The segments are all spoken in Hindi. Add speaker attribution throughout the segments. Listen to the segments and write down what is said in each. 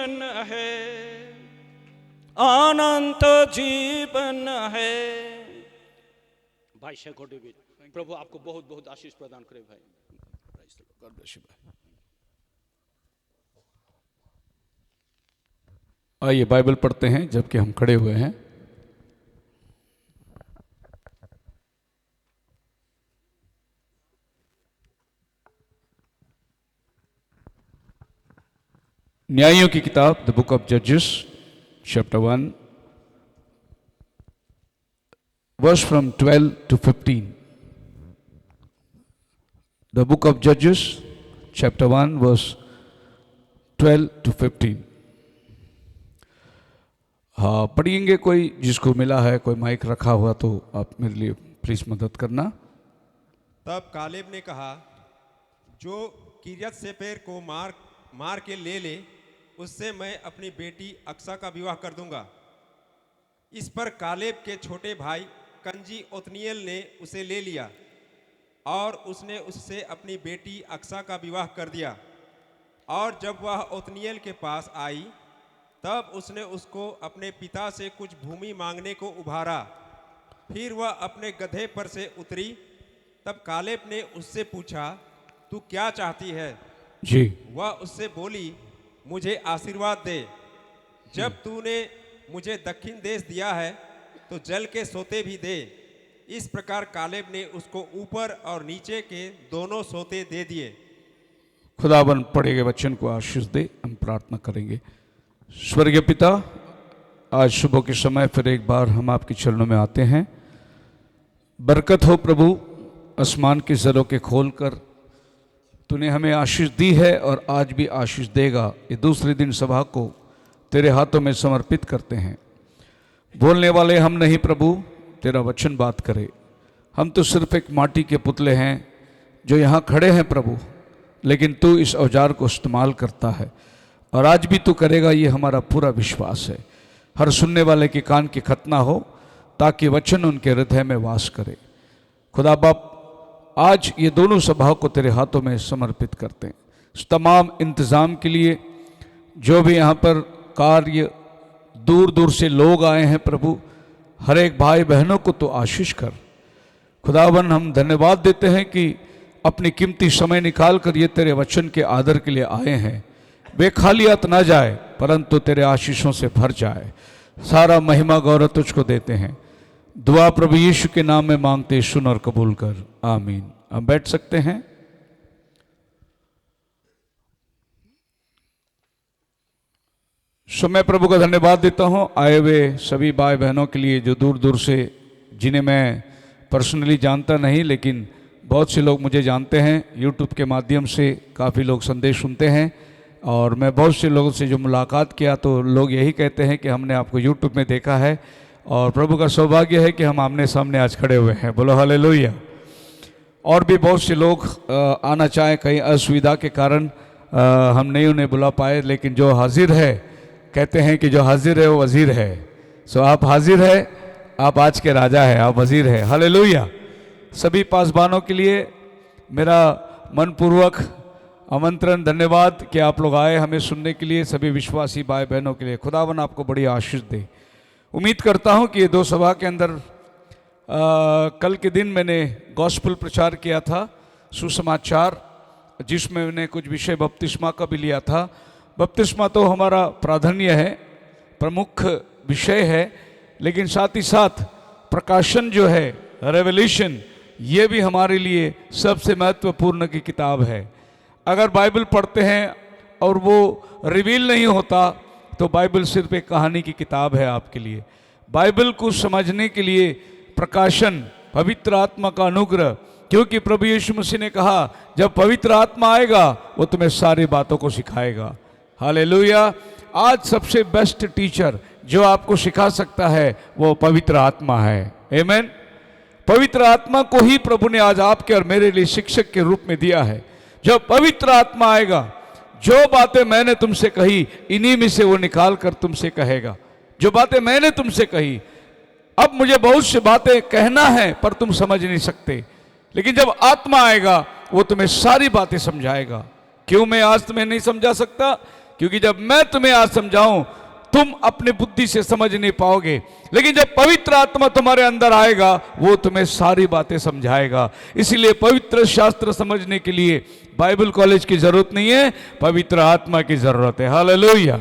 Speaker 1: जीवन है, अनंत जीवन है। भाई शेखर डेविड, प्रभु आपको बहुत बहुत आशीष प्रदान करे भाई।
Speaker 2: आइए बाइबल पढ़ते हैं जबकि हम खड़े हुए हैं। न्यायों की किताब द बुक ऑफ जजेस chapter 1 verse from 12 to 15। The book of जजेस चैप्टर 1 वर्स 12 to 15। हाँ, पढ़ेंगे। कोई जिसको मिला है, कोई माइक रखा हुआ तो आप मेरे लिए प्लीज मदद करना।
Speaker 3: तब कालेब ने कहा, जो किर्यत सेपेर को मार के ले उससे मैं अपनी बेटी अक्सा का विवाह कर दूंगा। इस पर कालेब के छोटे भाई कंजी ओत्निएल ने उसे ले लिया और उसने उससे अपनी बेटी अक्सा का विवाह कर दिया। और जब वह ओत्निएल के पास आई तब उसने उसको अपने पिता से कुछ भूमि मांगने को उभारा। फिर वह अपने गधे पर से उतरी। तब कालेब ने उससे पूछा, तू क्या चाहती है?
Speaker 2: जी।
Speaker 3: वह उससे बोली, मुझे आशीर्वाद दे। जब तूने मुझे दक्षिण देश दिया है तो जल के सोते भी दे। इस प्रकार कालेब ने उसको ऊपर और नीचे के दोनों सोते दे दिए।
Speaker 2: खुदावन पढ़े गए वचन को आशीष दे। हम प्रार्थना करेंगे। स्वर्गीय पिता, आज सुबह के समय फिर एक बार हम आपके चरणों में आते हैं। बरकत हो प्रभु, आसमान के जरों के खोलकर तूने हमें आशीष दी है और आज भी आशीष देगा। ये दूसरे दिन सभा को तेरे हाथों में समर्पित करते हैं। बोलने वाले हम नहीं प्रभु, तेरा वचन बात करे। हम तो सिर्फ एक माटी के पुतले हैं जो यहाँ खड़े हैं प्रभु, लेकिन तू इस औजार को इस्तेमाल करता है और आज भी तू करेगा, ये हमारा पूरा विश्वास है। हर सुनने वाले के कान की खतना हो ताकि वचन उनके हृदय में वास करे। खुदा बाप, आज ये दोनों सभाओं को तेरे हाथों में समर्पित करते हैं। इस तमाम इंतज़ाम के लिए जो भी यहाँ पर कार्य दूर दूर से लोग आए हैं प्रभु, हर एक भाई बहनों को तो आशीष कर। खुदावन, हम धन्यवाद देते हैं कि अपनी कीमती समय निकाल कर ये तेरे वचन के आदर के लिए आए हैं। वे खालियात ना जाए परंतु तेरे आशीषों से भर जाए। सारा महिमा गौरव तुझको देते हैं। दुआ प्रभु यीशु के नाम में मांगते, सुन और कबूल कर, आमीन। हम बैठ सकते हैं। सो मैं प्रभु का धन्यवाद देता हूं आए हुए सभी भाई बहनों के लिए जो दूर दूर से, जिन्हें मैं पर्सनली जानता नहीं लेकिन बहुत से लोग मुझे जानते हैं। यूट्यूब के माध्यम से काफ़ी लोग संदेश सुनते हैं और मैं बहुत से लोगों से जो मुलाकात किया तो लोग यही कहते हैं कि हमने आपको यूट्यूब में देखा है और प्रभु का सौभाग्य है कि हम आमने सामने आज खड़े हुए हैं। बोलो हालेलुया। और भी बहुत से लोग आना चाहें, कहीं असुविधा के कारण हम नहीं उन्हें बुला पाए, लेकिन जो हाजिर है, कहते हैं कि जो हाजिर है वो वजीर है। सो आप हाजिर है, आप आज के राजा है, आप वजीर है। हालेलुया। सभी पासबानों के लिए मेरा मनपूर्वक आमंत्रण, धन्यवाद कि आप लोग आए हमें सुनने के लिए। सभी विश्वासी भाई बहनों के लिए खुदावन आपको बड़ी आशीष दे। उम्मीद करता हूं कि ये दो सभा के अंदर कल के दिन मैंने गॉस्पेल प्रचार किया था, सुसमाचार, जिसमें मैंने कुछ विषय बपतिस्मा का भी लिया था। बपतिस्मा तो हमारा प्राधान्य है, प्रमुख विषय है, लेकिन साथ ही साथ प्रकाशन जो है, रेवलेशन, ये भी हमारे लिए सबसे महत्वपूर्ण की किताब है। अगर बाइबल पढ़ते हैं और वो रिवील नहीं होता तो बाइबल सिर्फ एक कहानी की किताब है आपके लिए। बाइबल को समझने के लिए प्रकाशन, पवित्र आत्मा का अनुग्रह, क्योंकि प्रभु यीशु मसीह ने कहा जब पवित्र आत्मा आएगा वो तुम्हें सारी बातों को सिखाएगा। हालेलुया। आज सबसे बेस्ट टीचर जो आपको सिखा सकता है वो पवित्र आत्मा है। आमीन। पवित्र आत्मा को ही प्रभु ने आज आपके और मेरे लिए शिक्षक के रूप में दिया है। जब पवित्र आत्मा आएगा, जो बातें मैंने तुमसे कही इन्हीं में से वो निकाल कर तुमसे कहेगा। जो बातें मैंने तुमसे कही, अब मुझे बहुत सी बातें कहना है पर तुम समझ नहीं सकते, लेकिन जब आत्मा आएगा वो तुम्हें सारी बातें समझाएगा। क्यों मैं आज तुम्हें नहीं समझा सकता? क्योंकि जब मैं तुम्हें आज समझाऊं तुम अपने बुद्धि से समझ नहीं पाओगे, लेकिन जब पवित्र आत्मा तुम्हारे अंदर आएगा वो तुम्हें सारी बातें समझाएगा। इसीलिए पवित्र शास्त्र समझने के लिए बाइबल कॉलेज की जरूरत नहीं है, पवित्र आत्मा की जरूरत है। हालेलुया।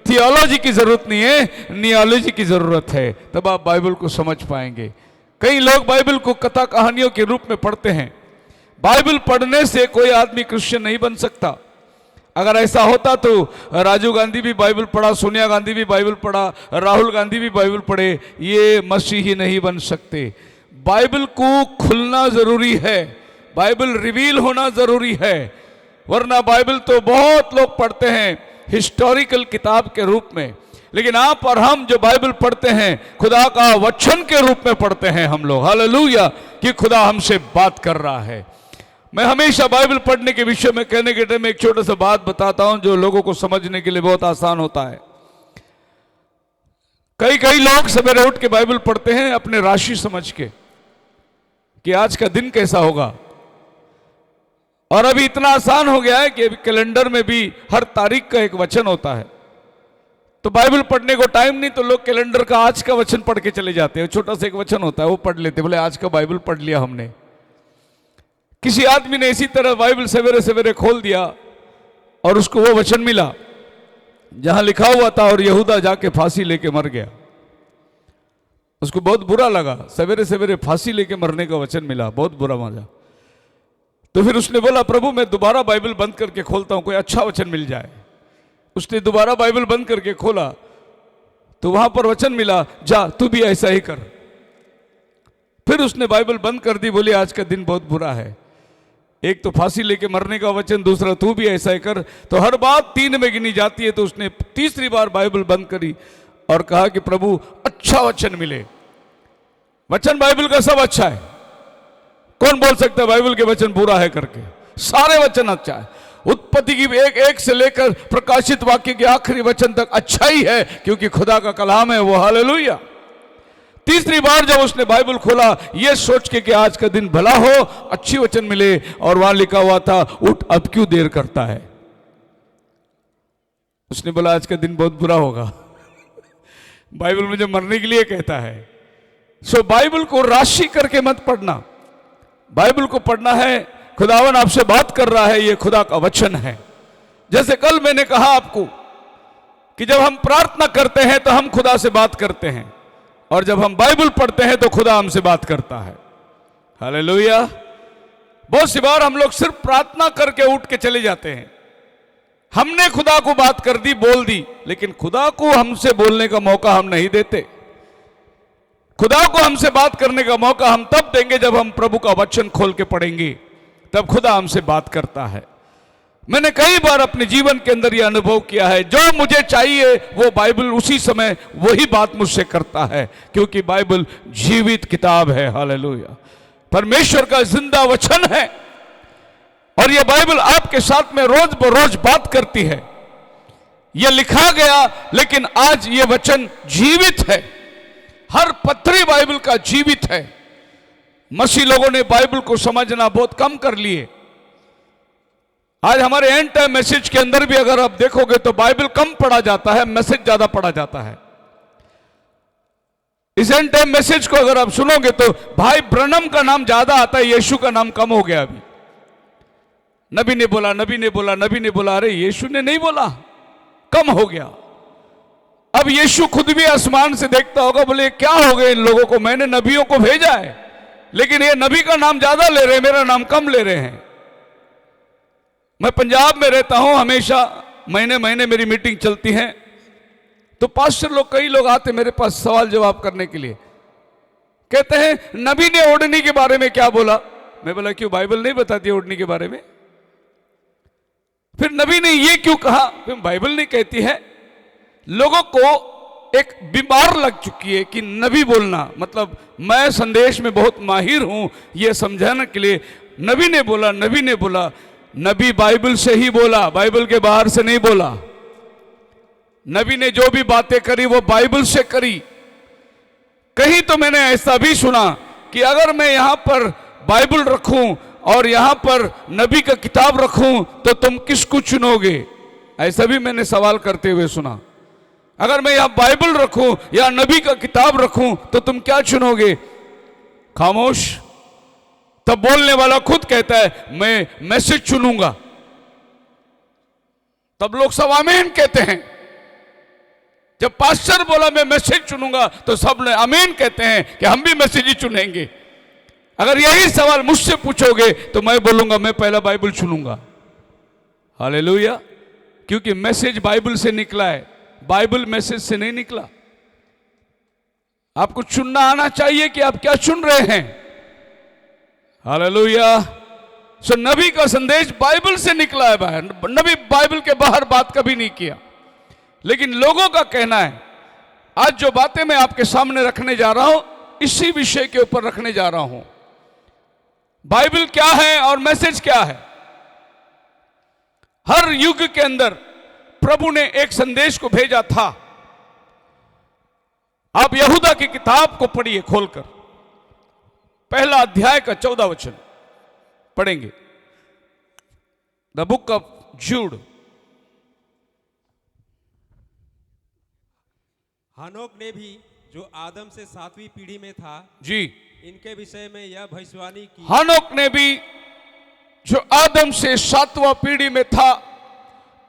Speaker 2: थियोलॉजी की जरूरत नहीं है, नियोलॉजी की जरूरत है, तब आप बाइबल को समझ पाएंगे। कई लोग बाइबल को कथा कहानियों के रूप में पढ़ते हैं। बाइबल पढ़ने से कोई आदमी क्रिश्चियन नहीं बन सकता। अगर ऐसा होता तो राजीव गांधी भी बाइबल पढ़ा, सोनिया गांधी भी बाइबल पढ़ा, राहुल गांधी भी बाइबल पढ़े, ये मसीही नहीं बन सकते। बाइबल को खुलना जरूरी है, बाइबल रिवील होना जरूरी है, वरना बाइबल तो बहुत लोग पढ़ते हैं हिस्टोरिकल किताब के रूप में, लेकिन आप और हम जो बाइबल पढ़ते हैं खुदा का वचन के रूप में पढ़ते हैं हम लोग। हालेलुया, कि खुदा हमसे बात कर रहा है। मैं हमेशा बाइबल पढ़ने के विषय में कहने के टाइम एक छोटा सा बात बताता हूं जो लोगों को समझने के लिए बहुत आसान होता है। कई लोग सवेरे उठ के बाइबल पढ़ते हैं अपने राशि समझ के कि आज का दिन कैसा होगा, और अभी इतना आसान हो गया है कि कैलेंडर में भी हर तारीख का एक वचन होता है। तो बाइबल पढ़ने को टाइम नहीं तो लोग कैलेंडर का आज का वचन पढ़ के चले जाते हैं। छोटा सा एक वचन होता है वो पढ़ लेते, बोले आज का बाइबल पढ़ लिया हमने। किसी आदमी ने इसी तरह बाइबल सवेरे सवेरे खोल दिया और उसको वो वचन मिला जहां लिखा हुआ था और यहूदा जाके फांसी लेके मर गया। उसको बहुत बुरा लगा, सवेरे सवेरे फांसी लेके मरने का वचन मिला, बहुत बुरा मजा। तो फिर उसने बोला प्रभु मैं दोबारा बाइबल बंद करके खोलता हूं, कोई अच्छा वचन मिल जाए। उसने दोबारा बाइबल बंद करके खोला तो वहां पर वचन मिला, जा तू भी ऐसा ही कर। फिर उसने बाइबल बंद कर दी, बोली आज का दिन बहुत बुरा है। एक तो फांसी लेके मरने का वचन, दूसरा तू भी ऐसा ही कर। तो हर बात 3 में गिनी जाती है। तो उसने तीसरी बार बाइबल बंद करी और कहा कि प्रभु अच्छा वचन मिले। वचन बाइबल का सब अच्छा है, कौन बोल सकता है बाइबल के वचन बुरा है करके? सारे वचन अच्छा है। उत्पत्ति की एक से लेकर प्रकाशित वाक्य के आखिरी वचन तक अच्छा ही है, क्योंकि खुदा का कलाम है वो। हालेलुया। तीसरी बार जब उसने बाइबल खोला ये सोच के कि आज का दिन भला हो, अच्छी वचन मिले, और वहां लिखा हुआ था उठ अब क्यों देर करता है। उसने बोला आज का दिन बहुत बुरा होगा। बाइबल मुझे मरने के लिए कहता है। सो बाइबल को राशि करके मत पढ़ना, बाइबल को पढ़ना है खुदावन आपसे बात कर रहा है, ये खुदा का वचन है। जैसे कल मैंने कहा आपको कि जब हम प्रार्थना करते हैं तो हम खुदा से बात करते हैं, और जब हम बाइबल पढ़ते हैं तो खुदा हमसे बात करता है। हालेलुया। बहुत सी बार हम लोग सिर्फ प्रार्थना करके उठ के चले जाते हैं। हमने खुदा को बात कर दी, बोल दी, लेकिन खुदा को हमसे बोलने का मौका हम नहीं देते। खुदा को हमसे बात करने का मौका हम तब देंगे जब हम प्रभु का वचन खोल के पढ़ेंगे, तब खुदा हमसे बात करता है। मैंने कई बार अपने जीवन के अंदर यह अनुभव किया है, जो मुझे चाहिए वो बाइबल उसी समय वही बात मुझसे करता है, क्योंकि बाइबल जीवित किताब है। हालेलुया। परमेश्वर का जिंदा वचन है, और यह बाइबल आपके साथ में रोज बरोज बात करती है। यह लिखा गया, लेकिन आज यह वचन जीवित है। हर पत्री बाइबल का जीवित है। मसीह लोगों ने बाइबल को समझना बहुत कम कर लिए। आज हमारे एंड टाइम मैसेज के अंदर भी अगर आप देखोगे तो बाइबल कम पढ़ा जाता है, मैसेज ज्यादा पढ़ा जाता है। इस एंड टाइम मैसेज को अगर आप सुनोगे तो भाई ब्रनम का नाम ज्यादा आता है, यीशु का नाम कम हो गया। अभी नबी ने बोला, नबी ने बोला, नबी ने बोला, अरे यीशु ने नहीं बोला, कम हो गया। अब यीशु खुद भी आसमान से देखता होगा, बोले क्या हो गए इन लोगों को, मैंने नबियों को भेजा है लेकिन ये नबी का नाम ज्यादा ले रहे हैं, मेरा नाम कम ले रहे हैं। मैं पंजाब में रहता हूं, हमेशा महीने महीने मेरी मीटिंग चलती है, तो पास्टर लोग कई लोग आते मेरे पास सवाल जवाब करने के लिए, कहते हैं नबी ने ओढ़नी के बारे में क्या बोला। मैं बोला क्यों, बाइबल नहीं बताती ओढ़नी के बारे में? फिर नबी ने ये क्यों कहा? फिर बाइबल नहीं कहती है। लोगों को एक बीमार लग चुकी है कि नबी बोलना मतलब मैं संदेश में बहुत माहिर हूं, यह समझाने के लिए नबी ने बोला, नबी ने बोला। नबी बाइबल से ही बोला, बाइबल के बाहर से नहीं बोला। नबी ने जो भी बातें करी वो बाइबल से करी। कहीं तो मैंने ऐसा भी सुना कि अगर मैं यहां पर बाइबल रखूं और यहां पर नबी का किताब रखूं तो तुम किसको चुनोगे? ऐसा भी मैंने सवाल करते हुए सुना। अगर मैं यहां बाइबल रखूं या नबी का किताब रखूं तो तुम क्या चुनोगे? खामोश। तब बोलने वाला खुद कहता है मैं मैसेज चुनूंगा। तब लोग सब आमीन कहते हैं। जब पास्टर बोला मैं मैसेज चुनूंगा तो सब ने आमीन कहते हैं कि हम भी मैसेज ही चुनेंगे। अगर यही सवाल मुझसे पूछोगे तो मैं बोलूंगा मैं पहला बाइबल चुनूंगा। हालेलुया। क्योंकि मैसेज बाइबल से निकला है, बाइबल मैसेज से नहीं निकला। आपको चुनना आना चाहिए कि आप क्या चुन रहे हैं। हालेलुया। सो नबी का संदेश बाइबल से निकला है बाहर। नबी बाइबल के बाहर बात कभी नहीं किया। लेकिन लोगों का कहना है, आज जो बातें मैं आपके सामने रखने जा रहा हूं इसी विषय के ऊपर रखने जा रहा हूं। बाइबल क्या है और मैसेज क्या है। हर युग के अंदर प्रभु ने एक संदेश को भेजा था। आप यहूदा की किताब को पढ़िए खोलकर, पहला अध्याय का 14 वचन पढ़ेंगे। The book of Jude.
Speaker 3: Enoch ने भी जो आदम से 7वीं पीढ़ी में था
Speaker 2: जी,
Speaker 3: इनके विषय में यह भविष्यवाणी की।
Speaker 2: हनोक ने भी जो आदम से 7वां पीढ़ी में था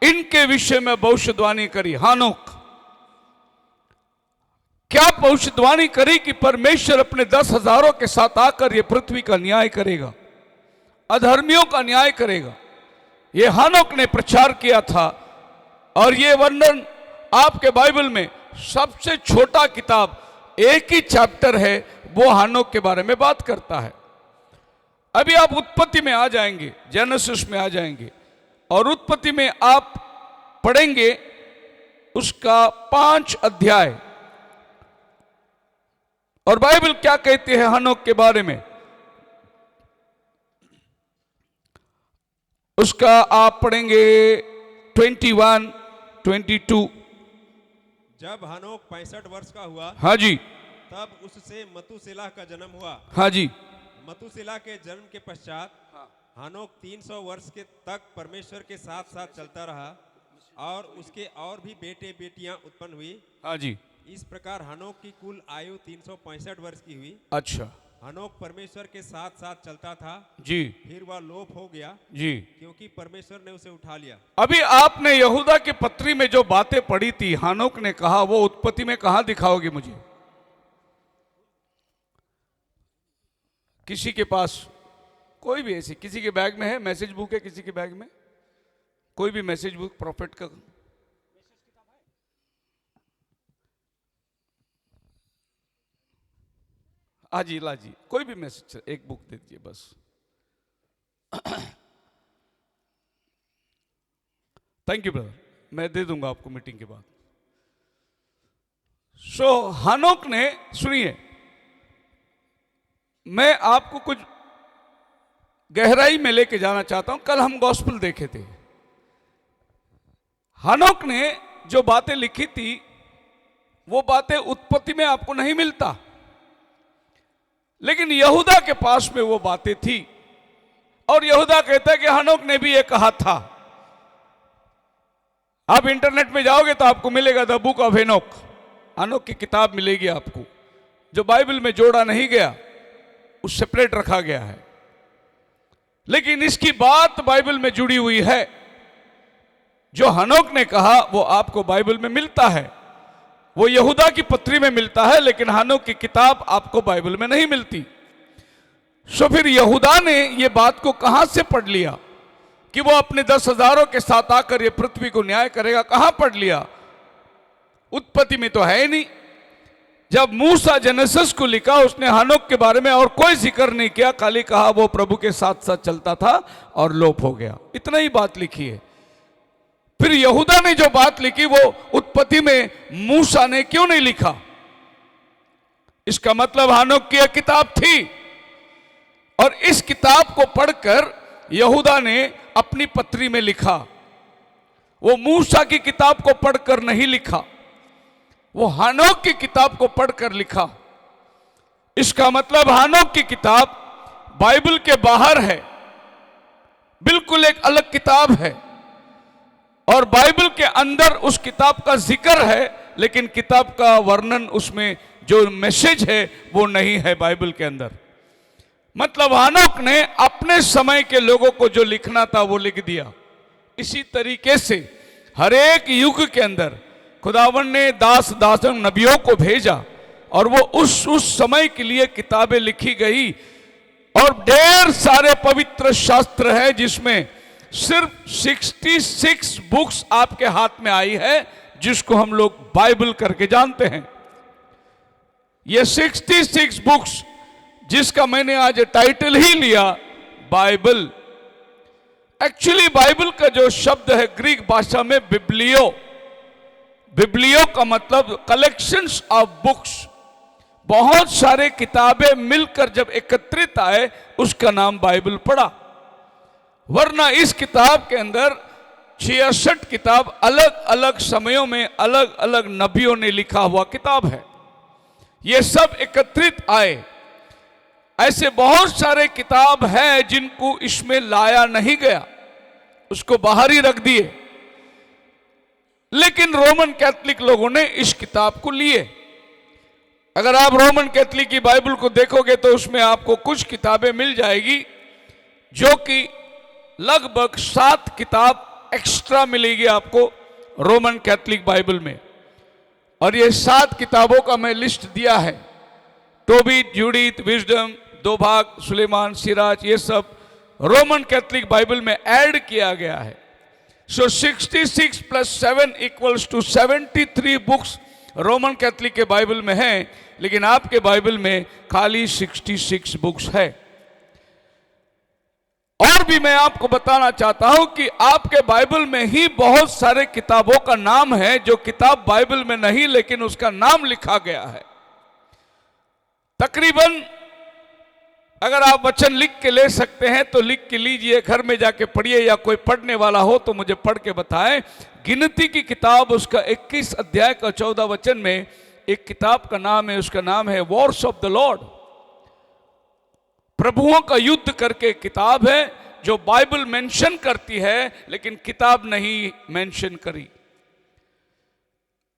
Speaker 2: इनके विषय में भविष्यवाणी करी। हनोक क्या भविष्यवाणी करी कि परमेश्वर अपने 10,000 के साथ आकर यह पृथ्वी का न्याय करेगा, अधर्मियों का न्याय करेगा। यह हनोक ने प्रचार किया था। और यह वर्णन आपके बाइबल में सबसे छोटा किताब, एक ही चैप्टर है, वो हनोक के बारे में बात करता है। अभी आप उत्पत्ति में आ जाएंगे, जेनेसिस में आ जाएंगे और उत्पत्ति में आप पढ़ेंगे उसका 5 अध्याय। और बाइबल क्या कहती है हनोक के बारे में, उसका आप पढ़ेंगे 21, 22।
Speaker 3: जब हनोक 65 वर्ष का हुआ,
Speaker 2: हाँ जी,
Speaker 3: तब उससे मतुसेलाह का जन्म हुआ।
Speaker 2: हाँ जी।
Speaker 3: मतुसेलाह के जन्म के पश्चात हनोक 300 वर्ष के तक परमेश्वर के साथ साथ चलता रहा और उसके और भी बेटे बेटियां उत्पन्न हुई।
Speaker 2: हाँ जी।
Speaker 3: इस प्रकार हनोक की कुल आयु 365 वर्ष की हुई।
Speaker 2: अच्छा
Speaker 3: हनोक परमेश्वर के साथ साथ चलता था
Speaker 2: जी।
Speaker 3: फिर वह लोप हो गया
Speaker 2: जी।
Speaker 3: क्योंकि परमेश्वर ने उसे उठा लिया।
Speaker 2: अभी आपने यहूदा की पत्री में जो बातें पढ़ी थी, हनोक ने कहा, वो उत्पत्ति में कहां दिखाओगे मुझे? किसी के पास कोई भी ऐसी, किसी के बैग में है मैसेज बुक है? किसी के बैग में कोई भी मैसेज बुक प्रॉफिट का? जी ला जी, कोई भी मैसेज एक बुक दे दीजिए बस। थैंक यू ब्रदर, मैं दे दूंगा आपको मीटिंग के बाद। सो हनोक ने, सुनिए, मैं आपको कुछ गहराई में लेके जाना चाहता हूं। कल हम गॉस्पेल देखे थे। हनोक ने जो बातें लिखी थी वो बातें उत्पत्ति में आपको नहीं मिलता, लेकिन यहूदा के पास में वो बातें थी। और यहूदा कहता है कि हनोक ने भी ये कहा था। आप इंटरनेट में जाओगे तो आपको मिलेगा द बुक ऑफ हेनोक, हनोक की किताब मिलेगी आपको, जो बाइबल में जोड़ा नहीं गया, उस सेपरेट रखा गया है। लेकिन इसकी बात बाइबल में जुड़ी हुई है। जो हनोक ने कहा वो आपको बाइबल में मिलता है, वो यहूदा की पत्री में मिलता है, लेकिन हनोक की किताब आपको बाइबल में नहीं मिलती। सो फिर यहूदा ने ये बात को कहां से पढ़ लिया कि वो अपने 10,000 के साथ आकर ये पृथ्वी को न्याय करेगा? कहां पढ़ लिया? उत्पत्ति में तो है ही नहीं। जब मूसा जेनेसिस को लिखा उसने हनोक के बारे में और कोई जिक्र नहीं किया, खाली कहा वो प्रभु के साथ साथ चलता था और लोप हो गया, इतना ही बात लिखी है। फिर यहूदा ने जो बात लिखी वो उत्पत्ति में मूसा ने क्यों नहीं लिखा? इसका मतलब हनोक की एक किताब थी और इस किताब को पढ़कर यहूदा ने अपनी पत्री में लिखा। वो मूसा की किताब को पढ़कर नहीं लिखा, वो हनोक की किताब को पढ़कर लिखा। इसका मतलब हनोक की किताब बाइबल के बाहर है, बिल्कुल एक अलग किताब है। और बाइबल के अंदर उस किताब का जिक्र है, लेकिन किताब का वर्णन, उसमें जो मैसेज है वो नहीं है बाइबल के अंदर। मतलब हानोक ने अपने समय के लोगों को जो लिखना था वो लिख दिया। इसी तरीके से हर एक युग के अंदर खुदावन ने दासन नबियों को भेजा और वो उस समय के लिए किताबें लिखी गई। और ढेर सारे पवित्र शास्त्र है जिसमें सिर्फ 66 बुक्स आपके हाथ में आई है, जिसको हम लोग बाइबल करके जानते हैं। ये 66 बुक्स जिसका मैंने आज टाइटल ही लिया बाइबल। एक्चुअली बाइबल का जो शब्द है ग्रीक भाषा में बिब्लियो, बिब्लियो का मतलब कलेक्शंस ऑफ बुक्स। बहुत सारे किताबें मिलकर जब एकत्रित आए उसका नाम बाइबल पड़ा। वरना इस किताब के अंदर 66 किताब अलग अलग समयों में अलग अलग नबियों ने लिखा हुआ किताब है। ये सब एकत्रित आए। ऐसे बहुत सारे किताब है जिनको इसमें लाया नहीं गया, उसको बाहर ही रख दिए। लेकिन रोमन कैथोलिक लोगों ने इस किताब को लिए। अगर आप रोमन कैथोलिक की बाइबल को देखोगे तो उसमें आपको कुछ किताबें मिल जाएगी जो कि लगभग 7 किताब एक्स्ट्रा मिलेगी आपको रोमन कैथोलिक बाइबल में। और ये 7 किताबों का मैं लिस्ट दिया है। टोबीट, जूडिथ, विजडम, 2 भाग, सुलेमान, सिराज, ये सब रोमन कैथोलिक बाइबल में ऐड किया गया है। सो 66 + 7 = 73 बुक्स रोमन कैथोलिक के बाइबल में है, लेकिन आपके बाइबल में खाली 66 बुक्स है। और भी मैं आपको बताना चाहता हूं कि आपके बाइबल में ही बहुत सारे किताबों का नाम है जो किताब बाइबल में नहीं, लेकिन उसका नाम लिखा गया है। तकरीबन अगर आप वचन लिख के ले सकते हैं तो लिख के लीजिए, घर में जाके पढ़िए, या कोई पढ़ने वाला हो तो मुझे पढ़ के बताएं। गिनती की किताब उसका 21 अध्याय का 14 वचन में एक किताब का नाम है, उसका नाम है वॉर्स ऑफ द लॉर्ड। प्रभुओं का युद्ध करके किताब है जो बाइबल मेंशन करती है लेकिन किताब नहीं मेंशन करी।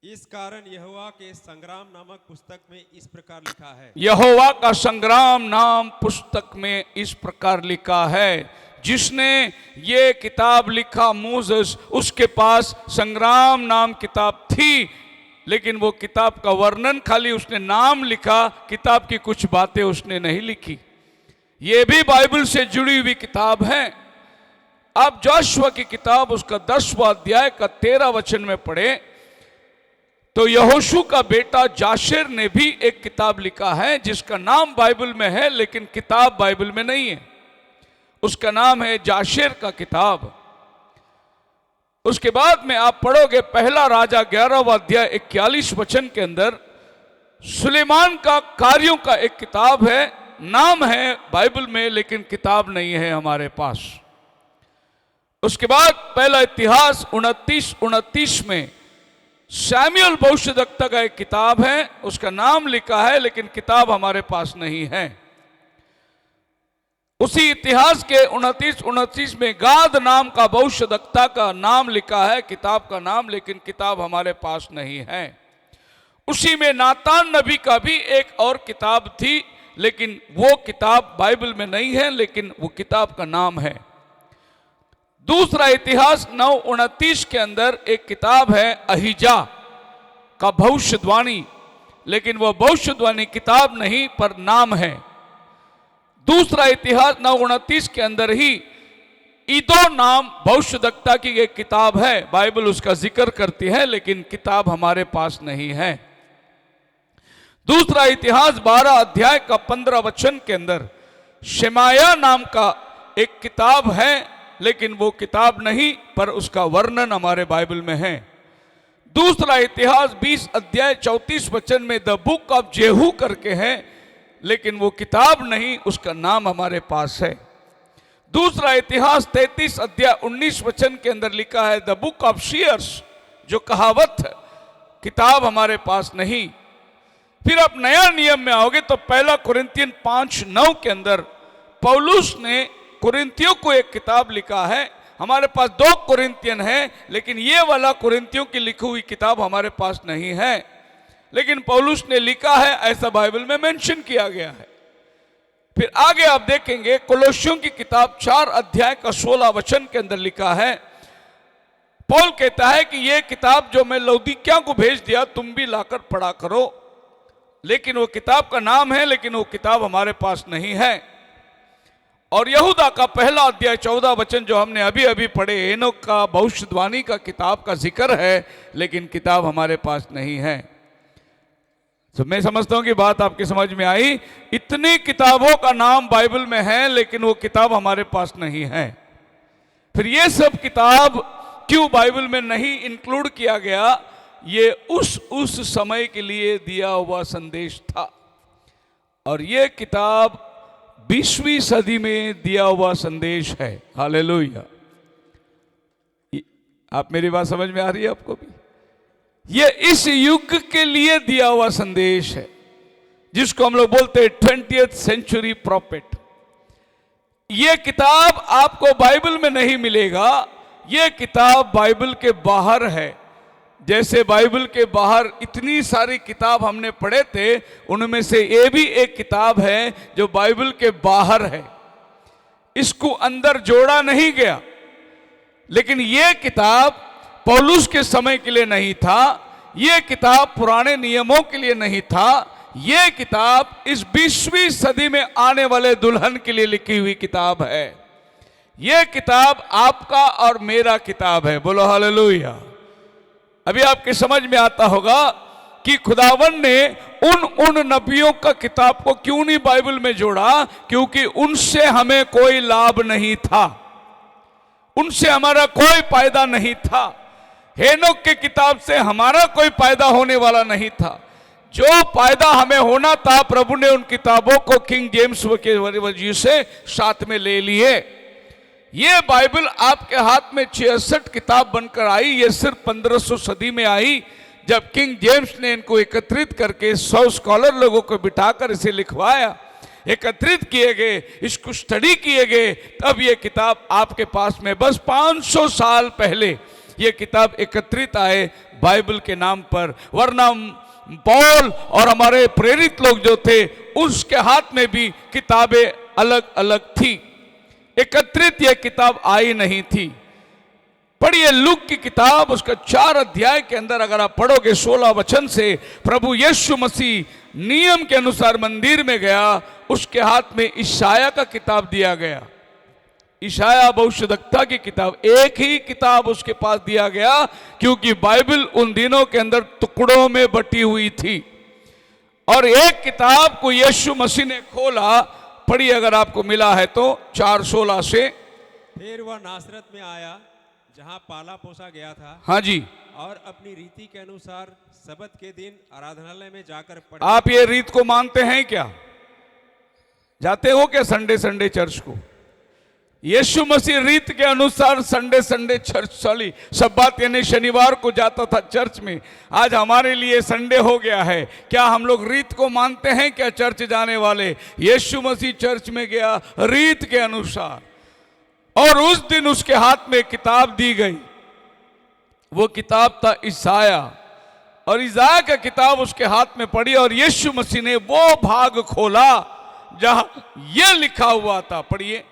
Speaker 3: इस कारण यहोवा के संग्राम नामक पुस्तक में इस प्रकार लिखा है।
Speaker 2: यहोवा का संग्राम नाम पुस्तक में इस प्रकार लिखा है। जिसने ये किताब लिखा मूसेस, उसके पास संग्राम नाम किताब थी, लेकिन वो किताब का वर्णन खाली उसने नाम लिखा, किताब की कुछ बातें उसने नहीं लिखी। ये भी बाइबल से जुड़ी हुई किताब है। आप जोशुआ की किताब उसका 10वां अध्याय का 13 वचन में पढ़े तो यहोशू का बेटा जाशेर ने भी एक किताब लिखा है जिसका नाम बाइबल में है लेकिन किताब बाइबल में नहीं है। उसका नाम है जाशेर का किताब। उसके बाद में आप पढ़ोगे पहला राजा 11वां अध्याय 41 वचन के अंदर सुलेमान का कार्यों का एक किताब है, नाम है बाइबल में लेकिन किताब नहीं है हमारे पास। उसके बाद पहला इतिहास 29 में सैमुअल भविष्यद्वक्ता का एक किताब है, उसका नाम लिखा है लेकिन किताब हमारे पास नहीं है। उसी इतिहास के 29 में गाद नाम का भविष्यद्वक्ता का नाम लिखा है, किताब का नाम, लेकिन किताब हमारे पास नहीं है। उसी में नातान नबी का भी एक और किताब थी लेकिन वो किताब बाइबल में नहीं है, लेकिन वो किताब का नाम है। दूसरा इतिहास 9:29 के अंदर एक किताब है अहिजा का भविष्यवाणी, लेकिन वो भविष्यवाणी किताब नहीं पर नाम है। दूसरा इतिहास 9:29 के अंदर ही ईदो नाम भविष्यद्वक्ता की एक किताब है, बाइबल उसका जिक्र करती है लेकिन किताब हमारे पास नहीं है। दूसरा इतिहास 12 अध्याय का 15 वचन के अंदर शेमाया नाम का एक किताब है लेकिन वो किताब नहीं पर उसका वर्णन हमारे बाइबल में है। दूसरा इतिहास 20 अध्याय 34 वचन में द बुक ऑफ जेहू करके है लेकिन वो किताब नहीं, उसका नाम हमारे पास है। दूसरा इतिहास 33 अध्याय 19 वचन के अंदर लिखा है द बुक ऑफ शियर्स, जो कहावत है, किताब हमारे पास नहीं। फिर आप नया नियम में आओगे तो पहला कुरिन्थियन 5:9 के अंदर पौलुस ने कुरिन्थियों को एक किताब लिखा है हमारे पास 2 कुरिन्थियन है, लेकिन ये वाला कुरिन्थियों की लिखी हुई किताब हमारे पास नहीं है। लेकिन पौलुस ने लिखा है, ऐसा बाइबल में मेंशन किया गया है। फिर आगे आप देखेंगे कोलोसियों की किताब 4 अध्याय का 16 वचन के अंदर लिखा है, पौल कहता है कि ये किताब जो मैं लौदीकिया को भेज दिया तुम भी लाकर पढ़ा करो। लेकिन वो किताब का नाम है, लेकिन वो किताब हमारे पास नहीं है। और यहूदा का पहला अध्याय 14 वचन जो हमने अभी अभी पढ़े, एनोक का भविष्यवाणी का किताब का जिक्र है, लेकिन किताब हमारे पास नहीं है। तो मैं समझता हूं कि बात आपकी समझ में आई। इतनी किताबों का नाम बाइबल में है, लेकिन वो किताब हमारे पास नहीं है। फिर ये सब किताब क्यों बाइबल में नहीं इंक्लूड किया गया? ये उस समय के लिए दिया हुआ संदेश था, और ये किताब 20वीं सदी में दिया हुआ संदेश है। हालेलुया। आप मेरी बात समझ में आ रही है आपको भी? ये इस युग के लिए दिया हुआ संदेश है, जिसको हम लोग बोलते हैं 20th सेंचुरी प्रॉफिट। ये किताब आपको बाइबल में नहीं मिलेगा, ये किताब बाइबल के बाहर है। जैसे बाइबल के बाहर इतनी सारी किताब हमने पढ़े थे, उनमें से ये भी एक किताब है जो बाइबल के बाहर है, इसको अंदर जोड़ा नहीं गया। लेकिन ये किताब पौलुस के समय के लिए नहीं था, ये किताब पुराने नियमों के लिए नहीं था, ये किताब इस 20वीं सदी में आने वाले दुल्हन के लिए लिखी हुई किताब है। ये किताब आपका और मेरा किताब है। बोलो हालेलुया। अभी आपके समझ में आता होगा कि खुदावन ने उन नबियों का किताब को क्यों नहीं बाइबल में जोड़ा, क्योंकि उनसे हमें कोई लाभ नहीं था, उनसे हमारा कोई फायदा नहीं था। हेनोक के किताब से हमारा कोई फायदा होने वाला नहीं था। जो फायदा हमें होना था, प्रभु ने उन किताबों को किंग जेम्स के वजह से साथ में ले लिए। ये बाइबल आपके हाथ में 66 किताब बनकर आई। ये सिर्फ 1500 सदी में आई, जब किंग जेम्स ने इनको एकत्रित करके 100 स्कॉलर लोगों को बिठाकर इसे लिखवाया, एकत्रित किए गए, इसको स्टडी किए गए, तब ये किताब आपके पास में बस 500 साल पहले ये किताब एकत्रित आए बाइबल के नाम पर। वरना पौल और हमारे प्रेरित लोग जो थे, उसके हाथ में भी किताबें अलग अलग थी, एकत्रित यह किताब आई नहीं थी। पढ़िए लूक की किताब, उसका 4 अध्याय के अंदर अगर आप पढ़ोगे 16 वचन से, प्रभु यीशु मसीह नियम के अनुसार मंदिर में गया, उसके हाथ में इशाया का किताब दिया गया। इशाया भविष्यद्वक्ता की किताब, एक ही किताब उसके पास दिया गया, क्योंकि बाइबल उन दिनों के अंदर टुकड़ों में बटी हुई थी। और एक किताब को यीशु मसीह ने खोला। पढ़िए अगर आपको मिला है तो 4:16 से।
Speaker 3: फिर वह नासरत में आया, जहां पाला पोसा गया था।
Speaker 2: हाँ जी।
Speaker 3: और अपनी रीति के अनुसार सबत के दिन आराधनालय में जाकर
Speaker 2: आप ये रीत को मानते हैं क्या? जाते हो क्या संडे संडे चर्च को? यीशु मसीह रीत के अनुसार संडे संडे चर्च चली, सब्बात यानी शनिवार को जाता था चर्च में। आज हमारे लिए संडे हो गया है। क्या हम लोग रीत को मानते हैं क्या चर्च जाने वाले? यीशु मसीह चर्च में गया रीत के अनुसार, और उस दिन उसके हाथ में किताब दी गई। वो किताब था इसाया, और इसाया का किताब उसके हाथ में पड़ी, और यीशु मसीह ने वो भाग खोला जहां यह लिखा हुआ था। पढ़िए।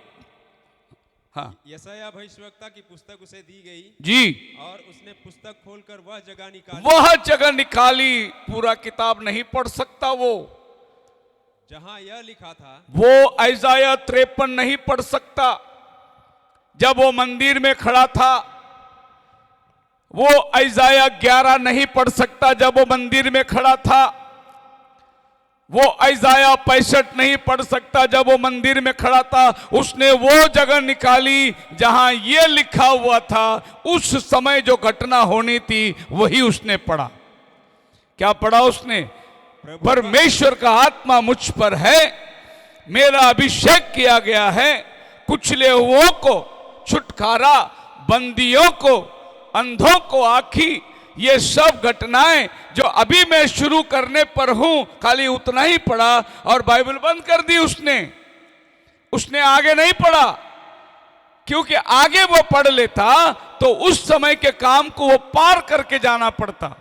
Speaker 2: हाँ।
Speaker 3: यशायाह भविष्यवक्ता की पुस्तक उसे दी गई
Speaker 2: जी, और
Speaker 3: उसने पुस्तक खोलकर वह जगह
Speaker 2: निकाली। पूरा किताब नहीं पढ़ सकता वो,
Speaker 3: जहां यह लिखा था।
Speaker 2: वो इसाया 53 नहीं पढ़ सकता। जब वो मंदिर में खड़ा था, वो इसाया 11 नहीं पढ़ सकता। जब वो मंदिर में खड़ा था, वो इसाया 65 नहीं पढ़ सकता। जब वो मंदिर में खड़ा था, उसने वो जगह निकाली जहां ये लिखा हुआ था। उस समय जो घटना होनी थी वही उसने पढ़ा। क्या पढ़ा उसने? परमेश्वर का आत्मा मुझ पर है, मेरा अभिषेक किया गया है, कुचले हुओं को छुटकारा, बंदियों को, अंधों को आंखी। ये सब घटनाएं जो अभी मैं शुरू करने पर हूं, खाली उतना ही पढ़ा और बाइबल बंद कर दी उसने आगे नहीं पढ़ा। क्योंकि आगे वो पढ़ लेता तो उस समय के काम को वो पार करके जाना पड़ता,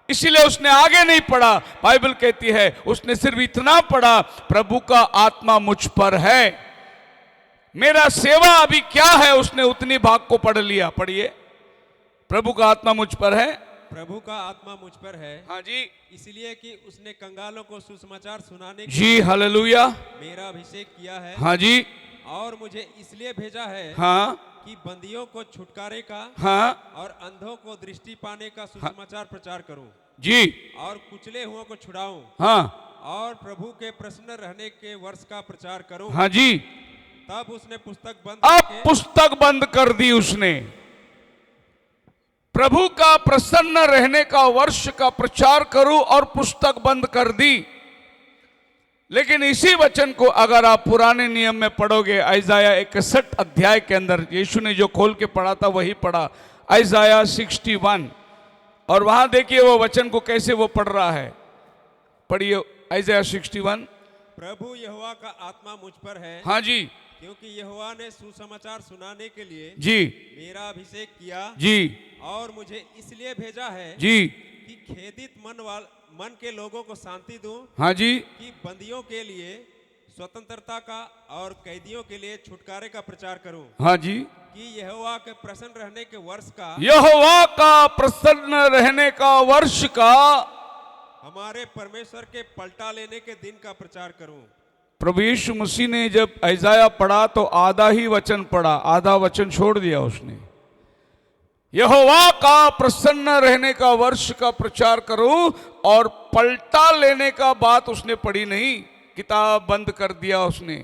Speaker 2: इसीलिए उसने आगे नहीं पढ़ा। बाइबल कहती है उसने सिर्फ इतना पढ़ा, प्रभु का आत्मा मुझ पर है, मेरा सेवा अभी क्या है, उसने उतनी भाग को पढ़ लिया। पढ़िए, प्रभु का आत्मा मुझ पर है,
Speaker 3: प्रभु का आत्मा मुझ पर है,
Speaker 2: हाँ जी,
Speaker 3: इसलिए कि उसने कंगालों को सुसमाचार सुनाने के
Speaker 2: जी, हालेलुया,
Speaker 3: मेरा अभिषेक किया है,
Speaker 2: हाँ जी,
Speaker 3: और मुझे इसलिए भेजा है
Speaker 2: हाँ
Speaker 3: कि बंदियों को छुटकारे का
Speaker 2: हाँ
Speaker 3: और अंधों को दृष्टि पाने का सुसमाचार प्रचार करूं,
Speaker 2: जी,
Speaker 3: और कुचले हुओं को छुड़ाऊं,
Speaker 2: हाँ
Speaker 3: और प्रभु के प्रसन्न रहने के वर्ष का प्रचार करूं।
Speaker 2: हाँ जी।
Speaker 3: तब उसने पुस्तक बंद
Speaker 2: अब
Speaker 3: करके
Speaker 2: पुस्तक बंद कर दी उसने, प्रभु का प्रसन्न रहने का वर्ष का प्रचार करूं, और पुस्तक बंद कर दी। लेकिन इसी वचन को अगर आप पुराने नियम में पढ़ोगे, ऐसाया 61 अध्याय के अंदर यीशु ने जो खोल के पढ़ा था वही पढ़ा, ऐसाया 61, और वहां देखिए वो वचन को कैसे वो पढ़ रहा है। पढ़िए ऐसाया 61।
Speaker 3: प्रभु यहोवा का आत्मा मुझ पर है,
Speaker 2: हाँ जी,
Speaker 3: क्योंकि यहोवा ने सुसमाचार सुनाने के लिए
Speaker 2: जी,
Speaker 3: मेरा अभिषेक किया,
Speaker 2: जी, और
Speaker 3: मुझे इसलिए भेजा है
Speaker 2: जी,
Speaker 3: कि खेदित मन के लोगों को शांति दूं,
Speaker 2: हाँ जी,
Speaker 3: कि बंदियों के लिए स्वतंत्रता का और कैदियों के लिए छुटकारे का प्रचार करूं,
Speaker 2: हाँ जी,
Speaker 3: कि यहोवा के प्रसन्न रहने के वर्ष का,
Speaker 2: यहोवा का प्रसन्न रहने का वर्ष का,
Speaker 3: हमारे परमेश्वर के पलटा लेने के दिन का प्रचार करूं।
Speaker 2: प्रभु यीशु मसीह ने जब ऐसाया पढ़ा तो आधा ही वचन पढ़ा, आधा वचन छोड़ दिया उसने। यहोवा का प्रसन्न रहने का वर्ष का प्रचार करूं, और पलटा लेने का बात उसने पढ़ी नहीं, किताब बंद कर दिया उसने।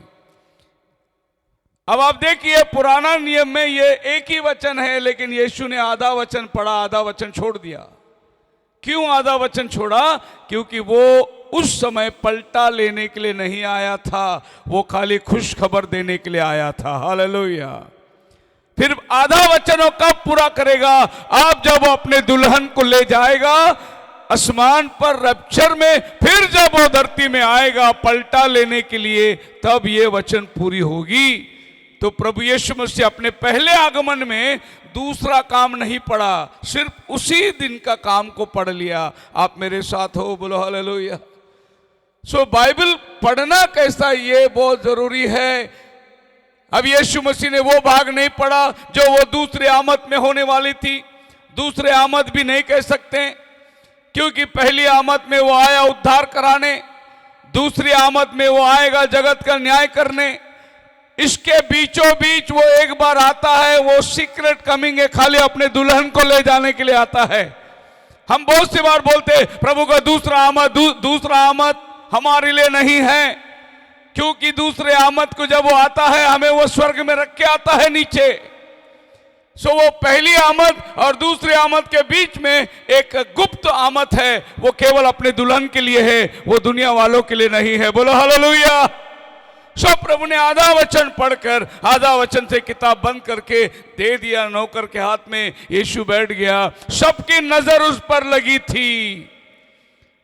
Speaker 2: अब आप देखिए पुराना नियम में ये एक ही वचन है, लेकिन यीशु ने आधा वचन पढ़ा, आधा वचन छोड़ दिया। क्यों आधा वचन छोड़ा? क्योंकि वो उस समय पलटा लेने के लिए नहीं आया था, वो खाली खुश खबर देने के लिए आया था। हालेलुया। फिर आधा वचनों कब पूरा करेगा? आप जब वो अपने दुल्हन को ले जाएगा आसमान पर रैप्चर में, फिर जब वो धरती में आएगा पलटा लेने के लिए, तब ये वचन पूरी होगी। तो प्रभु यीशु मसीह अपने पहले आगमन में दूसरा काम नहीं पढ़ा, सिर्फ उसी दिन का काम को पढ़ लिया। आप मेरे साथ हो, बोलो हालेलुया। सो बाइबल पढ़ना कैसा, ये बहुत जरूरी है। अब यीशु मसीह ने वो भाग नहीं पढ़ा जो वो दूसरे आमद में होने वाली थी। दूसरे आमद भी नहीं कह सकते, क्योंकि पहली आमद में वो आया उद्धार कराने, दूसरी आमद में वो आएगा जगत का न्याय करने। इसके बीचों बीच वो एक बार आता है, वो सीक्रेट कमिंग है, खाली अपने दुल्हन को ले जाने के लिए आता है। हम बहुत सी बार बोलते प्रभु का दूसरा आमद हमारे लिए नहीं है, क्योंकि दूसरे आमद को जब वो आता है हमें वो स्वर्ग में रख के आता है नीचे। सो वो पहली आमद और दूसरी आमद के बीच में एक गुप्त आमद है, वो केवल अपने दुल्हन के लिए है, वो दुनिया वालों के लिए नहीं है। बोलो हालेलुया। सो प्रभु ने आधा वचन पढ़कर, आधा वचन से किताब बंद करके दे दिया नौकर के हाथ में। यीशु बैठ गया, सबकी नजर उस पर लगी थी।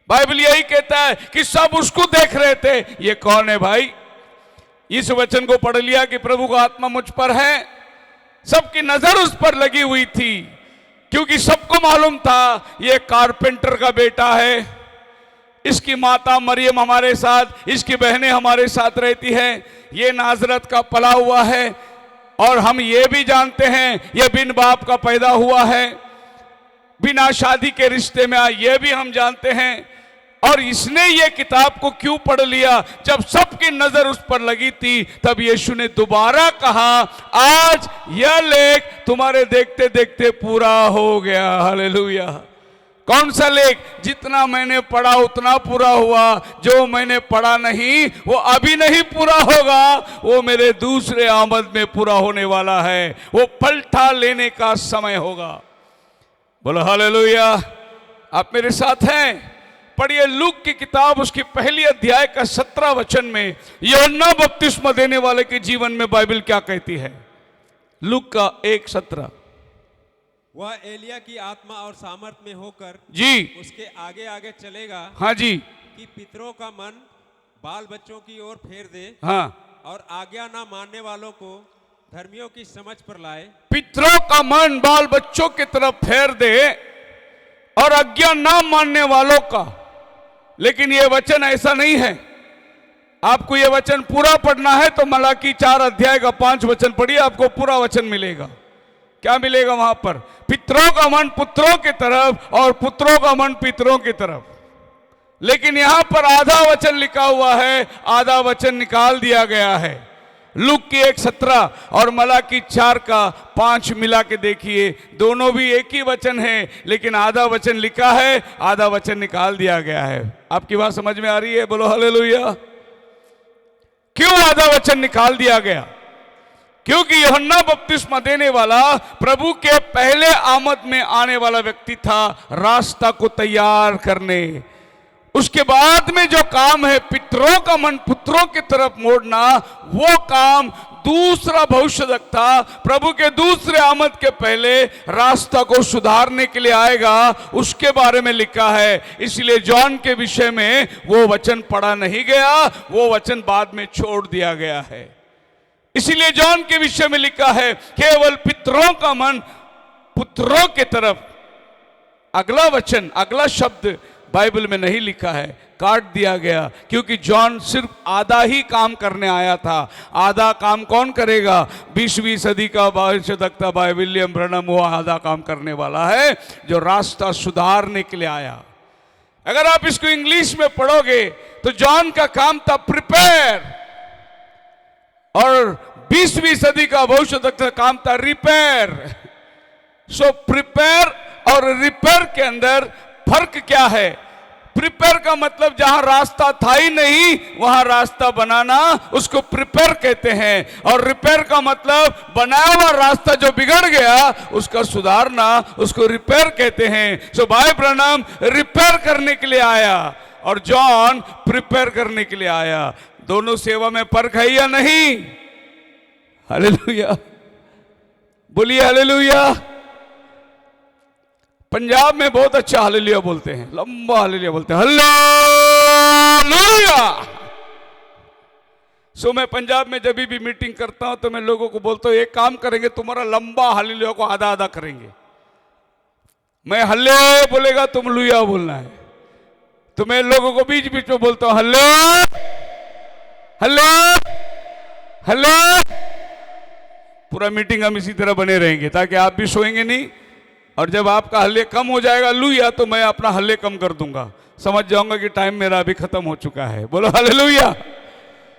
Speaker 2: बाइबल यही कहता है कि सब उसको देख रहे थे, ये कौन है भाई? इस वचन को पढ़ लिया कि प्रभु का आत्मा मुझ पर है, सबकी नजर उस पर लगी हुई थी, क्योंकि सबको मालूम था ये कारपेंटर का बेटा है, इसकी माता मरियम हमारे साथ, इसकी बहनें हमारे साथ रहती हैं, ये नाजरत का पला हुआ है, और हम ये भी जानते हैं ये बिन बाप का पैदा हुआ है, बिना शादी के रिश्ते में आया, ये भी हम जानते हैं। और इसने ये किताब को क्यों पढ़ लिया? जब सबकी नजर उस पर लगी थी, तब यीशु ने दोबारा कहा, आज यह लेख तुम्हारे देखते देखते पूरा हो गया। हालेलुया। कौन सा लेख? जितना मैंने पढ़ा उतना पूरा हुआ, जो मैंने पढ़ा नहीं वो अभी नहीं पूरा होगा, वो मेरे दूसरे आमद में पूरा होने वाला है, वो पलटा लेने का समय होगा। बोलो हालेलुया। आप मेरे साथ हैं? पढ़िए लूक की किताब, उसकी पहली अध्याय का 17 वचन में यूहन्ना बपतिस्मा देने वाले के जीवन में बाइबल क्या कहती है। लूक का 1:17।
Speaker 3: वह एलिया की आत्मा और सामर्थ में होकर
Speaker 2: जी
Speaker 3: उसके आगे आगे चलेगा,
Speaker 2: हाँ जी,
Speaker 3: कि पितरों का मन बाल बच्चों की ओर फेर दे,
Speaker 2: हाँ
Speaker 3: और आज्ञा ना मानने वालों को धर्मियों की समझ पर लाए,
Speaker 2: पितरों का मन बाल बच्चों की तरफ फेर दे और आज्ञा ना मानने वालों का। लेकिन यह वचन ऐसा नहीं है। आपको यह वचन पूरा पढ़ना है तो मलाकी 4 अध्याय का 5 वचन पढ़िए, आपको पूरा वचन मिलेगा। क्या मिलेगा वहां पर? पितरों का मन पुत्रों की तरफ और पुत्रों का मन पितरों की तरफ। लेकिन यहां पर आधा वचन लिखा हुआ है, आधा वचन निकाल दिया गया है। लूक की 1:17 और मलाकी 4 का 5 मिला के देखिए, दोनों भी एक ही वचन है, लेकिन आधा वचन लिखा है, आधा वचन निकाल दिया गया है। आपकी बात समझ में आ रही है? बोलो हालेलुया। क्यों आधा वचन निकाल दिया गया? क्योंकि यूहन्ना बपतिस्मा देने वाला प्रभु के पहले आमद में आने वाला व्यक्ति था, रास्ता को तैयार करने। उसके बाद में जो काम है पितरों का मन पुत्रों की तरफ मोड़ना, वो काम दूसरा भविष्यवक्ता प्रभु के दूसरे आमद के पहले रास्ता को सुधारने के लिए आएगा, उसके बारे में लिखा है। इसलिए जॉन के विषय में वो वचन पढ़ा नहीं गया, वो वचन बाद में छोड़ दिया गया है। इसलिए जॉन के विषय में लिखा है केवल पितरों का मन पुत्रों की तरफ। अगला वचन, अगला शब्द बाइबल में नहीं लिखा है, काट दिया गया, क्योंकि जॉन सिर्फ आधा ही काम करने आया था। आधा काम कौन करेगा? 20वीं सदी का भविष्यवक्ता भाई विलियम ब्रनम वो आधा काम करने वाला है, जो रास्ता सुधारने के लिए आया। अगर आप इसको इंग्लिश में पढ़ोगे तो जॉन का काम था प्रिपेयर, और 20वीं सदी का भविष्यवक्ता का काम था रिपेयर। सो प्रिपेयर और रिपेयर के अंदर फर्क क्या है? प्रिपेयर का मतलब जहां रास्ता था ही नहीं वहां रास्ता बनाना, उसको प्रिपेयर कहते हैं। और रिपेयर का मतलब बनाया हुआ रास्ता जो बिगड़ गया उसका सुधारना, उसको रिपेयर कहते हैं। सो भाई ब्रनम रिपेयर करने के लिए आया और जॉन प्रिपेयर करने के लिए आया। दोनों सेवा में फर्क है या नहीं? हालेलुया, बोलिए हालेलुया। पंजाब में बहुत अच्छा हालेलुया बोलते हैं, लंबा हालेलुया बोलते हैं, हालेलुया। सो मैं पंजाब में जब भी मीटिंग करता हूं तो मैं लोगों को बोलता हूं एक काम करेंगे, तुम्हारा लंबा हालेलुया को आधा आधा करेंगे। मैं हल्ले बोलेगा, तुम लुया बोलना है। तो मैं लोगों को बीच बीच में बोलता हूं हल्ले हल्ले हल्ले। पूरा मीटिंग हम इसी तरह बने रहेंगे ताकि आप भी सोएंगे नहीं, और जब आपका हल्ले कम हो जाएगा लूया तो मैं अपना हल्ले कम कर दूंगा, समझ जाऊंगा कि टाइम मेरा अभी खत्म हो चुका है। बोलो हालेलुया।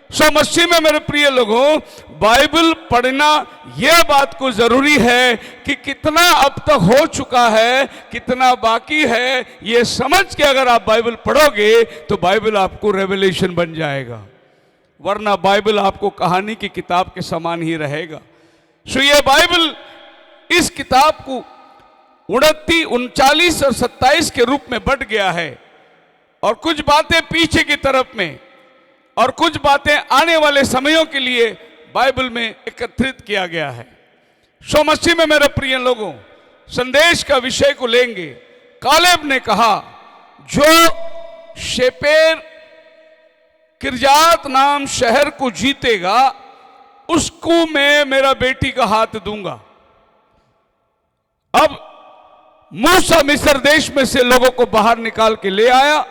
Speaker 2: सो मसीह में मेरे प्रिय लोगों, बाइबल पढ़ना यह बात को जरूरी है कि कितना अब तक हो चुका है, कितना बाकी है, यह समझ के अगर आप बाइबल पढ़ोगे तो बाइबल आपको रेवलेशन बन जाएगा, वरना बाइबल आपको कहानी की किताब के समान ही रहेगा। सो ये बाइबल इस किताब को 29, 39 और 27 के रूप में बंट गया है, और कुछ बातें पीछे की तरफ में और कुछ बातें आने वाले समयों के लिए बाइबल में एकत्रित किया गया है। सो मसीह में मेरे प्रिय लोगों, संदेश का विषय को लेंगे। कालेब ने कहा जो शेपेर किरजात नाम शहर को जीतेगा उसको मैं मेरा बेटी का हाथ दूंगा। अब मूसा मिस्र देश में से लोगों को बाहर निकाल के ले आया,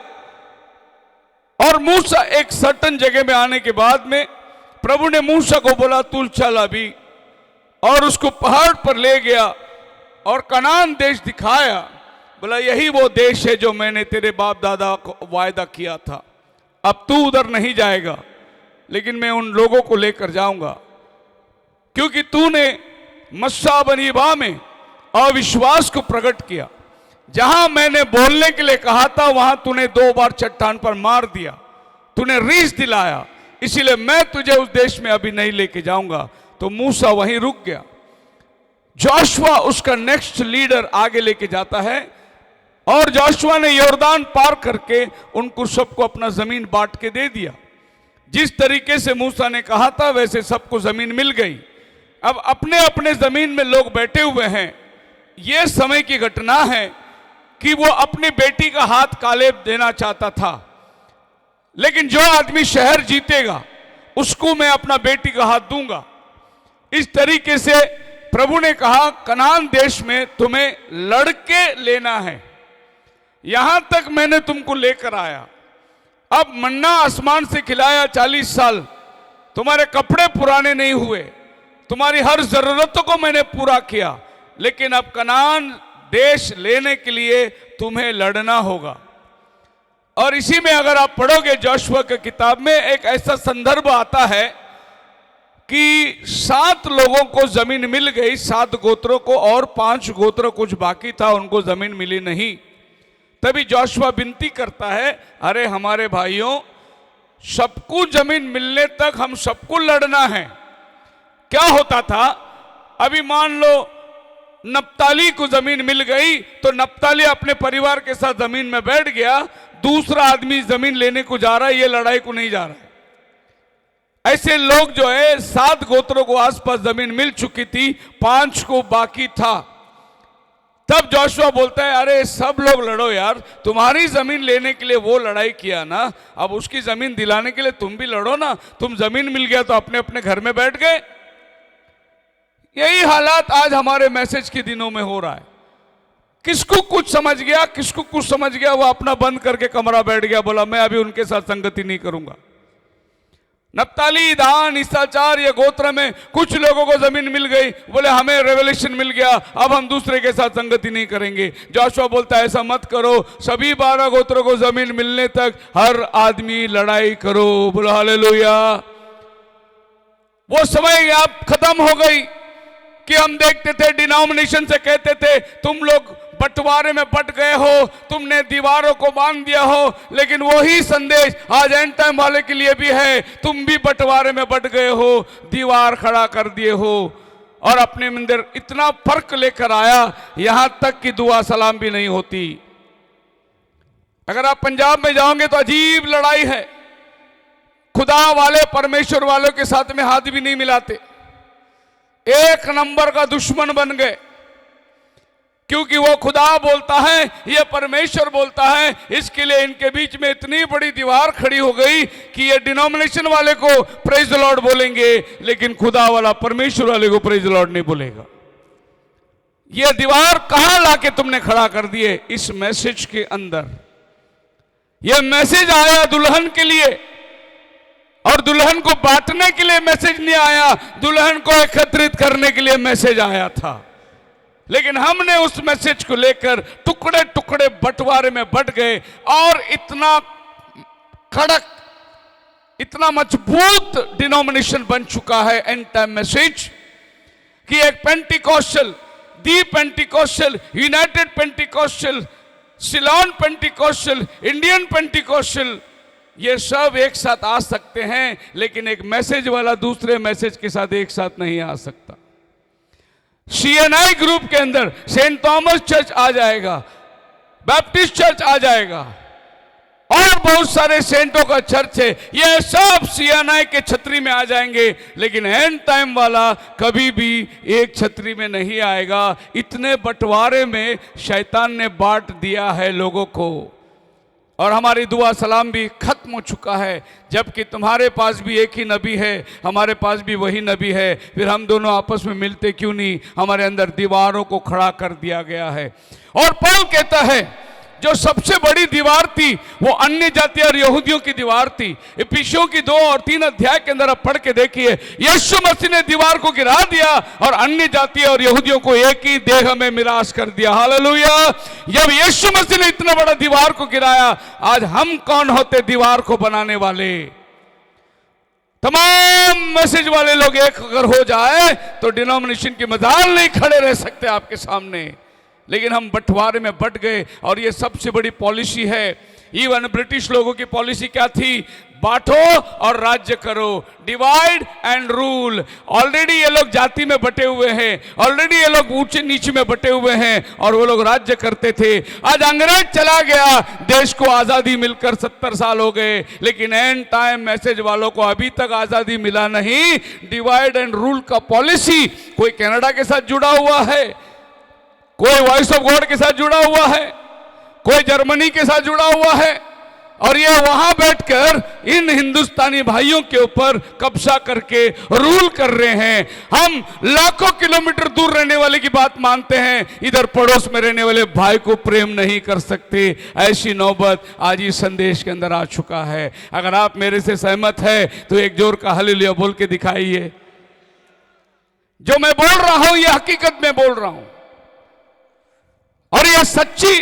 Speaker 2: और मूसा एक सर्टन जगह में आने के बाद में प्रभु ने मूसा को बोला तू चल अभी, और उसको पहाड़ पर ले गया और कनान देश दिखाया। बोला यही वो देश है जो मैंने तेरे बाप दादा को वायदा किया था, अब तू उधर नहीं जाएगा, लेकिन मैं उन लोगों को लेकर जाऊंगा, क्योंकि तूने मस्सा बनीबा में अविश्वास को प्रकट किया। जहां मैंने बोलने के लिए कहा था वहां तूने 2 बार चट्टान पर मार दिया, तूने रीस दिलाया, इसीलिए मैं तुझे उस देश में अभी नहीं लेके जाऊंगा। तो मूसा वहीं रुक गया। जोशुआ उसका नेक्स्ट लीडर आगे लेके जाता है, और जोशुआ ने यॉर्दान पार करके उनको सबको अपना जमीन बांट के दे दिया। जिस तरीके से मूसा ने कहा था वैसे सबको जमीन मिल गई। अब अपने अपने जमीन में लोग बैठे हुए हैं। यह समय की घटना है कि वो अपनी बेटी का हाथ कालेब देना चाहता था, लेकिन जो आदमी शहर जीतेगा उसको मैं अपना बेटी का हाथ दूंगा। इस तरीके से प्रभु ने कहा कनान देश में तुम्हें लड़के लेना है, यहां तक मैंने तुमको लेकर आया। अब मन्ना आसमान से खिलाया 40 साल, तुम्हारे कपड़े पुराने नहीं हुए, तुम्हारी हर जरूरतों को मैंने पूरा किया, लेकिन अब कनान देश लेने के लिए तुम्हें लड़ना होगा। और इसी में अगर आप पढ़ोगे जोशुआ की किताब में एक ऐसा संदर्भ आता है कि 7 लोगों को जमीन मिल गई, 7 गोत्रों को, और 5 गोत्र कुछ बाकी था, उनको जमीन मिली नहीं। तभी जोशुआ विनती करता है, अरे हमारे भाइयों, सबको जमीन मिलने तक हम सबको लड़ना है। क्या होता था, अभी मान लो नप्ताली को जमीन मिल गई तो नप्ताली अपने परिवार के साथ जमीन में बैठ गया, दूसरा आदमी जमीन लेने को जा रहा है, ये लड़ाई को नहीं जा रहा है। ऐसे लोग जो है 7 गोत्रों को आसपास जमीन मिल चुकी थी, 5 को बाकी था। तब जोशुआ बोलता है, अरे सब लोग लड़ो यार, तुम्हारी जमीन लेने के लिए वो लड़ाई किया ना, अब उसकी जमीन दिलाने के लिए तुम भी लड़ो ना। तुम जमीन मिल गया तो अपने अपने घर में बैठ गए। यही हालात आज हमारे मैसेज के दिनों में हो रहा है। किसको कुछ समझ गया, किसको कुछ समझ गया, वो अपना बंद करके कमरा बैठ गया, बोला मैं अभी उनके साथ संगति नहीं करूंगा। नप्ताली, दान, इस्साचार, ये गोत्र में कुछ लोगों को जमीन मिल गई, बोले हमें रेवलेशन मिल गया, अब हम दूसरे के साथ संगति नहीं करेंगे। जोशुआ बोलता है ऐसा मत करो, सभी 12 गोत्रों को जमीन मिलने तक हर आदमी लड़ाई करो। बोलो हालेलुया। वो समय अब खत्म हो गई कि हम देखते थे डिनोमिनेशन से कहते थे तुम लोग बंटवारे में बट गए हो, तुमने दीवारों को बांध दिया हो, लेकिन वही संदेश आज एंड टाइम वाले के लिए भी है। तुम भी बंटवारे में बट गए हो, दीवार खड़ा कर दिए हो, और अपने मंदिर इतना फर्क लेकर आया, यहां तक कि दुआ सलाम भी नहीं होती। अगर आप पंजाब में जाओगे तो अजीब लड़ाई है, खुदा वाले परमेश्वर वालों के साथ में हाथ भी नहीं मिलाते, एक नंबर का दुश्मन बन गए, क्योंकि वो खुदा बोलता है, ये परमेश्वर बोलता है, इसके लिए इनके बीच में इतनी बड़ी दीवार खड़ी हो गई कि ये डिनोमिनेशन वाले को प्रेज द लॉर्ड बोलेंगे, लेकिन खुदा वाला परमेश्वर वाले को प्रेज द लॉर्ड नहीं बोलेगा। ये दीवार कहां लाके तुमने खड़ा कर दिए? इस मैसेज के अंदर। यह मैसेज आया दुल्हन के लिए, और दुल्हन को बांटने के लिए मैसेज नहीं आया, दुल्हन को एकत्रित करने के लिए मैसेज आया था। लेकिन हमने उस मैसेज को लेकर टुकड़े टुकड़े बंटवारे में बट गए, और इतना कड़क, इतना मजबूत डिनोमिनेशन बन चुका है एंड टाइम मैसेज कि एक Pentecostal, the Pentecostal, United Pentecostal, Ceylon Pentecostal, Indian Pentecostal, ये सब एक साथ आ सकते हैं, लेकिन एक मैसेज वाला दूसरे मैसेज के साथ एक साथ नहीं आ सकता। CNI ग्रुप के अंदर सेंट थॉमस चर्च आ जाएगा, बैप्टिस्ट चर्च आ जाएगा, और बहुत सारे सेंटों का चर्च है, ये सब CNI के छतरी में आ जाएंगे, लेकिन एंड टाइम वाला कभी भी एक छतरी में नहीं आएगा। इतने बंटवारे में शैतान ने बांट दिया है लोगों को, और हमारी दुआ सलाम भी खत्म हो चुका है। जबकि तुम्हारे पास भी एक ही नबी है, हमारे पास भी वही नबी है, फिर हम दोनों आपस में मिलते क्यों नहीं? हमारे अंदर दीवारों को खड़ा कर दिया गया है। और पौल कहता है जो सबसे बड़ी दीवार थी वो अन्य जाति और यहूदियों की दीवार थी। इफिसियों की 2 और 3 अध्याय के अंदर आप पढ़ के देखिए, यीशु मसीह ने दीवार को गिरा दिया और अन्य जाति और यहूदियों को एक ही देह में मिलास कर दिया। हालेलुया। जब यीशु मसीह ने इतना बड़ा दीवार को गिराया, आज हम कौन होते दीवार को बनाने वाले? तमाम मैसेज वाले लोग एक अगर हो जाए तो डिनोमिनेशन की मजाल नहीं खड़े रह सकते आपके सामने, लेकिन हम बंटवारे में बट गए। और ये सबसे बड़ी पॉलिसी है। इवन ब्रिटिश लोगों की पॉलिसी क्या थी? बांटो और राज्य करो, डिवाइड एंड रूल। ऑलरेडी ये लोग जाति में बटे हुए हैं, ऑलरेडी ये लोग ऊंचे नीचे में बटे हुए हैं, और वो लोग राज्य करते थे। आज अंग्रेज चला गया, देश को आजादी मिलकर 70 साल हो गए, लेकिन एंड टाइम मैसेज वालों को अभी तक आजादी मिला नहीं। डिवाइड एंड रूल का पॉलिसी, कोई कनाडा के साथ जुड़ा हुआ है, कोई वॉइस ऑफ गॉड के साथ जुड़ा हुआ है, कोई जर्मनी के साथ जुड़ा हुआ है, और ये वहां बैठकर इन हिंदुस्तानी भाइयों के ऊपर कब्जा करके रूल कर रहे हैं। हम लाखों किलोमीटर दूर रहने वाले की बात मानते हैं, इधर पड़ोस में रहने वाले भाई को प्रेम नहीं कर सकते। ऐसी नौबत आज इस संदेश के अंदर आ चुका है। अगर आप मेरे से सहमत है तो एक जोर का हालेलुया बोल के दिखाइए। जो मैं बोल रहा हूं ये हकीकत में बोल रहा हूं, और यह सच्ची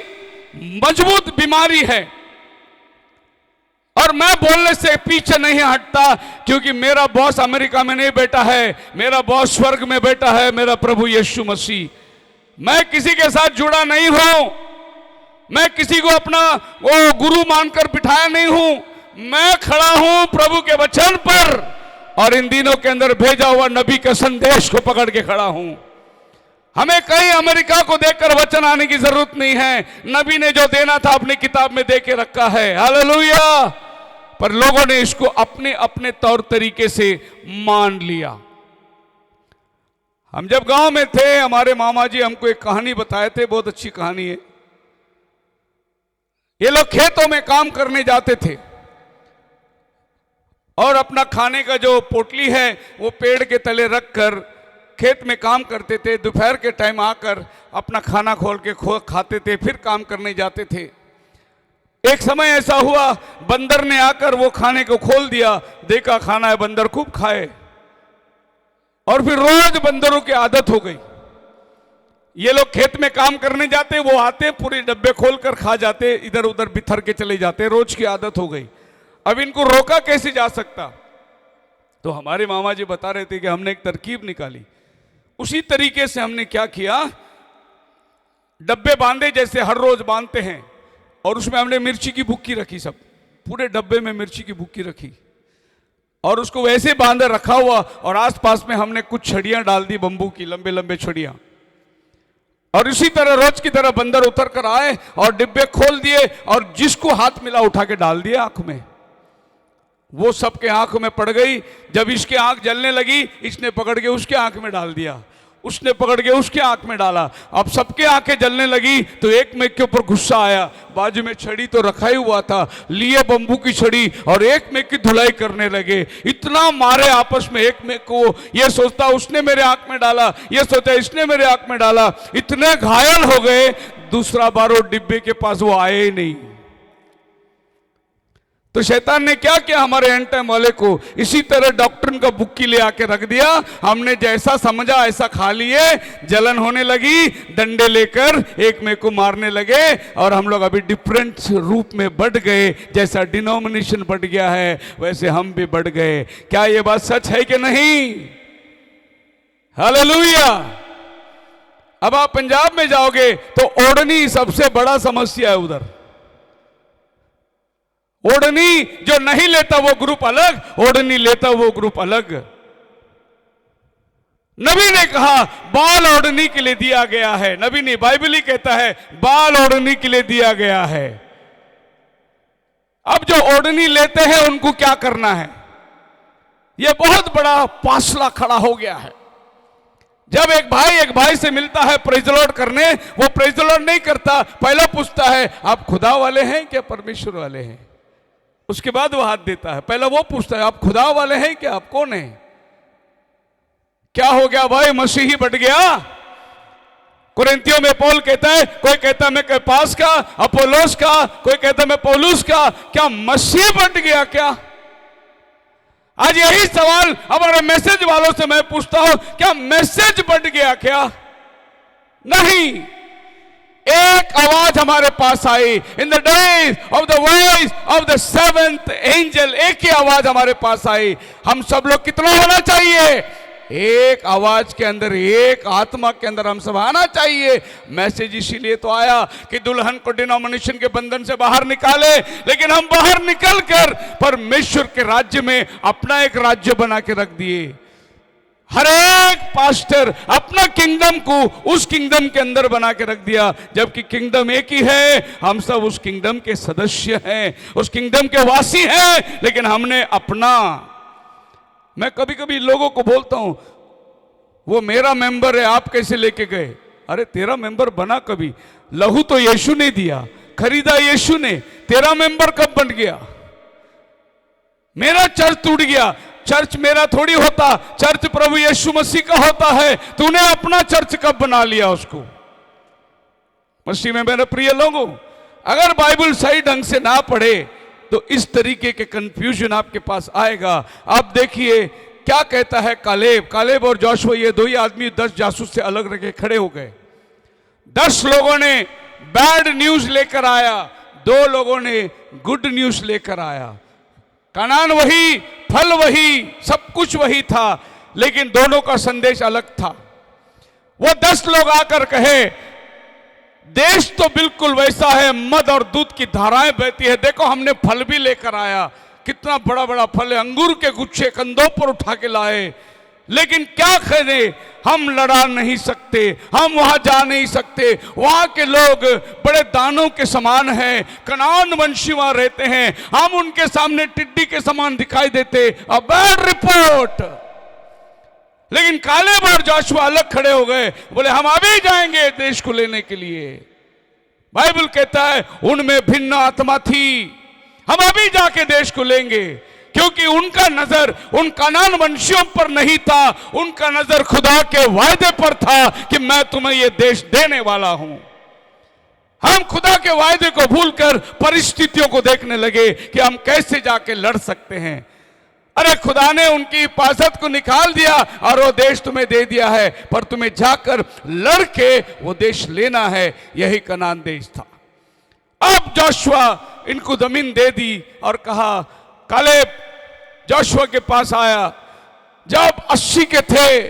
Speaker 2: मजबूत बीमारी है, और मैं बोलने से पीछे नहीं हटता, क्योंकि मेरा बॉस अमेरिका में नहीं बैठा है, मेरा बॉस स्वर्ग में बैठा है, मेरा प्रभु यीशु मसीह। मैं किसी के साथ जुड़ा नहीं हूं, मैं किसी को अपना वो गुरु मानकर बिठाया नहीं हूं। मैं खड़ा हूं प्रभु के वचन पर, और इन दिनों के अंदर भेजा हुआ नबी के संदेश को पकड़ के खड़ा हूं। हमें कहीं अमेरिका को देखकर वचन आने की जरूरत नहीं है। नबी ने जो देना था अपनी किताब में दे के रखा है, हालेलुया। पर लोगों ने इसको अपने अपने तौर तरीके से मान लिया। हम जब गांव में थे, हमारे मामा जी हमको एक कहानी बताए थे, बहुत अच्छी कहानी है। ये लोग खेतों में काम करने जाते थे और अपना खाने का जो पोटली है वो पेड़ के तले रखकर खेत में काम करते थे। दोपहर के टाइम आकर अपना खाना खोल के खाते थे, फिर काम करने जाते थे। एक समय ऐसा हुआ, बंदर ने आकर वो खाने को खोल दिया, देखा खाना है, बंदर खूब खाए, और फिर रोज बंदरों की आदत हो गई। ये लोग खेत में काम करने जाते, वो आते पूरे डब्बे खोलकर खा जाते, इधर उधर बिथर के चले जाते, रोज की आदत हो गई। अब इनको रोका कैसे जा सकता? तो हमारे मामा जी बता रहे थे कि हमने एक तरकीब निकाली। उसी तरीके से हमने क्या किया, डब्बे बांधे जैसे हर रोज बांधते हैं, और उसमें हमने मिर्ची की भुक्की रखी, सब पूरे डब्बे में मिर्ची की भुक्की रखी, और उसको वैसे बांधे रखा हुआ, और आसपास में हमने कुछ छड़ियां डाल दी, बंबू की लंबे लंबे छड़ियां। और इसी तरह रोज की तरह बंदर उतर कर आए और डिब्बे खोल दिए, और जिसको हाथ मिला उठा के डाल दिया आंख में। वो सबके आंख में पड़ गई। जब इसके आंख जलने लगी, इसने पकड़ के उसके आंख में डाल दिया, उसने पकड़ के उसके आंख में डाला। अब सबके आंखें जलने लगी तो एक में के ऊपर गुस्सा आया। बाजू में छड़ी तो रखा ही हुआ था, लिए बंबू की छड़ी और एक में की धुलाई करने लगे। इतना मारे आपस में, एक में को ये सोचता उसने मेरे आंख में डाला, ये सोचा इसने मेरे आंख में डाला, इतने घायल हो गए। दूसरा बार वो डिब्बे के पास वो आए ही नहीं। तो शैतान ने क्या किया, हमारे एंड टाइम वाले को इसी तरह डॉक्टर का बुक्की ले आके रख दिया। हमने जैसा समझा ऐसा खा लिए, जलन होने लगी, डंडे लेकर एक में को मारने लगे, और हम लोग अभी डिफरेंट रूप में बढ़ गए। जैसा डिनोमिनेशन बढ़ गया है वैसे हम भी बढ़ गए। क्या ये बात सच है कि नहीं? हालेलुया। अब आप पंजाब में जाओगे तो ओढ़नी सबसे बड़ा समस्या है उधर। ओढ़नी जो नहीं लेता वो ग्रुप अलग, ओढ़नी लेता वो ग्रुप अलग। नबी ने कहा बाल ओढ़नी के लिए दिया गया है। नबी ने, बाइबल ही कहता है बाल ओढ़नी के लिए दिया गया है। अब जो ओढ़नी लेते हैं उनको क्या करना है? यह बहुत बड़ा फासला खड़ा हो गया है। जब एक भाई से मिलता है प्रेज द लॉर्ड करने, वो प्रेज द लॉर्ड नहीं करता, पहला पूछता है आप खुदा वाले हैं क्या परमेश्वर वाले हैं? उसके बाद वो हाथ देता है। पहला वो पूछता है आप खुदा वाले हैं क्या, आप कौन हैं? क्या हो गया भाई, मसीही बढ़ गया। कुरिन्थियों में पौल कहता है, कोई कहता मैं कैफास का, अपोलोस का, कोई कहता मैं पौलुस का। क्या मसीह बढ़ गया क्या? आज यही सवाल हमारे मैसेज वालों से मैं पूछता हूं, क्या मैसेज बढ़ गया क्या? नहीं। एक आवाज हमारे पास आई, in the days of the voice of the seventh angel. एक ही आवाज हमारे पास आई। हम सब लोग कितना होना चाहिए? एक आवाज के अंदर, एक आत्मा के अंदर हम सब आना चाहिए। मैसेज इसीलिए तो आया कि दुल्हन को डिनोमिनेशन के बंधन से बाहर निकाले, लेकिन हम बाहर निकलकर परमेश्वर के राज्य में अपना एक राज्य बना के रख दिए। हर एक पास्टर अपना किंगडम को उस किंगडम के अंदर बना के रख दिया, जबकि किंगडम एक ही है। हम सब उस किंगडम के सदस्य हैं, उस किंगडम के वासी हैं, लेकिन हमने अपना। मैं कभी कभी लोगों को बोलता हूं वो मेरा मेंबर है, आप कैसे लेके गए? अरे तेरा मेंबर बना कभी? लहू तो यीशु ने दिया, खरीदा यीशु ने, तेरा मेंबर कब बन गया? मेरा चर्च टूट गया। चर्च मेरा थोड़ी होता, चर्च प्रभु यीशु मसीह का होता है। तूने अपना चर्च कब बना लिया उसको? मसीह में मेरे प्रिय लोगों, अगर बाइबल सही ढंग से ना पढ़े तो इस तरीके के कंफ्यूजन आपके पास आएगा। आप देखिए क्या कहता है कालेब और जोशुआ, ये दो ही आदमी 10 जासूस से अलग रखे खड़े हो गए। 10 लोगों ने बैड न्यूज लेकर आया, 2 लोगों ने गुड न्यूज लेकर आया। कनान वही, फल वही, सब कुछ वही था, लेकिन दोनों का संदेश अलग था। वो 10 लोग आकर कहे देश तो बिल्कुल वैसा है, मद और दूध की धाराएं बहती है। देखो हमने फल भी लेकर आया, कितना बड़ा बड़ा फल है, अंगूर के गुच्छे कंधों पर उठा के लाए, लेकिन क्या करें, हम लड़ा नहीं सकते, हम वहां जा नहीं सकते। वहां के लोग बड़े दानों के समान हैं, कनान वंशी वहां रहते हैं, हम उनके सामने टिड्डी के समान दिखाई देते। A bad report. लेकिन कालेब और जोशुआ अलग खड़े हो गए, बोले हम अभी जाएंगे देश को लेने के लिए। बाइबल कहता है उनमें भिन्न आत्मा थी, हम अभी जाके देश को लेंगे, क्योंकि उनका नजर उन कनान वंशियों पर नहीं था, उनका नजर खुदा के वायदे पर था कि मैं तुम्हें यह देश देने वाला हूं। हम खुदा के वायदे को भूलकर परिस्थितियों को देखने लगे कि हम कैसे जाके लड़ सकते हैं। अरे खुदा ने उनकी हिफाजत को निकाल दिया और वो देश तुम्हें दे दिया है, पर तुम्हें जाकर लड़के वो देश लेना है। यही कनान देश था। अब जोशुआ इनको जमीन दे दी और कहा, कालेब जोशुआ के पास आया, जब 80 के थे,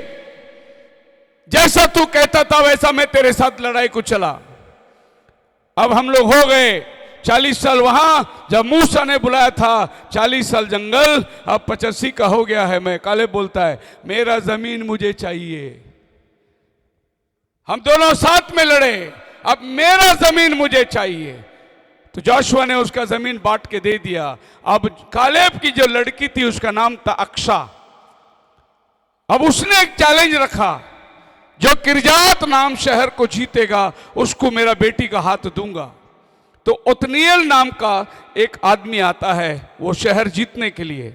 Speaker 2: जैसा तू कहता था वैसा मैं तेरे साथ लड़ाई को चला। अब हम लोग हो गए 40 साल वहां, जब मूसा ने बुलाया था 40 साल जंगल, अब 85 का हो गया है। मैं कालेब बोलता है मेरा जमीन मुझे चाहिए। हम दोनों साथ में लड़े, अब मेरा जमीन मुझे चाहिए। तो जोशुआ ने उसका जमीन बांट के दे दिया। अब कालेब की जो लड़की थी उसका नाम था अक्सा। अब उसने एक चैलेंज रखा, जो किरजात नाम शहर को जीतेगा उसको मेरा बेटी का हाथ दूंगा। तो ओत्निएल नाम का एक आदमी आता है वो शहर जीतने के लिए,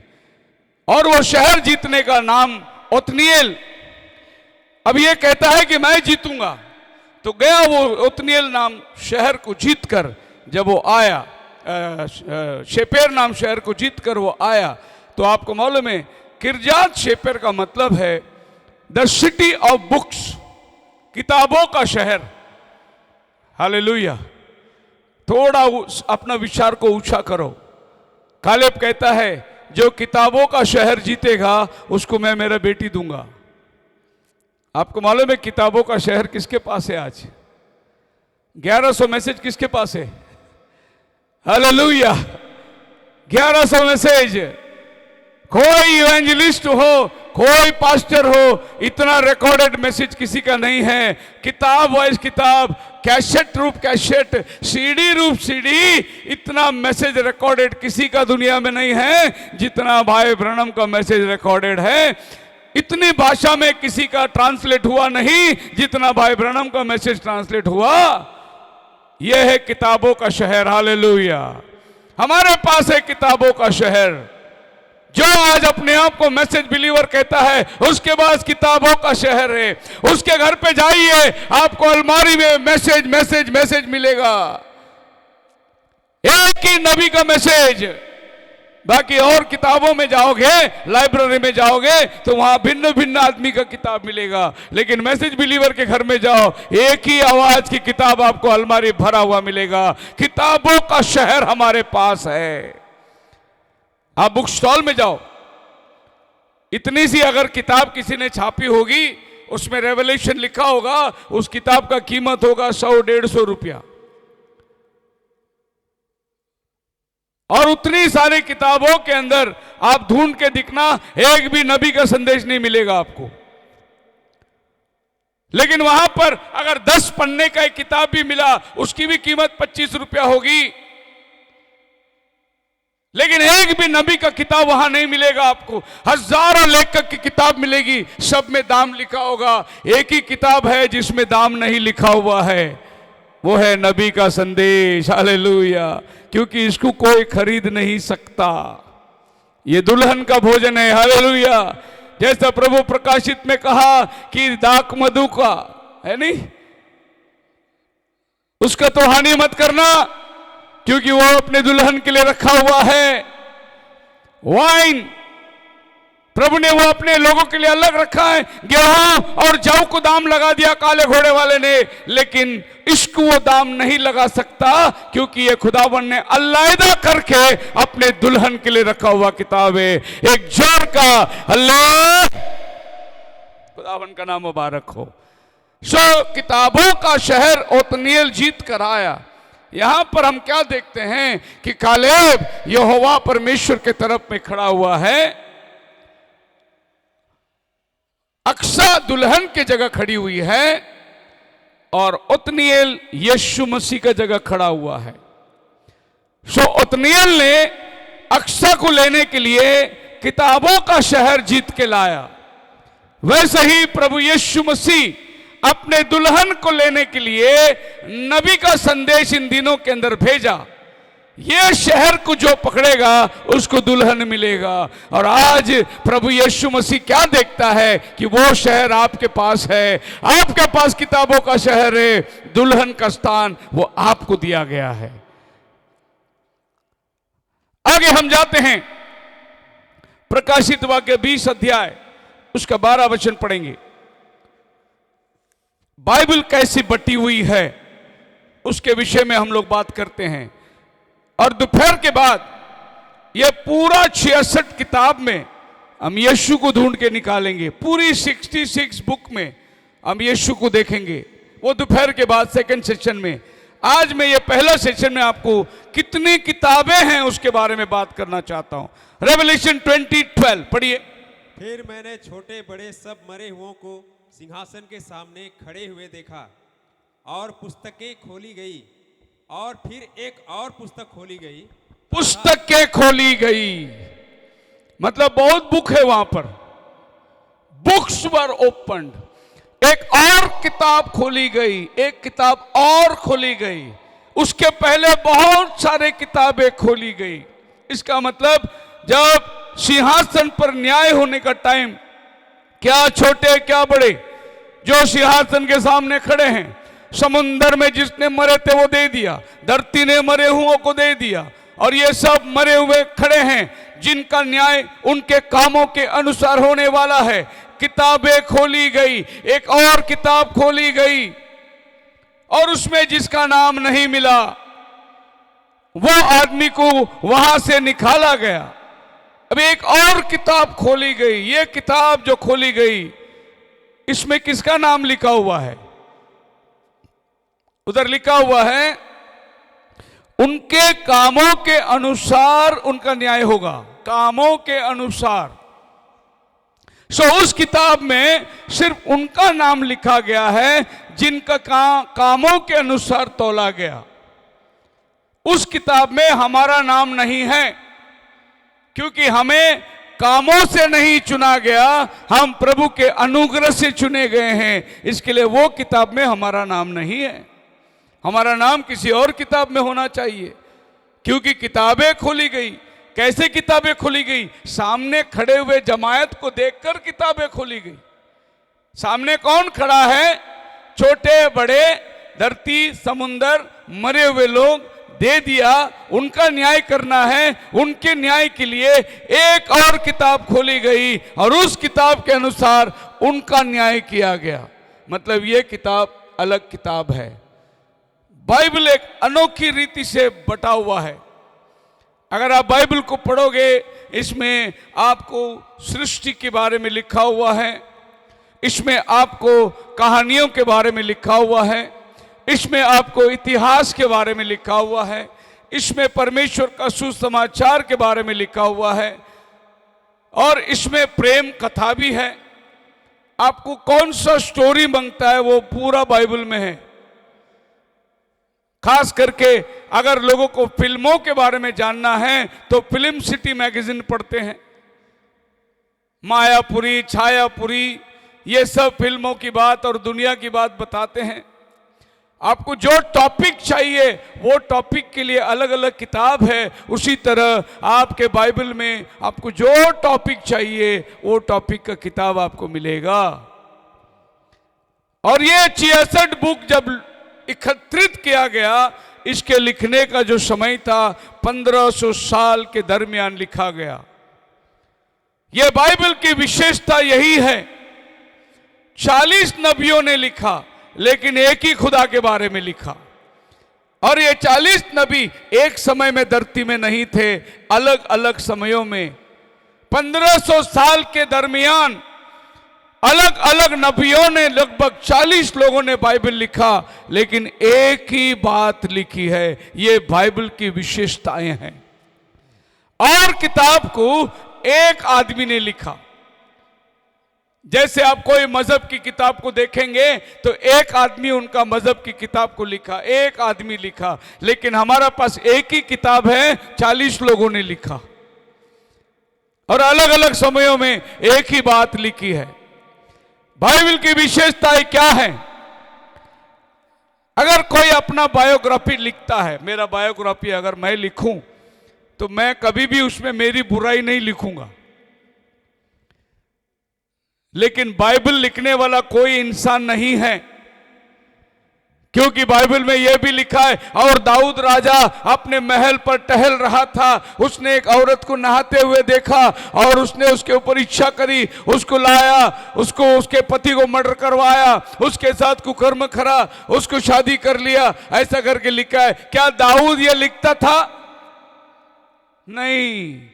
Speaker 2: और वो शहर जीतने का नाम ओत्निएल। अब ये कहता है कि मैं जीतूंगा। तो गया वो ओत्निएल नाम शहर को जीतकर, जब वो आया शेपेर नाम शहर को जीतकर वो आया, तो आपको मालूम है किरजात शेपेर का मतलब है द सिटी ऑफ बुक्स, किताबों का शहर। हालेलुया। थोड़ा अपना विचार को ऊंचा करो। कालेब कहता है जो किताबों का शहर जीतेगा उसको मैं मेरा बेटी दूंगा। आपको मालूम है किताबों का शहर किसके पास है आज? 1100 मैसेज किसके पास है? हालेलुया। 1100 मैसेज। कोई इवेंजलिस्ट हो, कोई पास्टर हो, इतना रिकॉर्डेड मैसेज किसी का नहीं है। किताब वाइज किताब, कैसेट रूप कैसेट, सीडी रूप सीडी, इतना मैसेज रिकॉर्डेड किसी का दुनिया में नहीं है जितना भाई ब्रनम का मैसेज रिकॉर्डेड है। इतनी भाषा में किसी का ट्रांसलेट हुआ नहीं जितना भाई ब्रनम का मैसेज ट्रांसलेट हुआ। यह है किताबों का शहर। हालेलुया। हमारे पास है किताबों का शहर। जो आज अपने आप को मैसेज बिलीवर कहता है उसके पास किताबों का शहर है। उसके घर पे जाइए, आपको अलमारी में मैसेज मैसेज मैसेज मिलेगा। एक ही नबी का मैसेज। बाकी और किताबों में जाओगे, लाइब्रेरी में जाओगे तो वहां भिन्न भिन्न आदमी का किताब मिलेगा, लेकिन मैसेज बिलीवर के घर में जाओ, एक ही आवाज की किताब आपको अलमारी भरा हुआ मिलेगा। किताबों का शहर हमारे पास है। आप बुक स्टॉल में जाओ, इतनी सी अगर किताब किसी ने छापी होगी, उसमें रेवलेशन लिखा होगा, उस किताब का कीमत होगा 100-150 रुपया। और उतनी सारी किताबों के अंदर आप ढूंढ के दिखना, एक भी नबी का संदेश नहीं मिलेगा आपको। लेकिन वहां पर अगर 10 पन्ने का एक किताब भी मिला, उसकी भी कीमत 25 रुपया होगी। लेकिन एक भी नबी का किताब वहां नहीं मिलेगा आपको। हजारों लेखक की किताब मिलेगी, सब में दाम लिखा होगा। एक ही किताब है जिसमें दाम नहीं लिखा हुआ है, वो है नबी का संदेश। हालेलुया। क्योंकि इसको कोई खरीद नहीं सकता, ये दुल्हन का भोजन है। हालेलुया। जैसा प्रभु प्रकाशित में कहा कि दाक मधु का है नहीं, उसका तो हानि मत करना, क्योंकि वो अपने दुल्हन के लिए रखा हुआ है। वाइन प्रभु ने वो अपने लोगों के लिए अलग रखा है। गेहूं और जौ को दाम लगा दिया काले घोड़े वाले ने, लेकिन इसको वो दाम नहीं लगा सकता, क्योंकि ये खुदावन ने अलग करके अपने दुल्हन के लिए रखा हुआ किताब है। एक जोर का अल्लाह, खुदावन का नाम मुबारक हो। किताबों का शहर ओतनीएल जीत कर आया। यहां पर हम क्या देखते हैं कि कालेब यहोवा परमेश्वर के तरफ में खड़ा हुआ है, अक्सा दुल्हन के जगह खड़ी हुई है, और ओतनीएल यीशु मसीह का जगह खड़ा हुआ है। ओतनीएल ने अक्सा को लेने के लिए किताबों का शहर जीत के लाया, वैसे ही प्रभु यीशु मसीह अपने दुल्हन को लेने के लिए नबी का संदेश इन दिनों के अंदर भेजा। ये शहर को जो पकड़ेगा उसको दुल्हन मिलेगा। और आज प्रभु यीशु मसीह क्या देखता है कि वो शहर आपके पास है, आपके पास किताबों का शहर है, दुल्हन का स्थान वो आपको दिया गया है। आगे हम जाते हैं, प्रकाशित वाक्य 20 अध्याय उसका 12 वचन पढ़ेंगे। बाइबल कैसी बटी हुई है उसके विषय में हम लोग बात करते हैं। और दोपहर के बाद यह पूरा 66 किताब में हम यीशु को ढूंढ के निकालेंगे। पूरी 66 बुक में हम यीशु को देखेंगे, वो दोपहर के बाद सेकंड सेशन में। आज मैं ये पहला सेशन में आपको कितनी किताबें हैं उसके बारे में बात करना चाहता हूं। रेवलेशन 20:12 पढ़िए।
Speaker 3: फिर मैंने छोटे बड़े सब मरे हुओं को सिंहासन के सामने खड़े हुए देखा, और पुस्तकें खोली गई, और फिर एक और पुस्तक खोली गई।
Speaker 2: पुस्तकें खोली गई मतलब बहुत बुक है वहां पर, बुक्स वर ओपन्ड। एक और किताब खोली गई, एक किताब और खोली गई, उसके पहले बहुत सारे किताबें खोली गई। इसका मतलब जब सिंहासन पर न्याय होने का टाइम, क्या छोटे क्या बड़े जो सिंहासन के सामने खड़े हैं, समुंदर में जिसने मरे थे वो दे दिया, धरती ने मरे हुओं को दे दिया, और ये सब मरे हुए खड़े हैं जिनका न्याय उनके कामों के अनुसार होने वाला है। किताबें खोली गई, एक और किताब खोली गई, और उसमें जिसका नाम नहीं मिला वो आदमी को वहां से निकाला गया। अब एक और किताब खोली गई। ये किताब जो खोली गई इसमें किसका नाम लिखा हुआ है? उधर लिखा हुआ है उनके कामों के अनुसार उनका न्याय होगा, कामों के अनुसार। उस किताब में सिर्फ उनका नाम लिखा गया है जिनका कामों के अनुसार तौला गया। उस किताब में हमारा नाम नहीं है, क्योंकि हमें कामों से नहीं चुना गया, हम प्रभु के अनुग्रह से चुने गए हैं। इसके लिए वो किताब में हमारा नाम नहीं है, हमारा नाम किसी और किताब में होना चाहिए। क्योंकि किताबें खोली गई। कैसे किताबें खोली गई? सामने खड़े हुए जमायत को देखकर किताबें खोली गई। सामने कौन खड़ा है? छोटे बड़े, धरती, समुंदर, मरे हुए लोग दे दिया, उनका न्याय करना है। उनके न्याय के लिए एक और किताब खोली गई, और उस किताब के अनुसार उनका न्याय किया गया। मतलब ये किताब अलग किताब है। बाइबल एक अनोखी रीति से बटा हुआ है। अगर आप बाइबल को पढ़ोगे, इसमें आपको सृष्टि के बारे में लिखा हुआ है, इसमें आपको कहानियों के बारे में लिखा हुआ है, इसमें आपको इतिहास के बारे में लिखा हुआ है, इसमें परमेश्वर का सुसमाचार के बारे में लिखा हुआ है, और इसमें प्रेम कथा भी है। आपको कौन सा स्टोरी मांगता है वो पूरा बाइबल में है। खास करके अगर लोगों को फिल्मों के बारे में जानना है तो फिल्म सिटी मैगजीन पढ़ते हैं। मायापुरी, छायापुरी, ये सब फिल्मों की बात और दुनिया की बात बताते हैं। आपको जो टॉपिक चाहिए वो टॉपिक के लिए अलग अलग किताब है। उसी तरह आपके बाइबल में आपको जो टॉपिक चाहिए वो टॉपिक का किताब आपको मिलेगा। और ये 66 बुक जब एकत्रित किया गया, इसके लिखने का जो समय था 1500 साल के दरमियान लिखा गया। यह बाइबल की विशेषता यही है, 40 नबियों ने लिखा लेकिन एक ही खुदा के बारे में लिखा। और ये 40 नबी एक समय में धरती में नहीं थे, अलग अलग समयों में 1500 साल के दरमियान अलग अलग नबियों ने, लगभग 40 लोगों ने बाइबल लिखा, लेकिन एक ही बात लिखी है। ये बाइबल की विशेषताएं हैं। और किताब को एक आदमी ने लिखा। जैसे आप कोई मजहब की किताब को देखेंगे तो एक आदमी उनका मजहब की किताब को लिखा, एक आदमी लिखा। लेकिन हमारा पास एक ही किताब है, 40 लोगों ने लिखा और अलग अलग समयों में एक ही बात लिखी है। बाइबल की विशेषताएं क्या है? अगर कोई अपना बायोग्राफी लिखता है, मेरा बायोग्राफी अगर मैं लिखूं तो मैं कभी भी उसमें मेरी बुराई नहीं लिखूंगा। लेकिन बाइबल लिखने वाला कोई इंसान नहीं है, क्योंकि बाइबल में यह भी लिखा है, और दाऊद राजा अपने महल पर टहल रहा था, उसने एक औरत को नहाते हुए देखा और उसने उसके ऊपर इच्छा करी, उसको लाया, उसको उसके पति को मर्डर करवाया, उसके साथ कुकर्म करा, उसको शादी कर लिया। ऐसा करके लिखा है। क्या दाऊद ये लिखता था? नहीं।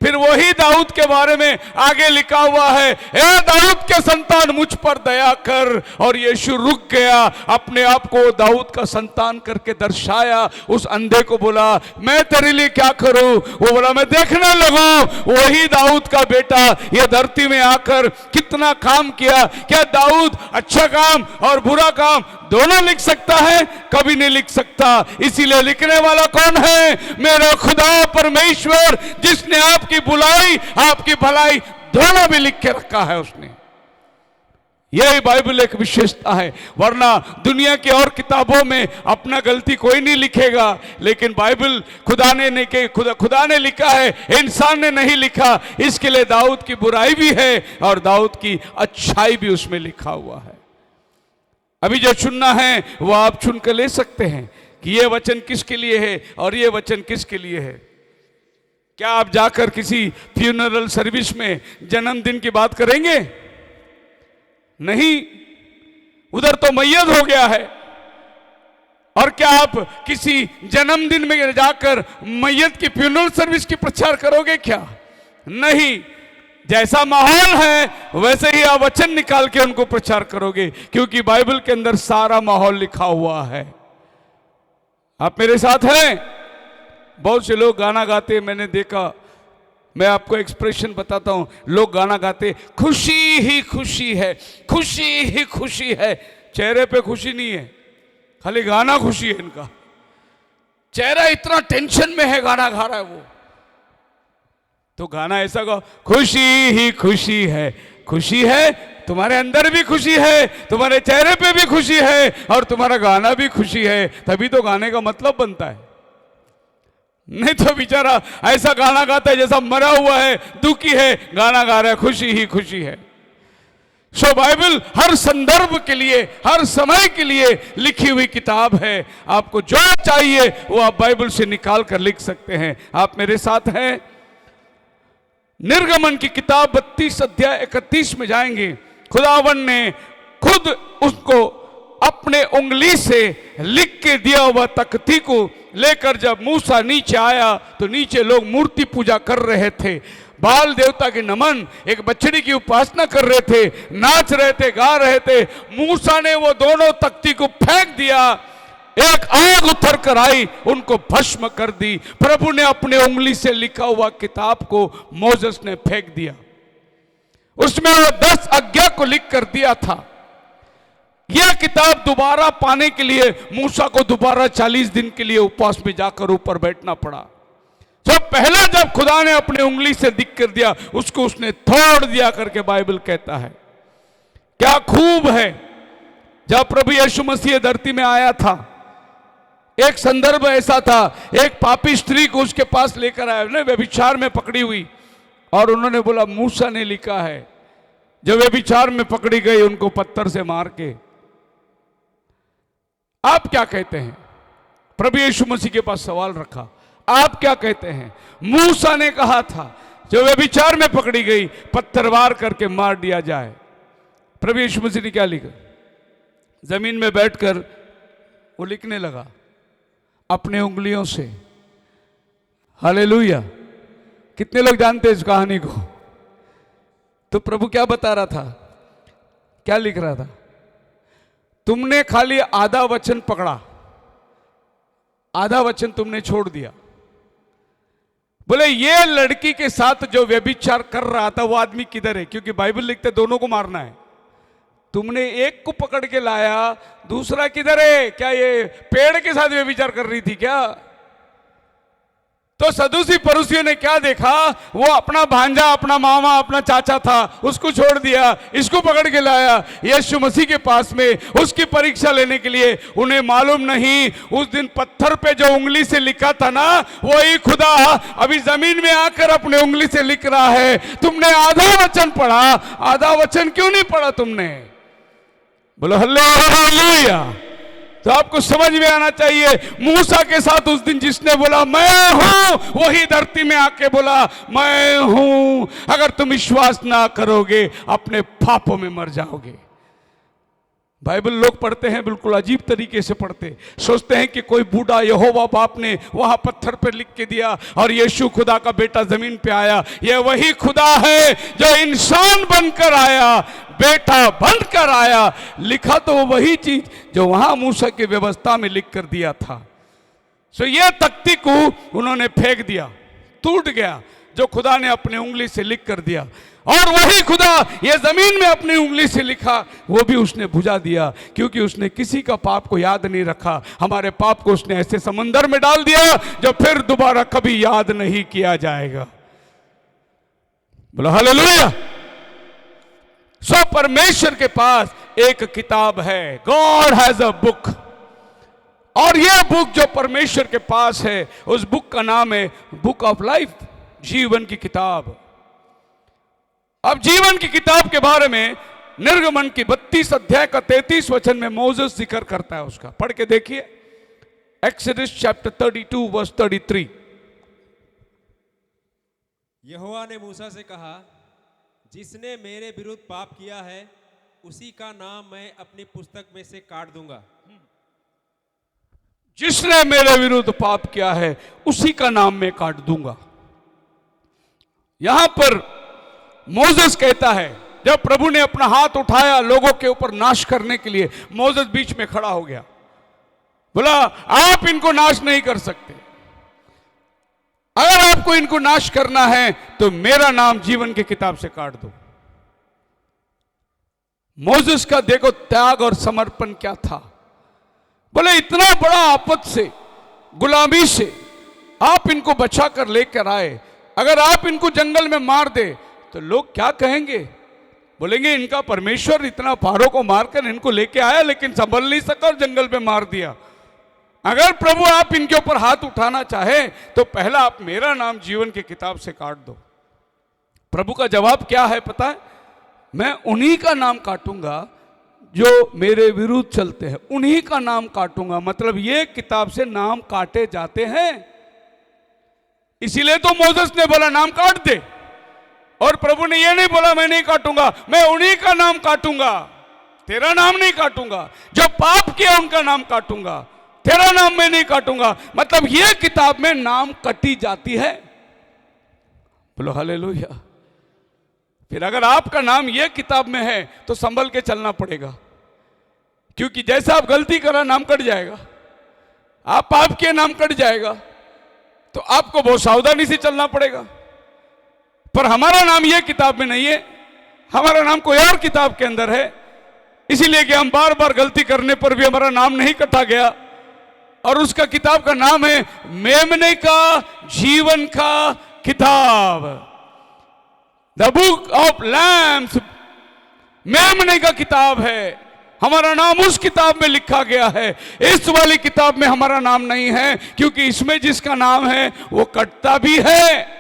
Speaker 2: फिर वही दाऊद के बारे में आगे लिखा हुआ है, ए दाऊद के संतान मुझ पर दया कर। और यीशु रुक गया, अपने आप को दाऊद का संतान करके दर्शाया। उस अंधे को बोला, मैं तेरे लिए क्या करूं? वो बोला, मैं देखने लगूं। वही दाऊद का बेटा ये धरती में आकर कितना काम किया। क्या दाऊद अच्छा काम और बुरा काम दोनों लिख सकता है? कभी नहीं लिख सकता। इसीलिए लिखने वाला कौन है? मेरा खुदा परमेश्वर, जिसने आपकी बुलाई आपकी भलाई दोनों भी लिख के रखा है उसने। यही बाइबल एक विशेषता है। वरना दुनिया की और किताबों में अपना गलती कोई नहीं लिखेगा, लेकिन बाइबल खुदा ने लिखा है, इंसान ने नहीं लिखा। इसके लिए दाऊद की बुराई भी है और दाऊद की अच्छाई भी उसमें लिखा हुआ है। अभी जो चुनना है वो आप चुन कर ले सकते हैं कि ये वचन किसके लिए है और ये वचन किसके लिए है। क्या आप जाकर किसी फ्यूनरल सर्विस में जन्मदिन की बात करेंगे? नहीं, उधर तो मैयत हो गया है। और क्या आप किसी जन्मदिन में जाकर मैयत की फ्यूनरल सर्विस की प्रचार करोगे क्या? नहीं। जैसा माहौल है वैसे ही आप वचन निकाल के उनको प्रचार करोगे, क्योंकि बाइबल के अंदर सारा माहौल लिखा हुआ है। आप मेरे साथ हैं? बहुत से लोग गाना गाते, मैंने देखा, मैं आपको एक्सप्रेशन बताता हूं। लोग गाना गाते, खुशी ही खुशी है, खुशी ही खुशी है। चेहरे पे खुशी नहीं है, खाली गाना खुशी है इनका। चेहरा इतना टेंशन में है, गाना गा रहा है वो। तो गाना ऐसा गाओ, खुशी ही खुशी है। खुशी है, तुम्हारे अंदर भी खुशी है, तुम्हारे चेहरे पे भी खुशी है और तुम्हारा गाना भी खुशी है, तभी तो गाने का मतलब बनता है। नहीं तो बेचारा ऐसा गाना गाता है जैसा मरा हुआ है, दुखी है, गाना गा रहा है, खुशी ही खुशी है। सो बाइबल हर संदर्भ के लिए, हर समय के लिए लिखी हुई किताब है। आपको जो चाहिए वो आप बाइबल से निकाल कर लिख सकते हैं। आप मेरे साथ हैं? निर्गमन की किताब 32 अध्याय 31 में जाएंगे। खुदावन ने खुद उसको अपने उंगली से लिख के दिया हुआ तख्ती को लेकर जब मूसा नीचे आया तो नीचे लोग मूर्ति पूजा कर रहे थे, बाल देवता के नमन, एक बछड़ी की उपासना कर रहे थे, नाच रहे थे, गा रहे थे। मूसा ने वो दोनों तख्ती को फेंक दिया, एक आग उतर कर आई, उनको भस्म कर दी। प्रभु ने अपने उंगली से लिखा हुआ किताब को मोसेस ने फेंक दिया। उसमें वो 10 आज्ञा को लिख कर दिया था। यह किताब दोबारा पाने के लिए मूसा को दोबारा 40 दिन के लिए उपवास में जाकर ऊपर बैठना पड़ा। जब पहला जब खुदा ने अपने उंगली से लिख कर दिया, उसको उसने तोड़ दिया करके बाइबल कहता है। क्या खूब है, जब प्रभु यीशु मसीह धरती में आया था, एक संदर्भ ऐसा था, एक पापी स्त्री को उसके पास लेकर आया, ना व्यभिचार में पकड़ी हुई, और उन्होंने बोला मूसा ने लिखा है, जब व्यभिचार में पकड़ी गई उनको पत्थर से मार के। आप क्या कहते हैं? प्रभु यीशु मसीह के पास सवाल रखा, आप क्या कहते हैं? मूसा ने कहा था जो व्यभिचार में पकड़ी गई पत्थरवार करके मार दिया जाए। प्रभु यीशु मसीह ने क्या लिखा? जमीन में बैठकर वो लिखने लगा अपने उंगलियों से। हालेलुया। कितने लोग जानते हैं इस कहानी को? तो प्रभु क्या बता रहा था, क्या लिख रहा था? तुमने खाली आधा वचन पकड़ा, आधा वचन तुमने छोड़ दिया। बोले ये लड़की के साथ जो व्यभिचार कर रहा था वो आदमी किधर है? क्योंकि बाइबल लिखते दोनों को मारना है। तुमने एक को पकड़ के लाया, दूसरा किधर है? क्या ये पेड़ के साथ व्यभिचार कर रही थी क्या? तो सदूसी पड़ोसियों ने क्या देखा? वो अपना भांजा, अपना मामा, अपना चाचा था, उसको छोड़ दिया, इसको पकड़ के लाया यीशु मसीह के पास में उसकी परीक्षा लेने के लिए। उन्हें मालूम नहीं उस दिन पत्थर पे जो उंगली से लिखा था ना, वही खुदा अभी जमीन में आकर अपने उंगली से लिख रहा है। तुमने आधा वचन पढ़ा, आधा वचन क्यों नहीं पढ़ा तुमने? बोलो हालेलुया। तो आपको समझ में आना चाहिए, मूसा के साथ उस दिन जिसने बोला मैं हूं, वही धरती में आके बोला मैं हूं। अगर तुम विश्वास ना करोगे अपने पापों में मर जाओगे। बाइबल लोग पढ़ते हैं बिल्कुल अजीब तरीके से पढ़ते, सोचते हैं कि कोई बूढ़ा यहोवा बाप ने वहां पत्थर पर लिख के दिया और यीशु खुदा का बेटा जमीन पे आया। यह वही खुदा है जो इंसान बनकर आया, बेटा बनकर आया। लिखा तो वही चीज जो वहां मूसा की व्यवस्था में लिख कर दिया था। सो ये तख्ती को उन्होंने फेंक दिया, टूट गया जो खुदा ने अपनी उंगली से लिख कर दिया। और वही खुदा ये जमीन में अपनी उंगली से लिखा वो भी उसने बुझा दिया, क्योंकि उसने किसी का पाप को याद नहीं रखा। हमारे पाप को उसने ऐसे समंदर में डाल दिया जो फिर दोबारा कभी याद नहीं किया जाएगा। बोलो हालेलुया। सो परमेश्वर के पास एक किताब है, गॉड हैज अ बुक। और यह बुक जो परमेश्वर के पास है, उस बुक का नाम है बुक ऑफ लाइफ, जीवन की किताब। अब जीवन की किताब के बारे में निर्गमन की 32 अध्याय का 33 वचन में मोसेस जिक्र करता है उसका। पढ़ के देखिए, एक्सोडस चैप्टर 32 वर्स 33।
Speaker 3: यहोवा ने मूसा से कहा, जिसने मेरे विरुद्ध पाप किया है उसी का नाम मैं अपनी पुस्तक में से काट दूंगा।
Speaker 2: जिसने मेरे विरुद्ध पाप किया है उसी का नाम मैं काट दूंगा। यहां पर मोसेस कहता है, जब प्रभु ने अपना हाथ उठाया लोगों के ऊपर नाश करने के लिए, मोसेस बीच में खड़ा हो गया, बोला आप इनको नाश नहीं कर सकते। अगर आपको इनको नाश करना है तो मेरा नाम जीवन की किताब से काट दो। मोसेस का देखो त्याग और समर्पण क्या था। बोले इतना बड़ा आपद से, गुलामी से आप इनको बचा कर लेकर आए, अगर आप इनको जंगल में मार दे तो लोग क्या कहेंगे? बोलेंगे इनका परमेश्वर इतना पारों को मारकर इनको लेके आया लेकिन संभल नहीं सका और जंगल पे मार दिया। अगर प्रभु आप इनके ऊपर हाथ उठाना चाहे तो पहला आप मेरा नाम जीवन की किताब से काट दो। प्रभु का जवाब क्या है पता है? मैं उन्हीं का नाम काटूंगा जो मेरे विरुद्ध चलते हैं, उन्हीं का नाम काटूंगा। मतलब ये किताब से नाम काटे जाते हैं, इसीलिए तो मोसेस ने बोला नाम काट दे, और प्रभु ने ये नहीं बोला मैं नहीं काटूंगा, मैं उन्हीं का नाम काटूंगा, तेरा नाम नहीं काटूंगा। जो पाप किया उनका नाम काटूंगा, तेरा नाम मैं नहीं काटूंगा। मतलब ये किताब में नाम कटी जाती है। बोलो हालेलुया। फिर अगर आपका नाम ये किताब में है तो संभल के चलना पड़ेगा, क्योंकि जैसा आप गलती करा नाम कट जाएगा, आप पाप किए नाम कट जाएगा, तो आपको बहुत सावधानी से चलना पड़ेगा। पर हमारा नाम ये किताब में नहीं है, हमारा नाम कोई और किताब के अंदर है, इसीलिए कि हम बार बार गलती करने पर भी हमारा नाम नहीं कटा गया। और उसका किताब का नाम है मेमने का जीवन का किताब, द बुक ऑफ लैम्स। मेमने का किताब है, हमारा नाम उस किताब में लिखा गया है। इस वाली किताब में हमारा नाम नहीं है, क्योंकि इसमें जिसका नाम है वो कटता भी है,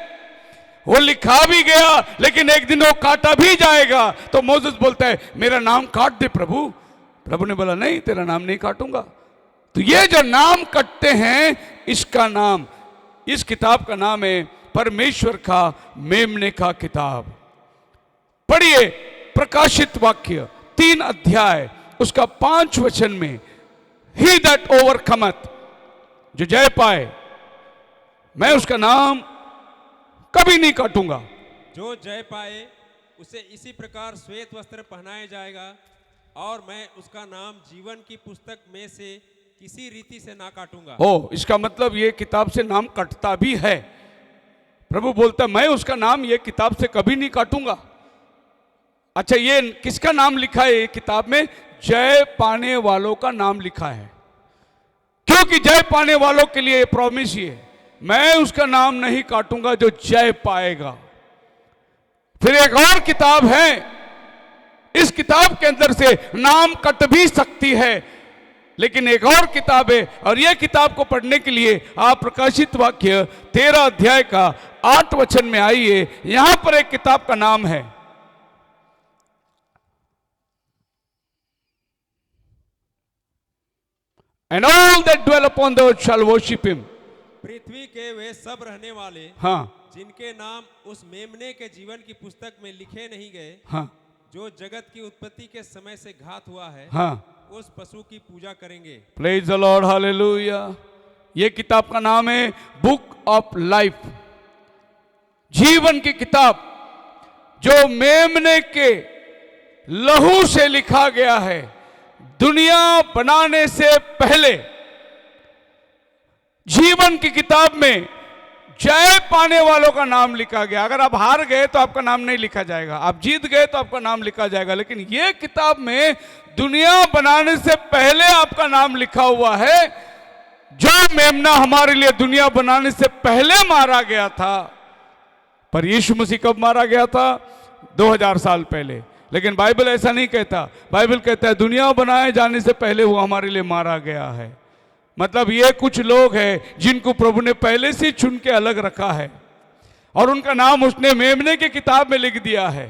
Speaker 2: वो लिखा भी गया, लेकिन एक दिन वो काटा भी जाएगा। तो मोसेस बोलता है मेरा नाम काट दे प्रभु। प्रभु ने बोला नहीं, तेरा नाम नहीं काटूंगा। तो ये जो नाम कटते हैं, इसका नाम, इस किताब का नाम है परमेश्वर का मेमने का किताब। पढ़िए प्रकाशित वाक्य 3 अध्याय उसका 5 वचन में, ही दैट ओवरकमथ, जो जय पाए, मैं उसका नाम कभी नहीं काटूंगा।
Speaker 3: जो जय पाए उसे इसी प्रकार श्वेत वस्त्र पहनाया जाएगा, और मैं उसका नाम जीवन की पुस्तक में से किसी रीति से ना काटूंगा।
Speaker 2: ओ, इसका मतलब ये किताब से नाम कटता भी है। प्रभु बोलता मैं उसका नाम ये किताब से कभी नहीं काटूंगा। अच्छा, ये किसका नाम लिखा है ये किताब में? जय पाने वालों का नाम लिखा है, क्योंकि जय पाने वालों के लिए प्रॉमिस ही है, मैं उसका नाम नहीं काटूंगा जो जय पाएगा। फिर एक और किताब है, इस किताब के अंदर से नाम कट भी सकती है, लेकिन एक और किताब है, और यह किताब को पढ़ने के लिए आप प्रकाशित वाक्य 13 अध्याय का 8 वचन में आइए। यहां पर एक किताब का नाम है, And all that dwell upon the earth shall worship him.
Speaker 3: पृथ्वी के वे सब रहने वाले,
Speaker 2: हाँ
Speaker 3: जिनके नाम उस मेमने के जीवन की पुस्तक में लिखे नहीं गए,
Speaker 2: हाँ
Speaker 3: जो जगत की उत्पत्ति के समय से घात हुआ है,
Speaker 2: हाँ,
Speaker 3: उस पशु की पूजा करेंगे।
Speaker 2: Praise the Lord, hallelujah. ये किताब का नाम है बुक ऑफ लाइफ, जीवन की किताब, जो मेमने के लहू से लिखा गया है। दुनिया बनाने से पहले जीवन की किताब में जय पाने वालों का नाम लिखा गया। अगर आप हार गए तो आपका नाम नहीं लिखा जाएगा, आप जीत गए तो आपका नाम लिखा जाएगा, लेकिन यह किताब में दुनिया बनाने से पहले आपका नाम लिखा हुआ है। जो मेमना हमारे लिए दुनिया बनाने से पहले मारा गया था, पर यीशु मसीह कब मारा गया था? 2000 साल पहले। लेकिन बाइबल ऐसा नहीं कहता, बाइबल कहता है दुनिया बनाए जाने से पहले वो हमारे लिए मारा गया है। मतलब ये कुछ लोग हैं जिनको प्रभु ने पहले से चुन के अलग रखा है, और उनका नाम उसने मेमने की किताब में लिख दिया है।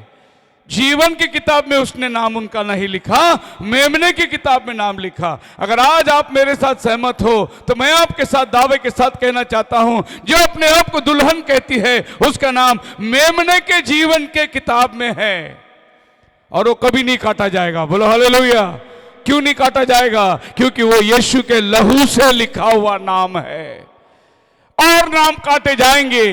Speaker 2: जीवन की किताब में उसने नाम उनका नहीं लिखा, मेमने की किताब में नाम लिखा। अगर आज आप मेरे साथ सहमत हो तो मैं आपके साथ दावे के साथ कहना चाहता हूं, जो अपने आप को दुल्हन कहती है उसका नाम मेमने के जीवन के किताब में है, और वो कभी नहीं काटा जाएगा। बोलो हालेलुया। क्यों नहीं काटा जाएगा? क्योंकि वो यीशु के लहू से लिखा हुआ नाम है। और नाम काटे जाएंगे,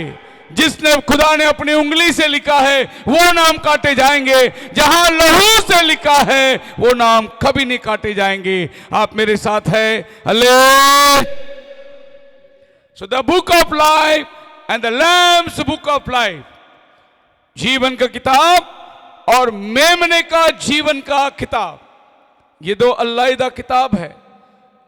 Speaker 2: जिसने खुदा ने अपनी उंगली से लिखा है वो नाम काटे जाएंगे। जहां लहू से लिखा है वो नाम कभी नहीं काटे जाएंगे। आप मेरे साथ है? Hallelujah. So the book of life and the lamb's book of life, जीवन का किताब और मेमने का जीवन का किताब, ये 2 अलग किताब है।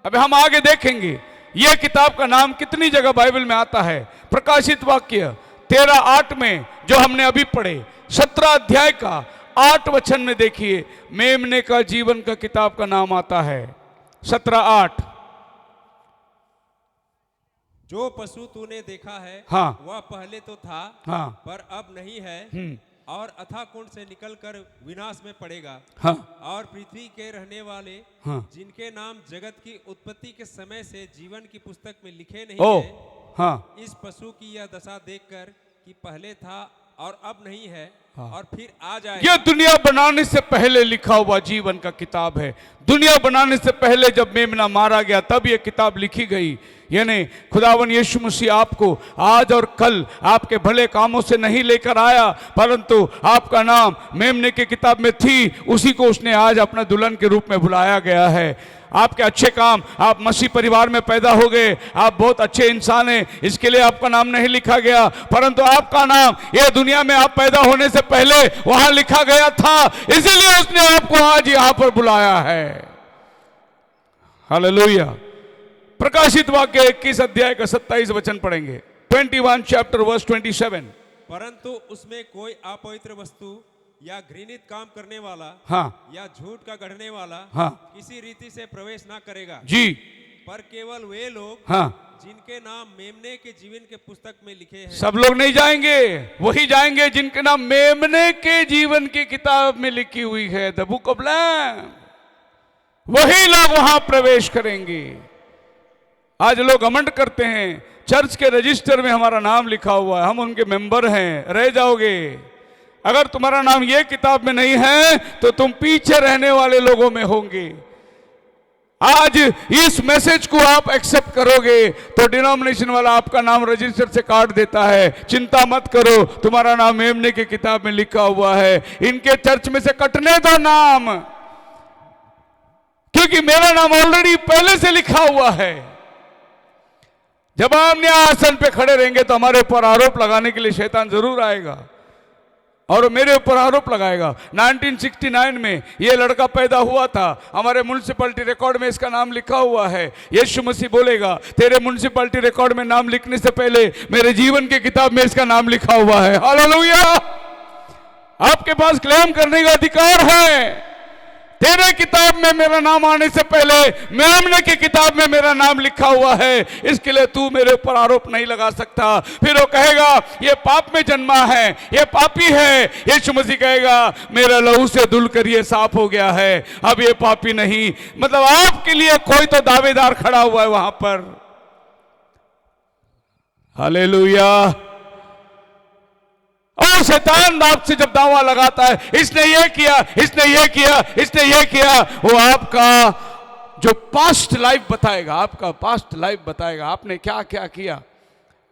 Speaker 2: अब हम आगे देखेंगे यह किताब का नाम कितनी जगह बाइबल में आता है। प्रकाशित वाक्य 13:8 में जो हमने अभी पढ़े, 17 अध्याय का 8 वचन में देखिए, मेमने का जीवन का किताब का नाम आता है। 17:8,
Speaker 3: जो पशु तूने देखा है,
Speaker 2: हाँ,
Speaker 3: वह पहले तो था,
Speaker 2: हाँ,
Speaker 3: पर अब नहीं है, और अथाह कुंड से निकलकर विनाश में पड़ेगा।
Speaker 2: हाँ,
Speaker 3: और पृथ्वी के रहने वाले,
Speaker 2: हाँ,
Speaker 3: जिनके नाम जगत की उत्पत्ति के समय से जीवन की पुस्तक में लिखे नहीं
Speaker 2: ओ,
Speaker 3: गए,
Speaker 2: हाँ,
Speaker 3: इस पशु की यह दशा देखकर कि पहले था और अब नहीं है,
Speaker 2: हाँ,
Speaker 3: और फिर आ जाएगा।
Speaker 2: यह दुनिया बनाने से पहले लिखा हुआ जीवन का किताब है। दुनिया बनाने से पहले जब मेमना मारा गया तब यह किताब लिखी गई। यानी खुदावन यीशु मसीह आपको आज और कल आपके भले कामों से नहीं लेकर आया, परंतु आपका नाम मेमने की किताब में थी, उसी को उसने आज अपना दुल्हन के रूप में बुलाया गया है। आपके अच्छे काम, आप मसीह परिवार में पैदा हो गए, आप बहुत अच्छे इंसान हैं, इसके लिए आपका नाम नहीं लिखा गया, परंतु आपका नाम यह दुनिया में आप पैदा होने से पहले वहां लिखा गया था, इसीलिए उसने आपको आज यहां पर बुलाया है। हालेलुया। प्रकाशित वाक्य 21 अध्याय का 27 वचन पढ़ेंगे। 21 चैप्टर वर्स 27।
Speaker 3: परंतु उसमें कोई अपवित्र वस्तु या घृणित काम करने वाला
Speaker 2: हाँ
Speaker 3: या झूठ का गढ़ने वाला
Speaker 2: हाँ
Speaker 3: किसी रीति से प्रवेश ना करेगा,
Speaker 2: जी
Speaker 3: पर केवल वे लोग
Speaker 2: हाँ।
Speaker 3: जिनके नाम मेमने के जीवन के पुस्तक में लिखे हैं।
Speaker 2: सब लोग नहीं जाएंगे, वही जाएंगे जिनके नाम मेमने के जीवन की किताब में लिखी हुई है, द बुक ऑफ लैम्ब। वही लोग वहां प्रवेश करेंगे। आज लोग घमंड करते हैं, चर्च के रजिस्टर में हमारा नाम लिखा हुआ है, हम उनके मेंबर हैं। रह जाओगे। अगर तुम्हारा नाम ये किताब में नहीं है तो तुम पीछे रहने वाले लोगों में होंगे। आज इस मैसेज को आप एक्सेप्ट करोगे तो डिनोमिनेशन वाला आपका नाम रजिस्टर से काट देता है। चिंता मत करो, तुम्हारा नाम मेमने की किताब में लिखा हुआ है। इनके चर्च में से कटने दो नाम, क्योंकि मेरा नाम ऑलरेडी पहले से लिखा हुआ है। जब हम न्याय आसन पे खड़े रहेंगे तो हमारे ऊपर आरोप लगाने के लिए शैतान जरूर आएगा और मेरे ऊपर आरोप लगाएगा। 1969 में ये लड़का पैदा हुआ था, हमारे म्युनिसिपैलिटी रिकॉर्ड में इसका नाम लिखा हुआ है। यीशु मसीह बोलेगा तेरे म्युनिसिपैलिटी रिकॉर्ड में नाम लिखने से पहले मेरे जीवन की किताब में इसका नाम लिखा हुआ है। हालेलुया। आपके पास क्लेम करने का अधिकार है। तेरे किताब में मेरा नाम आने से पहले मेमने की किताब में मेरा नाम लिखा हुआ है, इसके लिए तू मेरे ऊपर आरोप नहीं लगा सकता। फिर वो कहेगा ये पाप में जन्मा है, ये पापी है। यीशु मसीह कहेगा मेरा लहू से धुल कर ये साफ हो गया है, अब ये पापी नहीं। मतलब आपके लिए कोई तो दावेदार खड़ा हुआ है वहां पर। हालेलुया। और शैतान आपसे जब दावा लगाता है इसने ये किया, इसने ये किया, इसने ये किया, वो आपका जो पास्ट लाइफ बताएगा, आपका पास्ट लाइफ बताएगा, आपने क्या क्या किया।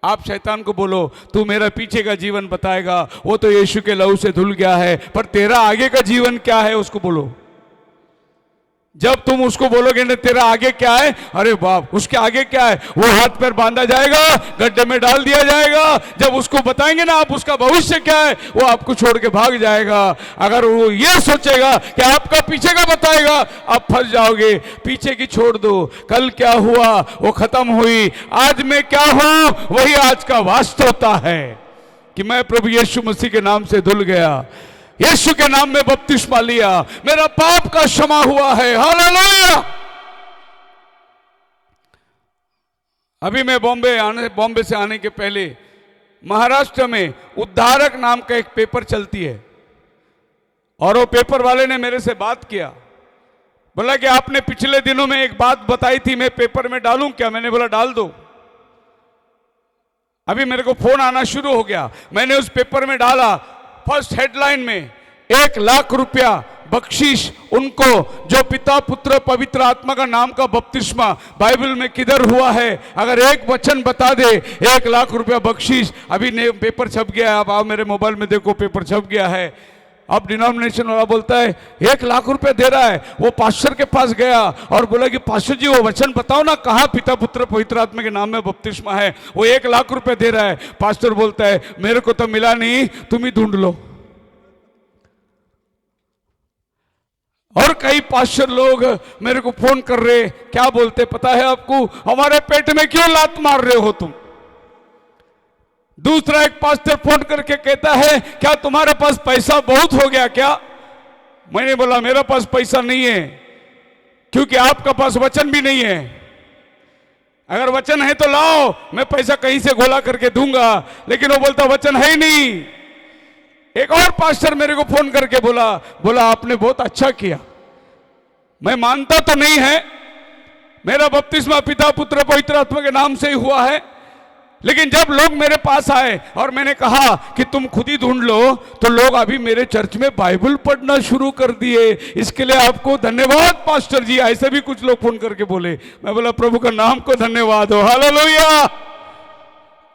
Speaker 2: आप शैतान को बोलो तू मेरा पीछे का जीवन बताएगा, वो तो यीशु के लहू से धुल गया है, पर तेरा आगे का जीवन क्या है उसको बोलो। जब तुम उसको बोलोगे ना तेरा आगे क्या है, अरे बाप उसके आगे क्या है, वो हाथ पैर बांधा जाएगा, गड्ढे में डाल दिया जाएगा। जब उसको बताएंगे ना आप उसका भविष्य क्या है, वो आपको छोड़ के भाग जाएगा। अगर वो ये सोचेगा कि आपका पीछे का बताएगा, आप फंस जाओगे। पीछे की छोड़ दो, कल क्या हुआ वो खत्म हुई, आज में क्या हूं वही आज का वास्तवता है कि मैं प्रभु यीशु मसीह के नाम से धुल गया, यीशु के नाम में बपतिस्मा लिया, मेरा पाप का क्षमा हुआ है। हालेलुया। अभी मैं बॉम्बे से आने के पहले महाराष्ट्र में उद्धारक नाम का एक पेपर चलती है, और वो पेपर वाले ने मेरे से बात किया, बोला कि आपने पिछले दिनों में एक बात बताई थी, मैं पेपर में डालूं क्या? मैंने बोला डाल दो। अभी मेरे को फोन आना शुरू हो गया, मैंने उस पेपर में डाला। फर्स्ट हेडलाइन में 1 लाख रुपया बख्शीश उनको जो पिता पुत्र पवित्र आत्मा का नाम का बपतिस्मा बाइबल में किधर हुआ है, अगर एक वचन बता दे 1 लाख रुपया बख्शीश। अभी पेपर छप गया है, आप मेरे मोबाइल में देखो पेपर छप गया है। अब डिनोमिनेशन वाला बोलता है 1 लाख रुपया दे रहा है। वो पास्टर के पास गया और बोला कि पास्टर जी वो वचन बताओ ना, कहाँ पिता पुत्र पवित्र आत्मा के नाम में बपतिस्मा है, वो 1 लाख रुपया दे रहा है। पास्टर बोलता है मेरे को तो मिला नहीं, तुम ही ढूंढ लो। और कई पास्टर लोग मेरे को फोन कर रहे, क्या बोलते पता है आपको, हमारे पेट में क्यों लात मार रहे हो तुम। दूसरा एक पास्टर फोन करके कहता है क्या तुम्हारे पास पैसा बहुत हो गया क्या? मैंने बोला मेरा पास पैसा नहीं है, क्योंकि आपका पास वचन भी नहीं है। अगर वचन है तो लाओ, मैं पैसा कहीं से गोला करके दूंगा, लेकिन वो बोलता वचन है ही नहीं। एक और पास्टर मेरे को फोन करके बोला आपने बहुत अच्छा किया, मैं मानता तो नहीं है, मेरा बपतिस्मा पिता पुत्र पवित्र आत्मा के नाम से ही हुआ है, लेकिन जब लोग मेरे पास आए और मैंने कहा कि तुम खुद ही ढूंढ लो, तो लोग अभी मेरे चर्च में बाइबल पढ़ना शुरू कर दिए। इसके लिए आपको धन्यवाद पास्टर जी। ऐसे भी कुछ लोग फोन करके बोले। मैं बोला प्रभु का नाम को धन्यवाद हो। हालेलुया।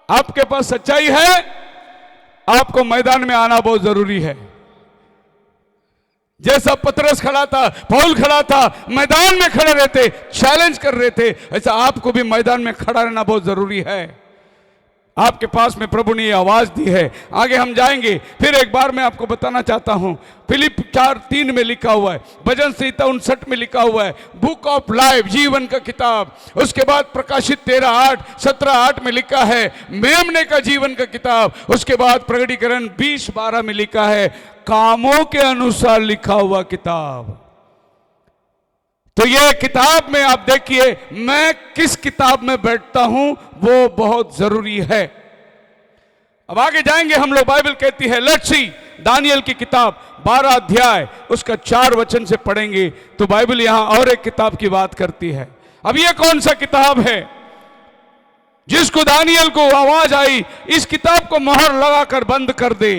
Speaker 2: आपके पास सच्चाई है, आपको मैदान में आना बहुत जरूरी है। जैसा पतरस खड़ा था, पौल खड़ा था, मैदान में खड़े रहते, चैलेंज कर रहे थे, ऐसा आपको भी मैदान में खड़ा रहना बहुत जरूरी है। आपके पास में प्रभु ने ये आवाज दी है। आगे हम जाएंगे, फिर एक बार मैं आपको बताना चाहता हूं, फिलिप 4:3 में लिखा हुआ है, भजन संहिता 59 में लिखा हुआ है, बुक ऑफ लाइफ, जीवन का किताब। उसके बाद प्रकाशित 17:8 में लिखा है मेमने का जीवन का किताब। उसके बाद प्रकटीकरण 20:12 में लिखा है कामों के अनुसार लिखा हुआ किताब। तो ये किताब में आप देखिए, मैं किस किताब में बैठता हूं वो बहुत जरूरी है। अब आगे जाएंगे हम लोग, बाइबल कहती है, लेट्स सी, दानियल की किताब 12 अध्याय उसका 4 वचन से पढ़ेंगे तो बाइबल यहां और एक किताब की बात करती है। अब ये कौन सा किताब है जिसको दानियल को आवाज आई इस किताब को मोहर लगाकर बंद कर दे।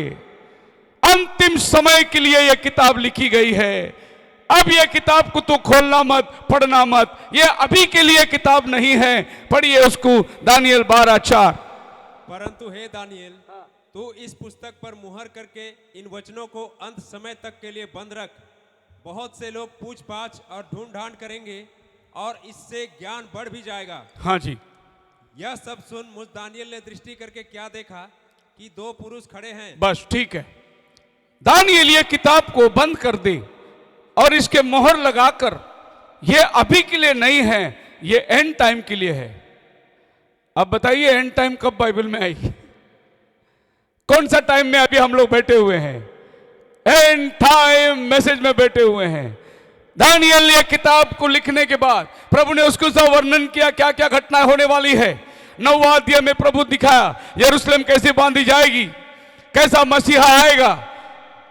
Speaker 2: अंतिम समय के लिए यह किताब लिखी गई है। अब यह किताब को तो खोलना मत, पढ़ना मत, यह अभी के लिए किताब नहीं है। पढ़िए उसको, दानियल 12:4।
Speaker 3: परंतु हे दानियल, तू इस पुस्तक पर मुहर करके इन वचनों को अंत समय तक के लिए बंद रख। बहुत से लोग पूछ पाछ और ढूंढ ढांड करेंगे और इससे ज्ञान बढ़ भी जाएगा।
Speaker 2: हाँ जी।
Speaker 3: यह सब सुन मुझ दानियल ने दृष्टि करके क्या देखा कि 2 पुरुष खड़े हैं।
Speaker 2: बस ठीक है, दानियल ये किताब को बंद कर दे और इसके मोहर लगाकर, ये अभी के लिए नहीं है, ये एंड टाइम के लिए है। अब बताइए एंड टाइम कब बाइबल में आई? कौन सा टाइम में अभी हम लोग बैठे हुए हैं? एंड टाइम मैसेज में बैठे हुए हैं। दानियल ये किताब को लिखने के बाद प्रभु ने उसको सब वर्णन किया, क्या क्या घटना होने वाली है। 9वां अध्याय में प्रभु दिखाया यरूशलेम कैसे बांधी जाएगी, कैसा मसीहा आएगा,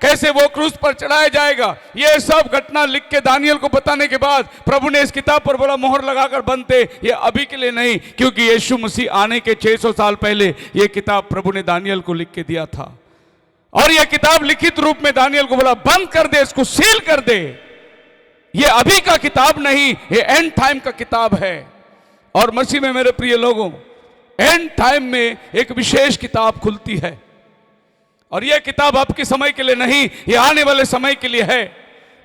Speaker 2: कैसे वो क्रूस पर चढ़ाया जाएगा। ये सब घटना लिख के दानियल को बताने के बाद प्रभु ने इस किताब पर बोला मोहर लगाकर बंद दे। ये अभी के लिए नहीं, क्योंकि यीशु मसीह आने के 600 साल पहले ये किताब प्रभु ने दानियल को लिख के दिया था। और यह किताब लिखित रूप में दानियल को बोला बंद कर दे, इसको सील कर दे। ये अभी का किताब नहीं, ये एंड टाइम का किताब है। और मसीह में मेरे प्रिय लोगों, एंड टाइम में एक विशेष किताब खुलती है और यह किताब आपके समय के लिए नहीं, ये आने वाले समय के लिए है।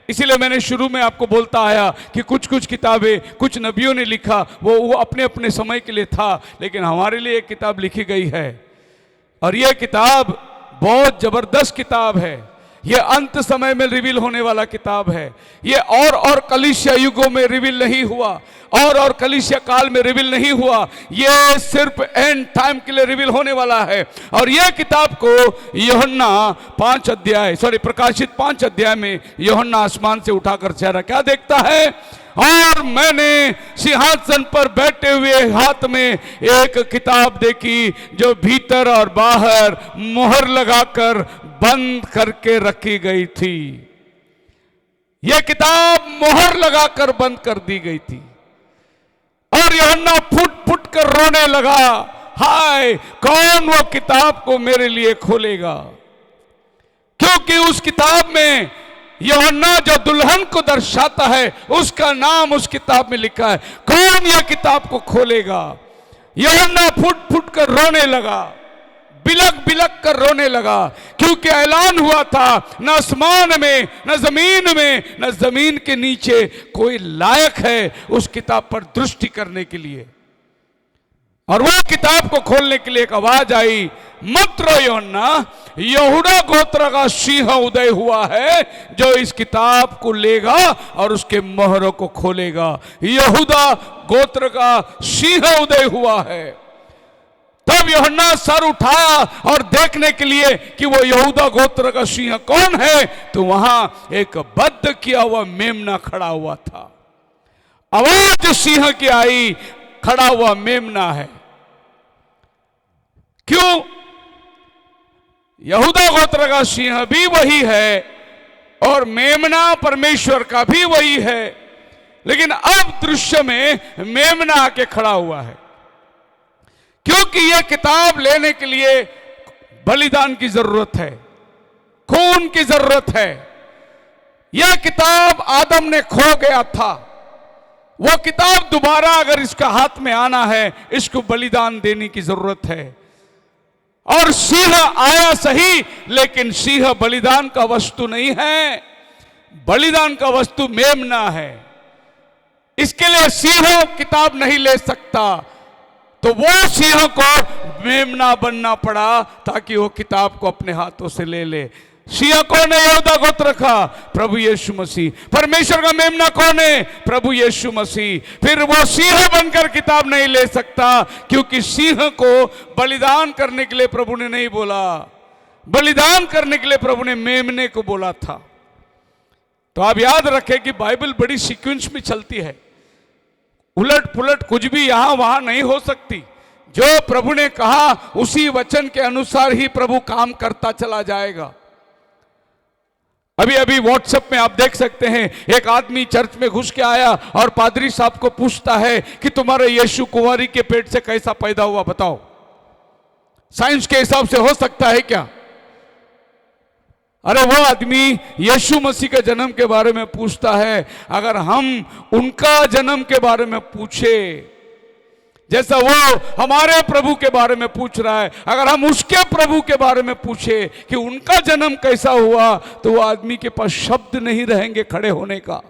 Speaker 2: इसीलिए मैंने शुरू में आपको बोलता आया कि कुछ कुछ किताबें कुछ नबियों ने लिखा, वो अपने अपने समय के लिए था, लेकिन हमारे लिए एक किताब लिखी गई है और यह किताब बहुत जबरदस्त किताब है। यह अंत समय में रिवील होने वाला किताब है। यह और कलीसिया युगों में रिवील नहीं हुआ, और कलीसिया काल में रिवील नहीं हुआ। यह सिर्फ एंड टाइम के लिए रिवील होने वाला है। और यह किताब को यूहन्ना 5 अध्याय प्रकाशित 5 अध्याय में यूहन्ना आसमान से उठाकर चेहरा क्या देखता है, और मैंने सिंहासन पर बैठे हुए हाथ में एक किताब देखी जो भीतर और बाहर मोहर लगाकर बंद करके रखी गई थी। यह किताब मोहर लगाकर बंद कर दी गई थी और यूहन्ना फुट फुट कर रोने लगा, हाय कौन वो किताब को मेरे लिए खोलेगा। क्योंकि उस किताब में यूहन्ना जो दुल्हन को दर्शाता है उसका नाम उस किताब में लिखा है। कौन यह किताब को खोलेगा? यूहन्ना फुट फुट कर रोने लगा, बिलक बिलक कर रोने लगा, क्योंकि ऐलान हुआ था न आसमान में, न जमीन में, न जमीन के नीचे कोई लायक है उस किताब पर दृष्टि करने के लिए। और वो किताब को खोलने के लिए एक आवाज आई, मत रो यूहन्ना, यहूदा गोत्र का सिंह उदय हुआ है जो इस किताब को लेगा और उसके मोहरों को खोलेगा। यहूदा गोत्र का सिंह उदय हुआ है। तब यूहन्ना सर उठाया और देखने के लिए कि वो यहूदा गोत्र का सिंह कौन है, तो वहां एक बद्ध किया हुआ मेमना खड़ा हुआ था। आवाज सिंह की आई, खड़ा हुआ मेमना है। क्यों? यहूदा गोत्र का सिंह भी वही है और मेमना परमेश्वर का भी वही है, लेकिन अब दृश्य में मेमना आके खड़ा हुआ है। क्योंकि यह किताब लेने के लिए बलिदान की जरूरत है, खून की जरूरत है। यह किताब आदम ने खो गया था, वो किताब दोबारा अगर इसका हाथ में आना है, इसको बलिदान देने की जरूरत है। और सिंह आया सही, लेकिन सिंह बलिदान का वस्तु नहीं है, बलिदान का वस्तु मेमना है। इसके लिए सिंह किताब नहीं ले सकता, तो वो सिंह को मेमना बनना पड़ा ताकि वो किताब को अपने हाथों से ले ले। सिंह कौन है? यहूदा गोत्र का प्रभु यीशु मसीह। परमेश्वर का मेमना कौन है? प्रभु यीशु मसीह। फिर वो सिंह बनकर किताब नहीं ले सकता, क्योंकि सिंह को बलिदान करने के लिए प्रभु ने नहीं बोला, बलिदान करने के लिए प्रभु ने मेमने को बोला था। तो आप याद रखें कि बाइबल बड़ी सीक्वेंस में चलती है, उलट पुलट कुछ भी यहां वहां नहीं हो सकती। जो प्रभु ने कहा उसी वचन के अनुसार ही प्रभु काम करता चला जाएगा। अभी अभी व्हाट्सएप में आप देख सकते हैं, एक आदमी चर्च में घुस के आया और पादरी साहब को पूछता है कि तुम्हारे यीशु कुंवारी के पेट से कैसा पैदा हुआ, बताओ। साइंस के हिसाब से हो सकता है क्या? अरे वो आदमी यीशु मसीह के जन्म के बारे में पूछता है। अगर हम उनका जन्म के बारे में पूछे, जैसा वो हमारे प्रभु के बारे में पूछ रहा है, अगर हम उसके प्रभु के बारे में पूछे कि उनका जन्म कैसा हुआ, तो वो आदमी के पास शब्द नहीं रहेंगे खड़े होने का।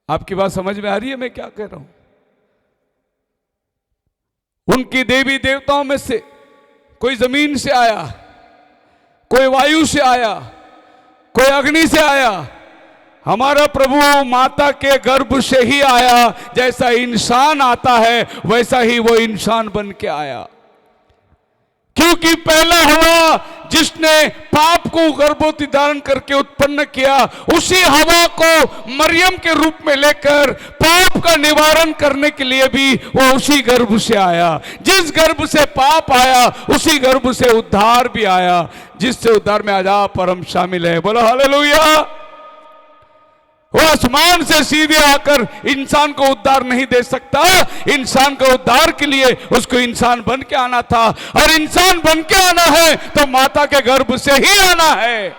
Speaker 2: आपकी बात समझ में आ रही है मैं क्या कह रहा हूं? उनकी देवी देवताओं में से कोई जमीन से आया, कोई वायु से आया, कोई अग्नि से आया। हमारा प्रभु माता के गर्भ से ही आया। जैसा इंसान आता है वैसा ही वो इंसान बन के आया, क्योंकि पहला हवा जिसने पाप को गर्भवती धारण करके उत्पन्न किया, उसी हवा को मरियम के रूप में लेकर पाप का निवारण करने के लिए भी वो उसी गर्भ से आया। जिस गर्भ से पाप आया उसी गर्भ से उद्धार भी आया, जिससे उद्धार में आज आप और हम शामिल है। बोलो हालेलुया। वो आसमान से सीधे आकर इंसान को उद्धार नहीं दे सकता। इंसान को उद्धार के लिए उसको इंसान बन के आना था, और इंसान बन के आना है तो माता के गर्भ से ही आना है।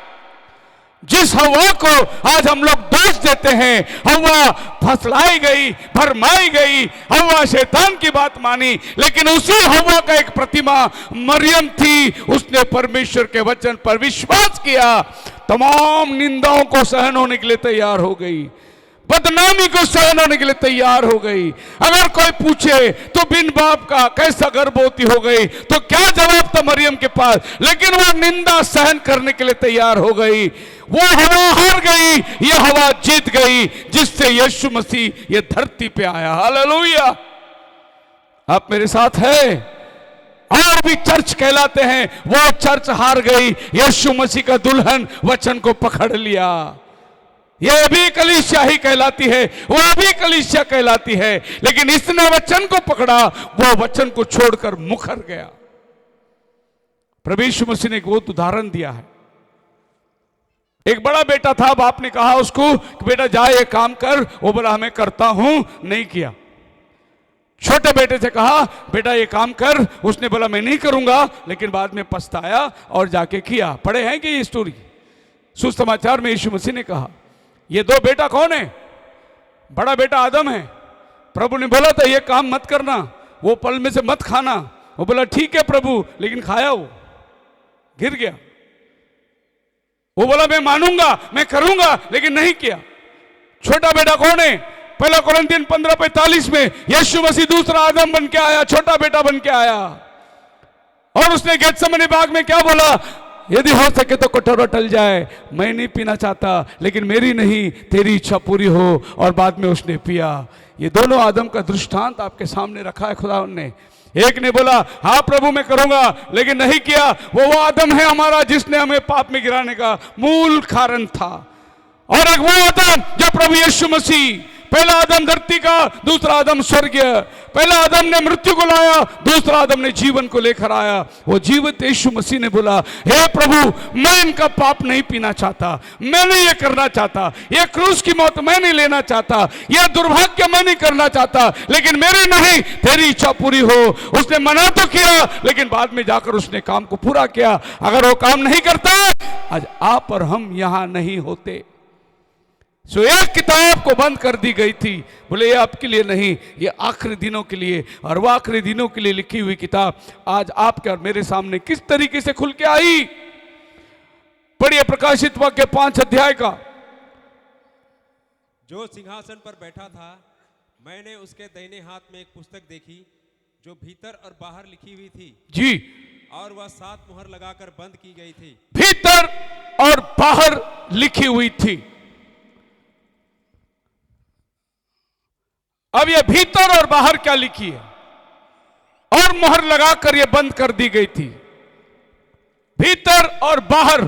Speaker 2: जिस हवा को आज हम लोग दोष देते हैं, हवा फसलाई गई, भरमाई गई, हवा शैतान की बात मानी, लेकिन उसी हवा का एक प्रतिमा मरियम थी। उसने परमेश्वर के वचन पर विश्वास किया, तमाम निंदाओं को सहन होने के लिए तैयार हो गई, बदनामी को सहन होने के लिए तैयार हो गई। अगर कोई पूछे तो बिन बाप का कैसा गर्भवती हो गई, तो क्या जवाब था मरियम के पास? लेकिन वो निंदा सहन करने के लिए तैयार हो गई। वो हवा हार गई, ये हवा जीत गई, जिससे यीशु मसीह ये धरती पे आया। हालेलुया। आप मेरे साथ है? और भी चर्च कहलाते हैं, वो चर्च हार गई। यीशु मसीह का दुल्हन वचन को पकड़ लिया। यह भी कलीसिया ही कहलाती है, वह भी कलीसिया कहलाती है, लेकिन इसने वचन को पकड़ा, वो वचन को छोड़कर मुखर गया। प्रभु यीशु मसीह ने एक बहुत उदाहरण दिया है। एक बड़ा बेटा था, बाप ने कहा उसको कि बेटा जा ये काम कर, वो बोला मैं करता हूं, नहीं किया। छोटे बेटे से कहा बेटा ये काम कर, उसने बोला मैं नहीं करूंगा, लेकिन बाद में पछताया और जाके किया। पढ़े हैं कि ये स्टोरी सुसमाचार में? यीशु मसीह ने कहा ये दो बेटा कौन है? बड़ा बेटा आदम है। प्रभु ने बोला था ये काम मत करना, वो फल में से मत खाना। वो बोला ठीक है प्रभु, लेकिन खाया, वो गिर गया। वो बोला मैं मानूंगा, मैं करूंगा, लेकिन नहीं किया। छोटा बेटा कौन है? पहला कोरिन्थियन 15:45 में यीशु मसीह दूसरा आदम बन के आया, छोटा बेटा बन के आया, और उसने गेत्सेमनी बाग में क्या बोला? यदि हो सके तो कटोरा टल जाए, मैं नहीं पीना चाहता, लेकिन मेरी नहीं तेरी इच्छा पूरी हो। और बाद में उसने पिया। ये दोनों आदम का दृष्टांत आपके सामने रखा है खुदा ने। एक ने बोला हाँ प्रभु मैं करूंगा, लेकिन नहीं किया। वो आदम है हमारा जिसने हमें पाप में गिराने का मूल कारण था। और एक वो आदम जो प्रभु यीशु मसीह, पहला आदम धरती का, दूसरा आदम स्वर्गीय। पहला आदम ने मृत्यु को लाया, दूसरा आदम ने जीवन को लेकर आया। वो जीवित यीशु मसीह ने बोला हे प्रभु मैं इनका पाप नहीं पीना चाहता, मैं नहीं ये करना चाहता, ये क्रूस की मौत मैं नहीं लेना चाहता, ये दुर्भाग्य मैं नहीं करना चाहता, लेकिन मेरी नहीं तेरी इच्छा पूरी हो। उसने मना तो किया, लेकिन बाद में जाकर उसने काम को पूरा किया। अगर वो काम नहीं करता आज आप और हम यहां नहीं होते। सो एक किताब को बंद कर दी गई थी, बोले ये आपके लिए नहीं, ये आखिरी दिनों के लिए। और वो आखिरी दिनों के लिए लिखी हुई किताब आज आपके और मेरे सामने किस तरीके से खुल के आई। पढ़िए प्रकाशित वाक्य 5 अध्याय का।
Speaker 3: जो सिंहासन पर बैठा था, मैंने उसके दाहिने हाथ में एक पुस्तक देखी जो भीतर और बाहर लिखी हुई थी
Speaker 2: जी,
Speaker 3: और वह 7 मुहर लगाकर बंद की गई थी।
Speaker 2: भीतर और बाहर लिखी हुई थी। अब ये भीतर और बाहर क्या लिखी है? और मुहर लगाकर ये बंद कर दी गई थी। भीतर और बाहर।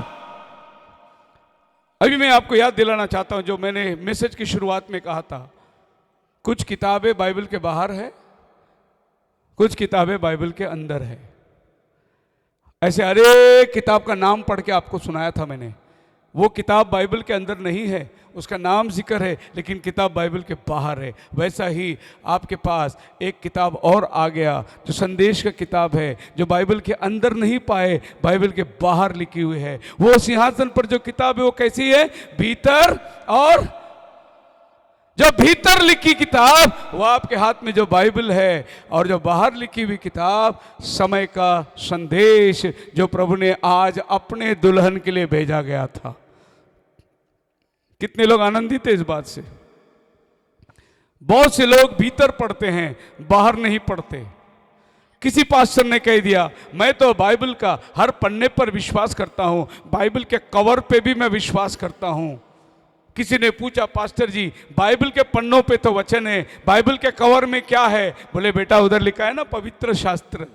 Speaker 2: अभी मैं आपको याद दिलाना चाहता हूं जो मैंने मैसेज की शुरुआत में कहा था, कुछ किताबें बाइबल के बाहर है, कुछ किताबें बाइबल के अंदर है। ऐसे हर एक किताब का नाम पढ़ के आपको सुनाया था मैंने। वो किताब बाइबल के अंदर नहीं है, उसका नाम जिक्र है, लेकिन किताब बाइबल के बाहर है। वैसा ही आपके पास एक किताब और आ गया जो संदेश का किताब है, जो बाइबल के अंदर नहीं पाए, बाइबल के बाहर लिखी हुई है। वो सिंहासन पर जो किताब है वो कैसी है? भीतर और जो भीतर लिखी किताब वो आपके हाथ में जो बाइबल है, और जो बाहर लिखी हुई किताब समय का संदेश जो प्रभु ने आज अपने दुल्हन के लिए भेजा गया था। कितने लोग आनंदित हैं इस बात से? बहुत से लोग भीतर पढ़ते हैं, बाहर नहीं पढ़ते। किसी पास्टर ने कह दिया, मैं तो बाइबल का हर पन्ने पर विश्वास करता हूं, बाइबल के कवर पे भी मैं विश्वास करता हूं। किसी ने पूछा, पास्टर जी बाइबल के पन्नों पे तो वचन है, बाइबल के कवर में क्या है? बोले बेटा उधर लिखा है ना पवित्र शास्त्र।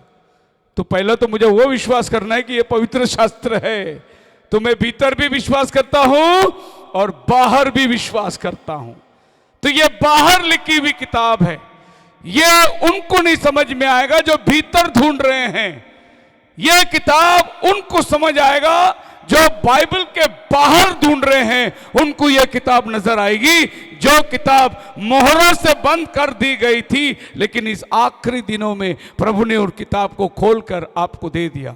Speaker 2: तो पहले तो मुझे वो विश्वास करना है कि ये पवित्र शास्त्र है। तो मैं भीतर भी विश्वास करता हूं और बाहर भी विश्वास करता हूं। तो ये बाहर लिखी हुई किताब है। ये उनको नहीं समझ में आएगा जो भीतर ढूंढ रहे हैं। ये किताब उनको समझ आएगा जो बाइबल के बाहर ढूंढ रहे हैं, उनको यह किताब नजर आएगी। जो किताब मोहरों से बंद कर दी गई थी, लेकिन इस आखिरी दिनों में प्रभु ने उस किताब को खोलकर आपको दे दिया।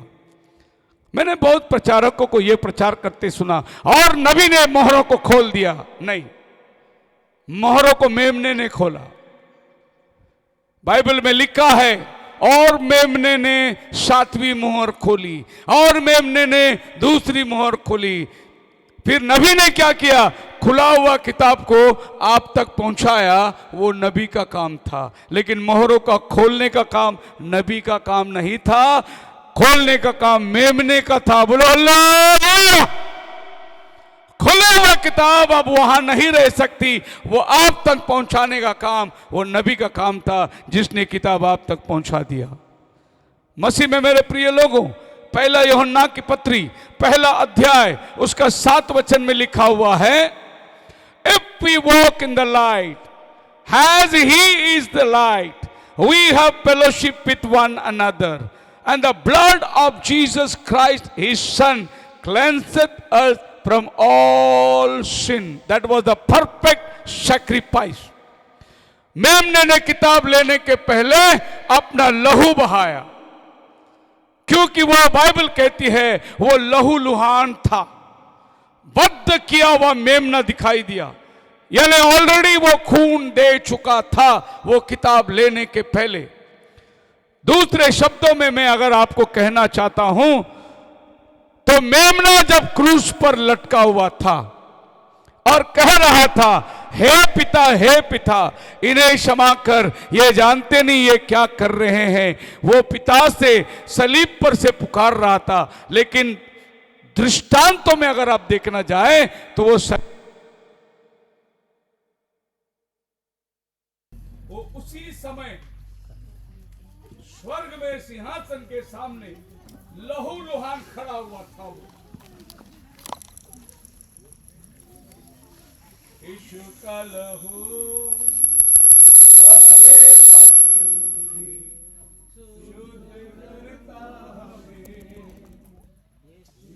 Speaker 2: मैंने बहुत प्रचारकों को यह प्रचार करते सुना, और नबी ने मोहरों को खोल दिया। नहीं, मोहरों को मेमने ने खोला। बाइबल में लिखा है, और मेमने ने 7वीं मोहर खोली, और मेमने ने दूसरी मोहर खोली। फिर नबी ने क्या किया? खुला हुआ किताब को आप तक पहुंचाया। वो नबी का काम था, लेकिन मोहरों का खोलने का काम नबी का काम नहीं था। खोलने का काम मेमने का था। बोलो अल्लाह। खुला हुआ किताब अब वहां नहीं रह सकती, वो आप तक पहुंचाने का काम वो नबी का काम था, जिसने किताब आप तक पहुंचा दिया। मसीह में मेरे प्रिय लोगों, पहला यूहन्ना की पत्री पहला अध्याय उसका 7 वचन में लिखा हुआ है, if we walk in the light as he is the light we have fellowship with one another and the blood of Jesus Christ his son क्लेंसeth us from all sin. That was the perfect sacrifice. मेमने ने किताब लेने के पहले अपना लहू बहाया, क्योंकि वो बाइबल कहती है वो लहू लुहान था। वध किया हुआ मेमना दिखाई दिया, यानी ऑलरेडी वो खून दे चुका था वो किताब लेने के पहले। दूसरे शब्दों में मैं अगर आपको कहना चाहता हूं, तो मेमना जब क्रूस पर लटका हुआ था और कह रहा था, हे पिता इन्हें क्षमा कर, ये जानते नहीं ये क्या कर रहे हैं, वो पिता से सलीब पर से पुकार रहा था। लेकिन दृष्टांतों में अगर आप देखना जाए तो वो उसी समय स्वर्ग में सिंहासन के सामने लहू लुहान खड़ा हुआ था। वो यीशु का लहू अरे शुद्ध करता हमें, यीशु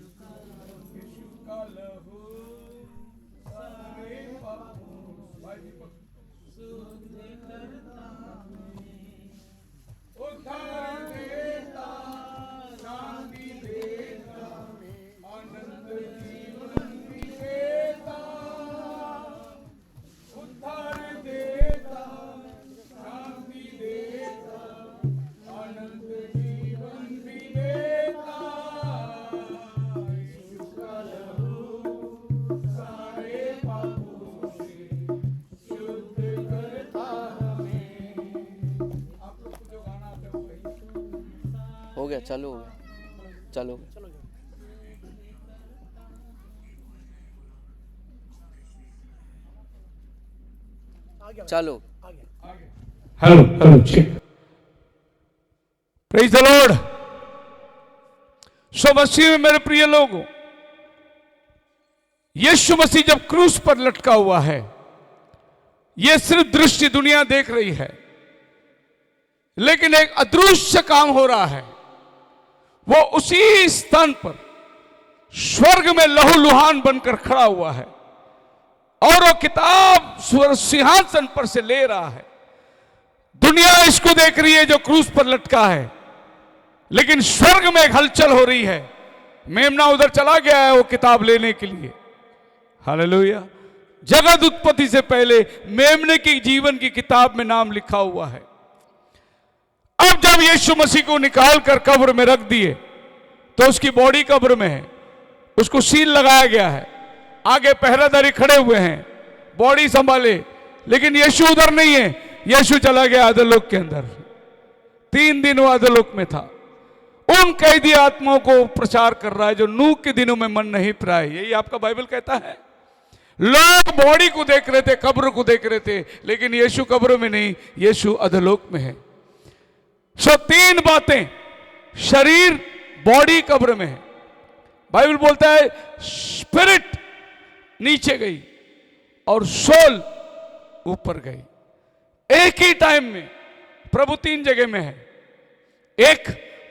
Speaker 2: का लहू सारे पापों शुद्ध करता हमें, उद्धार देता, शांति देता, आनंद जीवन देता, उद्धार देता, शांति
Speaker 4: हो गया, चालू हो गया, चालू हो गया। चालू।
Speaker 2: Hello hello check. Praise the lord. सो मसीह में मेरे प्रिय लोगों, यीशु मसीह जब क्रूस पर लटका हुआ है, यह सिर्फ दृश्य दुनिया देख रही है, लेकिन एक अदृश्य काम हो रहा है। वो उसी स्थान पर स्वर्ग में लहूलुहान बनकर खड़ा हुआ है और वो किताब सिंहासन पर से ले रहा है। दुनिया इसको देख रही है जो क्रूस पर लटका है, लेकिन स्वर्ग में एक हलचल हो रही है। मेमना उधर चला गया है वो किताब लेने के लिए। हालेलुया। जगत उत्पत्ति से पहले मेमने की जीवन की किताब में नाम लिखा हुआ है। अब जब यीशु मसीह को निकाल कर कब्र में रख दिए तो उसकी बॉडी कब्र में है, उसको सील लगाया गया है, आगे पहरेदारी खड़े हुए हैं, बॉडी संभाले, लेकिन यीशु उधर नहीं है। यीशु चला गया अधोलोक के अंदर। 3 दिन वो अधोलोक में था। उन कैदी आत्माओं को प्रचार कर रहा है जो नूह के दिनों में मन नहीं फिराए। यही आपका बाइबल कहता है। लोग बॉडी को देख रहे थे, कब्र को देख रहे थे, लेकिन यीशु कब्र में नहीं, यीशु अधोलोक में है। सो 3 बातें, शरीर, बॉडी कब्र में है। बाइबल बोलता है स्पिरिट नीचे गई और सोल ऊपर गई। एक ही टाइम में प्रभु 3 जगह में है। एक,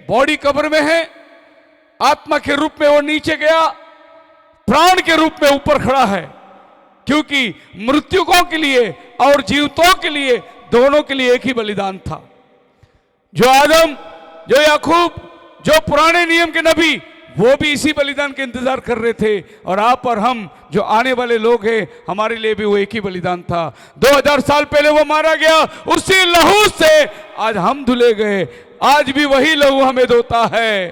Speaker 2: बॉडी कब्र में है, आत्मा के रूप में वो नीचे गया, प्राण के रूप में ऊपर खड़ा है, क्योंकि मृत्युकों के लिए और जीवितों के लिए, दोनों के लिए एक ही बलिदान था। जो आदम, जो याकूब, जो पुराने नियम के नबी, वो भी इसी बलिदान के इंतजार कर रहे थे। और आप और हम जो आने वाले लोग हैं, हमारे लिए भी वो एक ही बलिदान था। 2000 साल पहले वो मारा गया, उसी लहू से आज हम धुले गए। आज भी वही लहू हमें धोता है।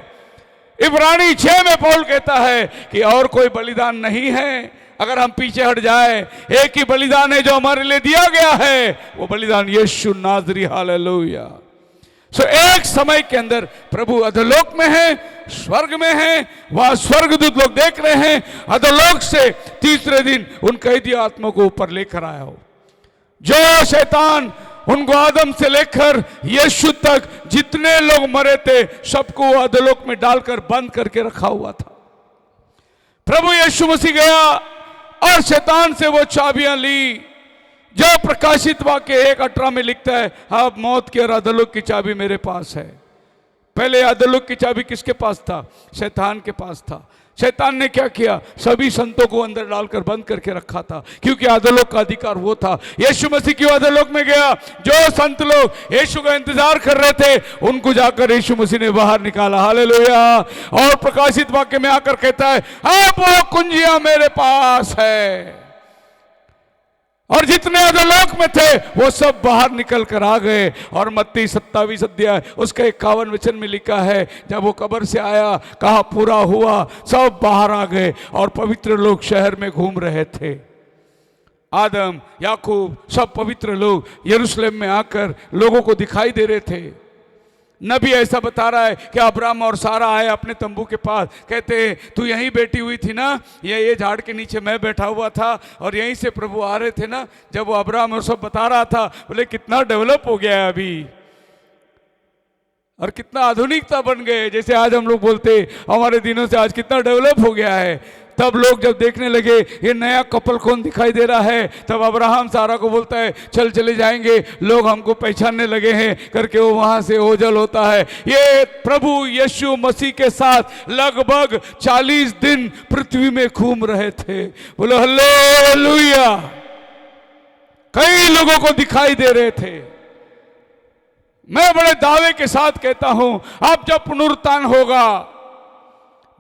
Speaker 2: इब्रानी 6 में पौल कहता है कि और कोई बलिदान नहीं है। अगर हम पीछे हट जाए, एक ही बलिदान है जो हमारे लिए दिया गया है, वो बलिदान यीशु नाजरी। हालेलुया। सो एक समय के अंदर प्रभु अधोलोक में है, स्वर्ग में है, वहां स्वर्गदूत लोग देख रहे हैं। अधोलोक से तीसरे दिन उन कैदी आत्मा को ऊपर लेकर आया हो। जो शैतान उनको आदम से लेकर यीशु तक जितने लोग मरे थे, सबको अधोलोक में डालकर बंद करके रखा हुआ था। प्रभु यीशु मसीह गया और शैतान से वो चाबियां ली, जो प्रकाशित वाक्य 1:18 में लिखता है, अब मौत की और अधोलोक की चाबी मेरे पास है। पहले अधोलोक की चाबी किसके पास था? शैतान के पास था। शैतान ने क्या किया? सभी संतों को अंदर डालकर बंद करके रखा था, क्योंकि अधोलोक का अधिकार वो था। यीशु मसीह क्यों अधोलोक में गया? जो संत लोग यीशु का इंतजार कर रहे थे, उनको जाकर यीशु मसीह ने बाहर निकाला। हालेलुया। और प्रकाशित वाक्य में आकर कहता है, अब वो कुंजियां मेरे पास है। और जितने अधोलोक में थे वो सब बाहर निकल कर आ गए। और मत्ती 27 अध्याय उसका 51 वचन में लिखा है, जब वो कब्र से आया, कहा पूरा हुआ, सब बाहर आ गए और पवित्र लोग शहर में घूम रहे थे। आदम, याकूब, सब पवित्र लोग यरूशलेम में आकर लोगों को दिखाई दे रहे थे। नबी ऐसा बता रहा है कि अब्राहम और सारा आए अपने तंबू के पास, कहते हैं तू यहीं बैठी हुई थी ना, ये झाड़ के नीचे मैं बैठा हुआ था और यहीं से प्रभु आ रहे थे ना। जब वो अब्राहम और सब बता रहा था, बोले कितना डेवलप हो गया है अभी, और कितना आधुनिकता बन गए। जैसे आज हम लोग बोलते हमारे दिनों से आज कितना डेवलप हो गया है। तब लोग जब देखने लगे ये नया कपल कौन दिखाई दे रहा है, तब अब्राहम सारा को बोलता है चल चले जाएंगे, लोग हमको पहचानने लगे हैं करके वो वहां से ओझल होता है। ये प्रभु यीशु मसीह के साथ लगभग 40 दिन पृथ्वी में घूम रहे थे। बोलो हालेलुया। कई लोगों को दिखाई दे रहे थे। मैं बड़े दावे के साथ कहता हूं, अब जब पुनरुत्थान होगा,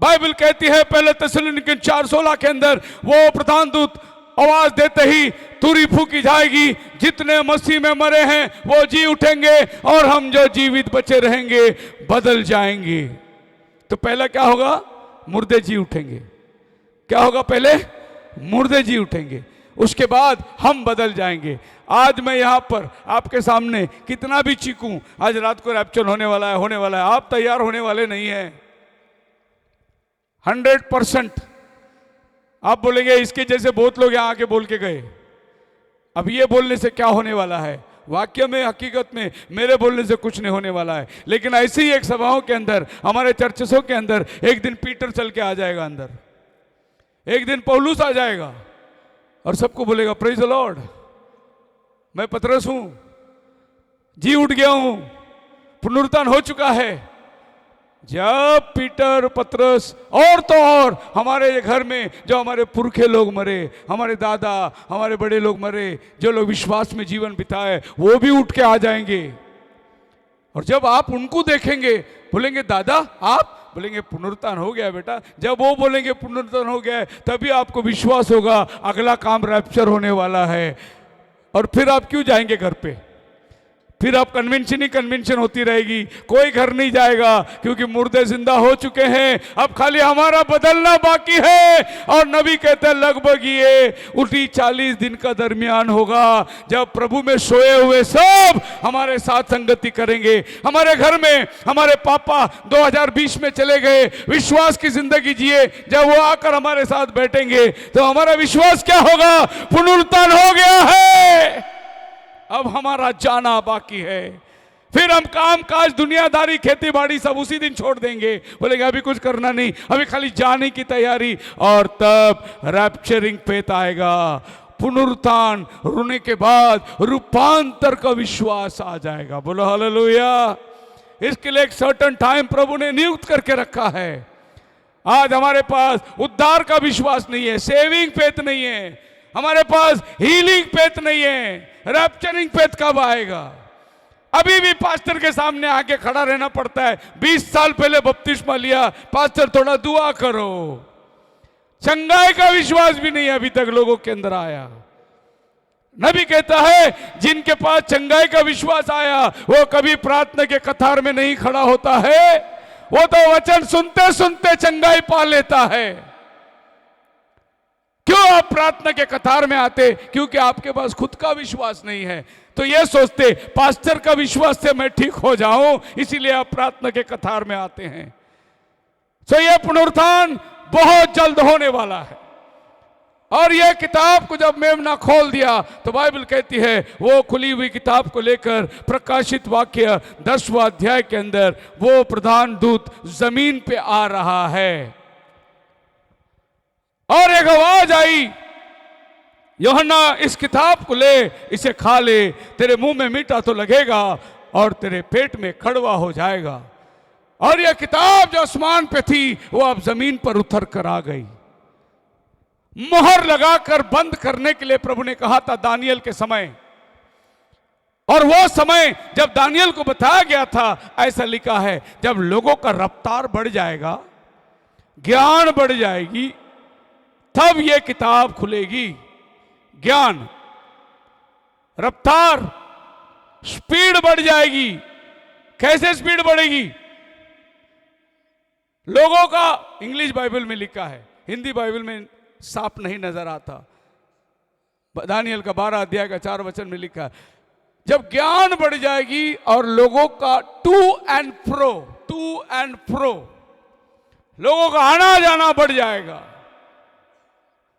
Speaker 2: बाइबल कहती है पहले थिस्सलुनीकियों 4:16 के अंदर, वो प्रधान दूत आवाज देते ही तुरी फूकी जाएगी, जितने मसीह में मरे हैं वो जी उठेंगे और हम जो जीवित बचे रहेंगे बदल जाएंगे। तो पहला क्या होगा? मुर्दे जी उठेंगे। क्या होगा? पहले मुर्दे जी उठेंगे। उसके बाद हम बदल जाएंगे। आज मैं यहाँ पर आपके सामने कितना भी चीखूं, आज रात को रैप्चर होने वाला है, होने वाला है, आप तैयार होने वाले नहीं हैं। 100% आप बोलेंगे इसके जैसे बहुत लोग यहाँ आके बोल के गए। अब ये बोलने से क्या होने वाला है? वाक्य में, हकीकत में मेरे बोलने से कुछ नहीं होने वाला है। लेकिन ऐसे ही एक सभाओं के अंदर, हमारे चर्चों के अंदर एक दिन पीटर चल के आ जाएगा अंदर, एक दिन पौलुस आ जाएगा और सबको बोलेगा प्रेज द लॉर्ड, मैं पतरस हूं, जी उठ गया हूं, पुनरुत्थान हो चुका है। जब पीटर, पतरस और तो और हमारे घर में जो हमारे पुरखे लोग मरे, हमारे दादा, हमारे बड़े लोग मरे, जो लोग विश्वास में जीवन बिताए, वो भी उठ के आ जाएंगे। और जब आप उनको देखेंगे बोलेंगे दादा आप, बोलेंगे पुनरुत्थान हो गया बेटा। जब वो बोलेंगे पुनरुत्थान हो गया है, तभी आपको विश्वास होगा अगला काम रैप्चर होने वाला है। और फिर आप क्यों जाएंगे घर पे? फिर आप कन्वेंशन ही कन्वेंशन होती रहेगी, कोई घर नहीं जाएगा, क्योंकि मुर्दे जिंदा हो चुके हैं। अब खाली हमारा बदलना बाकी है। और नबी कहते हैं लगभग ये उठी 40 दिन का दरमियान होगा जब प्रभु में सोए हुए सब हमारे साथ संगति करेंगे। हमारे घर में हमारे पापा 2020 में चले गए, विश्वास की जिंदगी जिए, जब वो आकर हमारे साथ बैठेंगे तो हमारा विश्वास क्या होगा? पुनरुत्थान हो गया है, अब हमारा जाना बाकी है। फिर हम काम काज, दुनियादारी, खेती बाड़ी सब उसी दिन छोड़ देंगे, बोलेंगे अभी कुछ करना नहीं, अभी खाली जाने की तैयारी। और तब रैप्चरिंग फेथ आएगा, पुनरुत्थान होने के बाद रूपांतर का विश्वास आ जाएगा। बोलो हालेलुया। इसके लिए एक सर्टेन टाइम प्रभु ने नियुक्त करके रखा है। आज हमारे पास उद्धार का विश्वास नहीं है, सेविंग फेथ नहीं है, हमारे पास हीलिंग फेथ नहीं है, रैप्चरिंग फेथ कब आएगा? अभी भी पास्टर के सामने आके खड़ा रहना पड़ता है। 20 साल पहले बपतिस्मा लिया, पास्टर थोड़ा दुआ करो। चंगाई का विश्वास भी नहीं अभी तक लोगों के अंदर आया। नबी कहता है जिनके पास चंगाई का विश्वास आया वो कभी प्रार्थना के कतार में नहीं खड़ा होता है, वो तो वचन सुनते सुनते चंगाई पा लेता है। क्यों आप प्रार्थना के कतार में आते? क्योंकि आपके पास खुद का विश्वास नहीं है। तो ये सोचते पास्टर का विश्वास से मैं ठीक हो जाऊं, इसीलिए आप प्रार्थना के कतार में आते हैं। तो ये पुनरुत्थान बहुत जल्द होने वाला है। और ये किताब को जब मेमना खोल दिया तो बाइबल कहती है वो खुली हुई किताब को लेकर प्रकाशित वाक्य 10वां अध्याय के अंदर वो प्रधान दूत जमीन पे आ रहा है और एक आवाज आई, यूहन्ना इस किताब को ले, इसे खा ले, तेरे मुंह में मीठा तो लगेगा और तेरे पेट में कड़वा हो जाएगा। और यह किताब जो आसमान पे थी वो अब जमीन पर उतर कर आ गई। मोहर लगाकर बंद करने के लिए प्रभु ने कहा था दानियल के समय, और वो समय जब दानियल को बताया गया था, ऐसा लिखा है जब लोगों का रफ्तार बढ़ जाएगा, ज्ञान बढ़ जाएगी, तब यह किताब खुलेगी। ज्ञान, रफ्तार, स्पीड बढ़ जाएगी। कैसे स्पीड बढ़ेगी? लोगों का इंग्लिश बाइबल में लिखा है, हिंदी बाइबल में साफ नहीं नजर आता। दानियल का 12 अध्याय का 4 वचन में लिखा है जब ज्ञान बढ़ जाएगी और लोगों का टू एंड फ्रो, लोगों का आना जाना बढ़ जाएगा,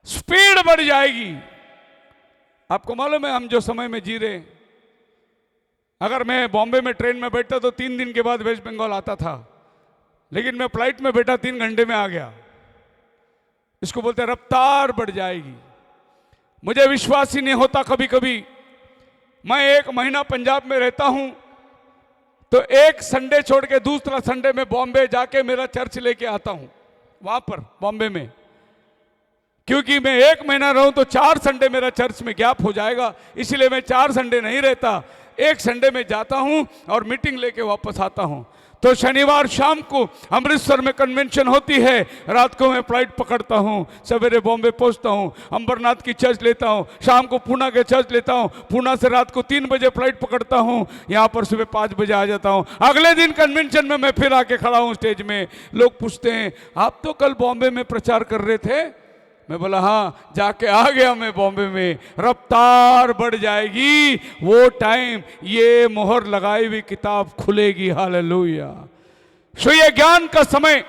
Speaker 2: स्पीड बढ़ जाएगी। आपको मालूम है हम जो समय में जी रहे हैं, अगर मैं बॉम्बे में ट्रेन में बैठता तो 3 दिन के बाद वेस्ट बंगाल आता था, लेकिन मैं फ्लाइट में बैठा 3 घंटे में आ गया। इसको बोलते हैं रफ्तार बढ़ जाएगी। मुझे विश्वास ही नहीं होता, कभी कभी मैं 1 महीना पंजाब में रहता हूं तो एक संडे छोड़ के दूसरा संडे में बॉम्बे जाके मेरा चर्च लेके आता हूं वहां पर बॉम्बे में, क्योंकि मैं 1 महीना रहूं तो 4 संडे मेरा चर्च में गैप हो जाएगा। इसीलिए मैं 4 संडे नहीं रहता, 1 संडे में जाता हूं और मीटिंग लेके वापस आता हूं। तो शनिवार शाम को अमृतसर में कन्वेंशन होती है, रात को मैं फ्लाइट पकड़ता हूं, सवेरे बॉम्बे पहुंचता हूं, अंबरनाथ की चर्च लेता हूं, शाम को पूना के चर्च लेता हूं, पूना से रात को 3 बजे फ्लाइट पकड़ता हूं, यहां पर सुबह 5 बजे आ जाता हूं। अगले दिन कन्वेंशन में मैं फिर आके खड़ा हूं स्टेज में। लोग पूछते हैं आप तो कल बॉम्बे में प्रचार कर रहे थे, मैं बोला हाँ, जाके आ गया मैं बॉम्बे में, रफ्तार बढ़ जाएगी, वो टाइम ये मोहर लगाई हुई किताब खुलेगी। हालेलुया। सो ये ज्ञान का समय,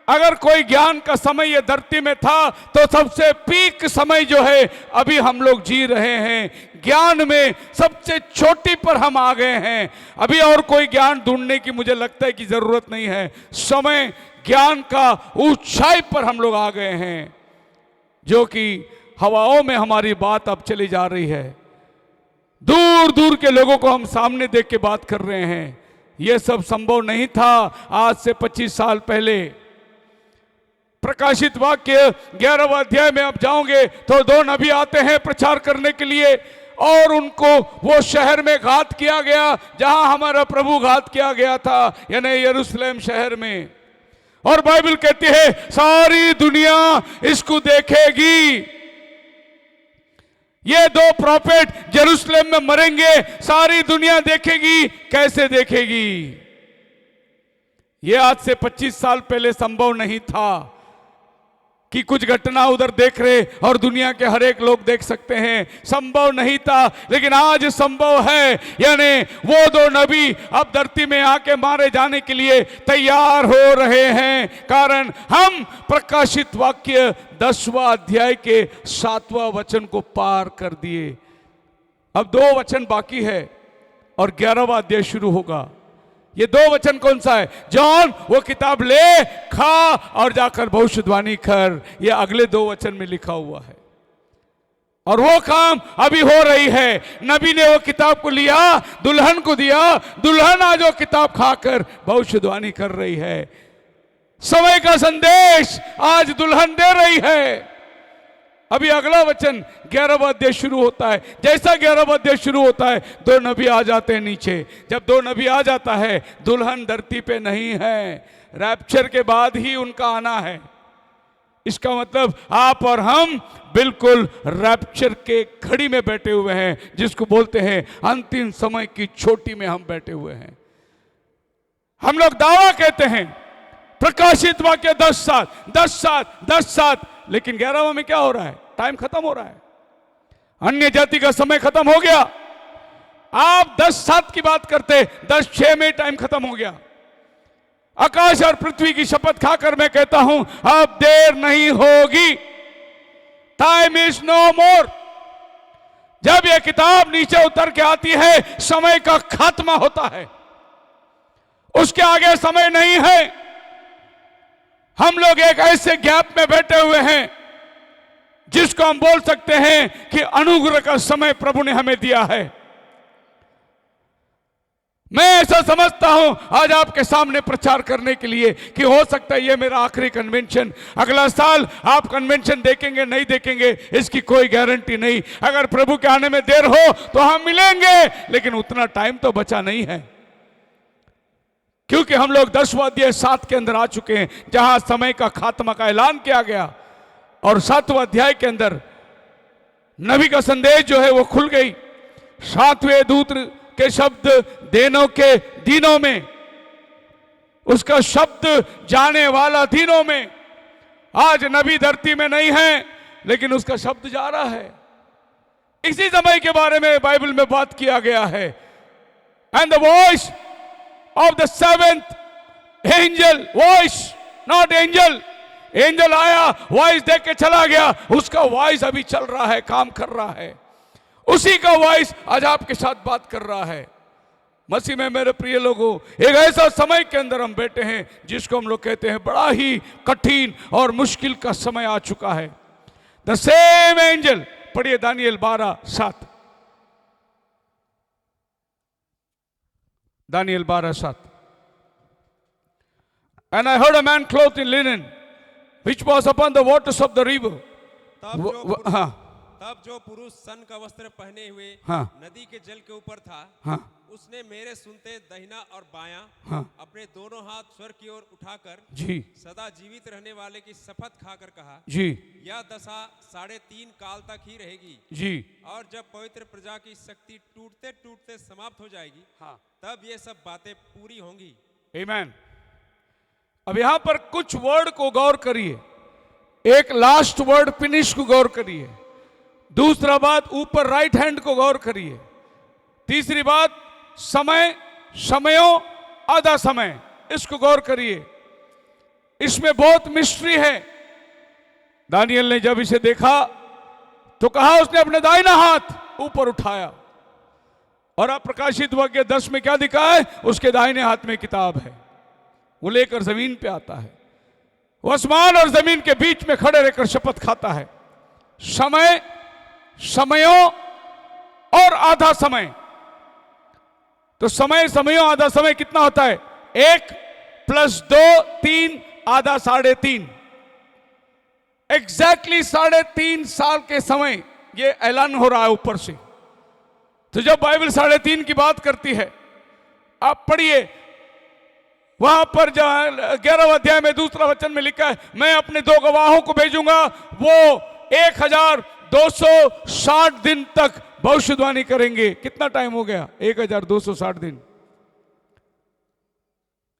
Speaker 2: अगर कोई ज्ञान का समय ये धरती में था तो सबसे पीक समय जो है अभी हम लोग जी रहे हैं। ज्ञान में सबसे चोटी पर हम आ गए हैं। अभी और कोई ज्ञान ढूंढने की मुझे लगता है कि जरूरत नहीं है। समय ज्ञान का ऊंचाई पर हम लोग आ गए हैं, जो कि हवाओं में हमारी बात अब चली जा रही है। दूर दूर के लोगों को हम सामने देख के बात कर रहे हैं। यह सब संभव नहीं था आज से 25 साल पहले। प्रकाशित वाक्य 11वें अध्याय में आप जाओगे तो 2 नबी आते हैं प्रचार करने के लिए, और उनको वो शहर में घात किया गया जहां हमारा प्रभु घात किया गया था, यानी यरूशलेम शहर में। और बाइबल कहती है सारी दुनिया इसको देखेगी। ये 2 प्रॉफिट यरूशलेम में मरेंगे, सारी दुनिया देखेगी। कैसे देखेगी? ये आज से 25 साल पहले संभव नहीं था कि कुछ घटना उधर देख रहे और दुनिया के हर एक लोग देख सकते हैं। संभव नहीं था, लेकिन आज संभव है। यानी वो 2 नबी अब धरती में आके मारे जाने के लिए तैयार हो रहे हैं, कारण हम प्रकाशित वाक्य 10वां अध्याय के 7वां वचन को पार कर दिए। अब 2 वचन बाकी है और 11वां अध्याय शुरू होगा। ये 2 वचन कौन सा है? जॉन वो किताब ले, खा और जाकर भविष्यवाणी कर। ये अगले 2 वचन में लिखा हुआ है और वो काम अभी हो रही है। नबी ने वो किताब को लिया, दुल्हन को दिया, दुल्हन आज वो किताब खाकर भविष्यवाणी कर रही है। समय का संदेश आज दुल्हन दे रही है। अभी अगला वचन 11वां अध्याय शुरू होता है। जैसा 11वां अध्याय शुरू होता है 2 नबी आ जाते हैं नीचे। जब 2 नबी आ जाता है, दुल्हन धरती पे नहीं है, रैप्चर के बाद ही उनका आना है। इसका मतलब आप और हम बिल्कुल रैप्चर के घड़ी में बैठे हुए हैं, जिसको बोलते हैं अंतिम समय की चोटी में हम बैठे हुए हैं। हम लोग दावा कहते हैं प्रकाशित वाक्य 10 सात 10 सात 10 सात, लेकिन 11वां में क्या हो रहा है? टाइम खत्म हो रहा है। अन्य जाति का समय खत्म हो गया। आप 10:07 की बात करते, 10:06 में टाइम खत्म हो गया। आकाश और पृथ्वी की शपथ खाकर मैं कहता हूं अब देर नहीं होगी। टाइम इज नो मोर। जब यह किताब नीचे उतर के आती है, समय का खात्मा होता है, उसके आगे समय नहीं है। हम लोग एक ऐसे गैप में बैठे हुए हैं जिसको हम बोल सकते हैं कि अनुग्रह का समय प्रभु ने हमें दिया है। मैं ऐसा समझता हूं आज आपके सामने प्रचार करने के लिए कि हो सकता है ये मेरा आखिरी कन्वेंशन। अगला साल आप कन्वेंशन देखेंगे नहीं देखेंगे इसकी कोई गारंटी नहीं। अगर प्रभु के आने में देर हो तो हम मिलेंगे, लेकिन उतना टाइम तो बचा नहीं है, क्योंकि हम लोग 10वां अध्याय 7 के अंदर आ चुके हैं, जहां समय का खात्मा का ऐलान किया गया। और 7वां अध्याय के अंदर नबी का संदेश जो है वो खुल गई। 7वें दूत के शब्द दिनों के दिनों में, उसका शब्द जाने वाला दिनों में। आज नबी धरती में नहीं है, लेकिन उसका शब्द जा रहा है। इसी समय के बारे में बाइबल में बात किया गया है। And the voice of the 7th angel, voice not angel, angel आया, वॉइस देख के चला गया, उसका वॉइस अभी चल रहा है, काम कर रहा है। उसी का वॉइस आज आपके साथ बात कर रहा है। मसीह में मेरे प्रिय लोगों, एक ऐसा समय के अंदर हम बैठे हैं जिसको हम लोग कहते हैं बड़ा ही कठिन और मुश्किल का समय आ चुका है। द सेम एंजल, पढ़िए Daniel 12:7, Daniel 12:7. And I heard a man clothed in linen, which was upon the waters of the river.
Speaker 3: तब जो पुरुष सन का वस्त्र पहने हुए नदी के जल के ऊपर था, उसने मेरे सुनते दाहिना और बायां अपने दोनों हाथ स्वर्ग की ओर उठाकर सदा जीवित रहने वाले की शपथ खाकर कहा, यह दशा 3.5 काल तक ही रहेगी। और जब पवित्र प्रजा की शक्ति टूटते टूटते समाप्त हो जाएगी, तब ये सब बातें पूरी होंगी।
Speaker 2: आमीन। अब यहां पर कुछ वर्ड को गौर करिए। एक लास्ट वर्ड फिनिश को गौर करिए। दूसरा बात, ऊपर राइट हैंड को गौर करिए। तीसरी बात, समय, समयों, आधा समय, इसको गौर करिए। इसमें बहुत मिस्ट्री है। दानियल ने जब इसे देखा तो कहा, उसने अपने दाहिना हाथ ऊपर उठाया और अब प्रकाशित वाक्य 10 में क्या दिखा है, उसके दाहिने हाथ में किताब है। वो लेकर जमीन पे आता है, वो आसमान और जमीन के बीच में खड़े रहकर शपथ खाता है। समय, समयों और आधा समय। तो समय, समयों, आधा समय कितना होता है? 1 + 2 3, आधा 3.5। एग्जैक्टली 3.5 साल के समय ये ऐलान हो रहा है ऊपर से। तो जब बाइबल 3.5 की बात करती है, आप पढ़िए, वहां पर जहां 11वें अध्याय में दूसरा वचन में लिखा है, मैं अपने 2 गवाहों को भेजूंगा, वो 1260 दिन तक भविष्यवाणी करेंगे। कितना टाइम हो गया? 1260 दिन।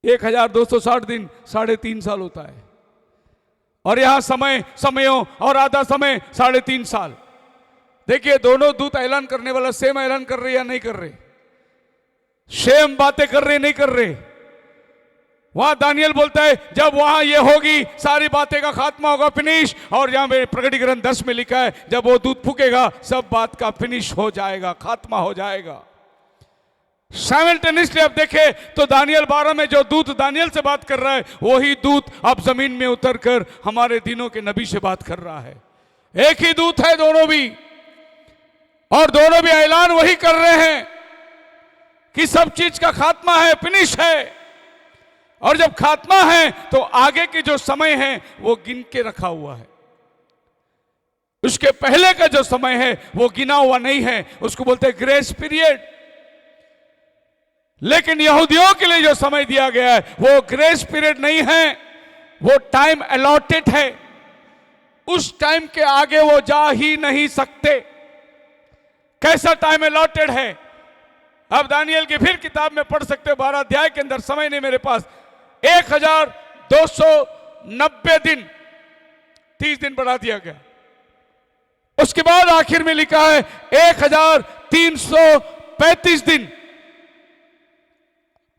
Speaker 2: 1260 दिन 3.5 साल होता है। और यहां समय, समयों और आधा समय 3.5 साल। देखिए, दोनों दूत ऐलान करने वाला सेम ऐलान कर रहे या नहीं कर रहे? सेम बातें कर रहे नहीं कर रहे? वहां दानियल बोलता है जब वहां ये होगी, सारी बातें का खात्मा होगा, फिनिश। और यहां पे प्रकटीकरण 10 में लिखा है, जब वो दूत फूकेगा सब बात का फिनिश हो जाएगा, खात्मा हो जाएगा। साइमल्टेनियसली आप देखें तो दानियल 12 में जो दूत दानियल से बात कर रहा है, वही दूत अब जमीन में उतरकर हमारे दिनों के नबी से बात कर रहा है। एक ही दूत है दोनों भी, और दोनों भी ऐलान वही कर रहे हैं कि सब चीज का खात्मा है, फिनिश है। और जब खात्मा है तो आगे के जो समय है वो गिन के रखा हुआ है। उसके पहले का जो समय है वो गिना हुआ नहीं है, उसको बोलते हैं ग्रेस पीरियड। लेकिन यहूदियों के लिए जो समय दिया गया है वो ग्रेस पीरियड नहीं है, वो टाइम अलॉटेड है। उस टाइम के आगे वो जा ही नहीं सकते। कैसा टाइम अलॉटेड है? अब दानियल की फिर किताब में पढ़ सकते हो, 12 अध्याय के अंदर, समय नहीं मेरे पास। 1290 दिन, 30 दिन बढ़ा दिया गया। उसके बाद आखिर में लिखा है 1335 दिन,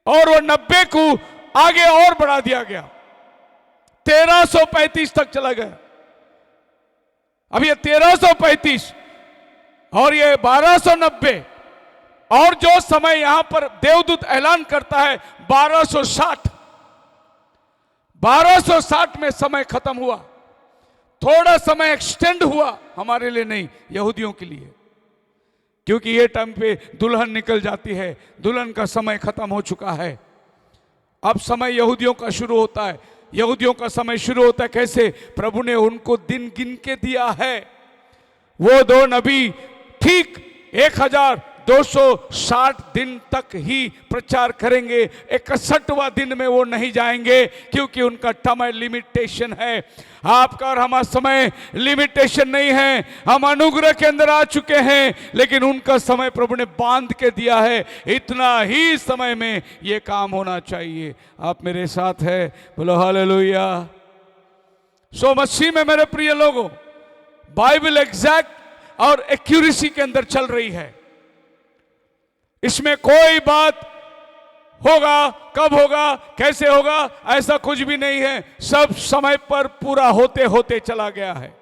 Speaker 2: और वो 90 को आगे और बढ़ा दिया गया, 1335 तक चला गया। अब ये 1335 और ये 1290, और जो समय यहां पर देवदूत ऐलान करता है 1260 में समय खत्म हुआ। थोड़ा समय एक्सटेंड हुआ, हमारे लिए नहीं, यहूदियों के लिए, क्योंकि ये टाइम पे दुल्हन निकल जाती है, दुल्हन का समय खत्म हो चुका है। अब समय यहूदियों का शुरू होता है। यहूदियों का समय शुरू होता है कैसे? प्रभु ने उनको दिन गिन के दिया है। वो 2 नबी ठीक 1260 दिन तक ही प्रचार करेंगे। 61वां दिन में वो नहीं जाएंगे, क्योंकि उनका समय लिमिटेशन है। आपका और हमारा समय लिमिटेशन नहीं है। हम अनुग्रह के अंदर आ चुके हैं, लेकिन उनका समय प्रभु ने बांध के दिया है। इतना ही समय में ये काम होना चाहिए। आप मेरे साथ है? बोलो हालेलुया। सो मसीह में मेरे प्रिय लोगों, बाइबल एग्जैक्ट और एक्यूरेसी के अंदर चल रही है। इसमें कोई बात होगा, कब होगा, कैसे होगा, ऐसा कुछ भी नहीं है। सब समय पर पूरा होते होते चला गया है।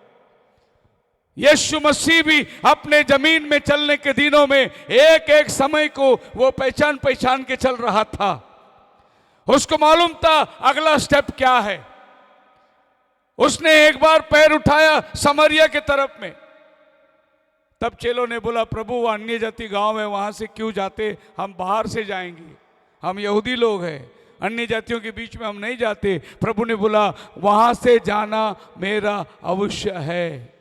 Speaker 2: यीशु मसीह भी अपने जमीन में चलने के दिनों में एक एक समय को वो पहचान के चल रहा था। उसको मालूम था अगला स्टेप क्या है। उसने एक बार पैर उठाया समरिया के तरफ में, तब चेलों ने बोला, प्रभु वो अन्य जाति गांव है, वहां से क्यों जाते? हम बाहर से जाएंगे, हम यहूदी लोग हैं, अन्य जातियों के बीच में हम नहीं जाते। प्रभु ने बोला वहां से जाना मेरा अवश्य है,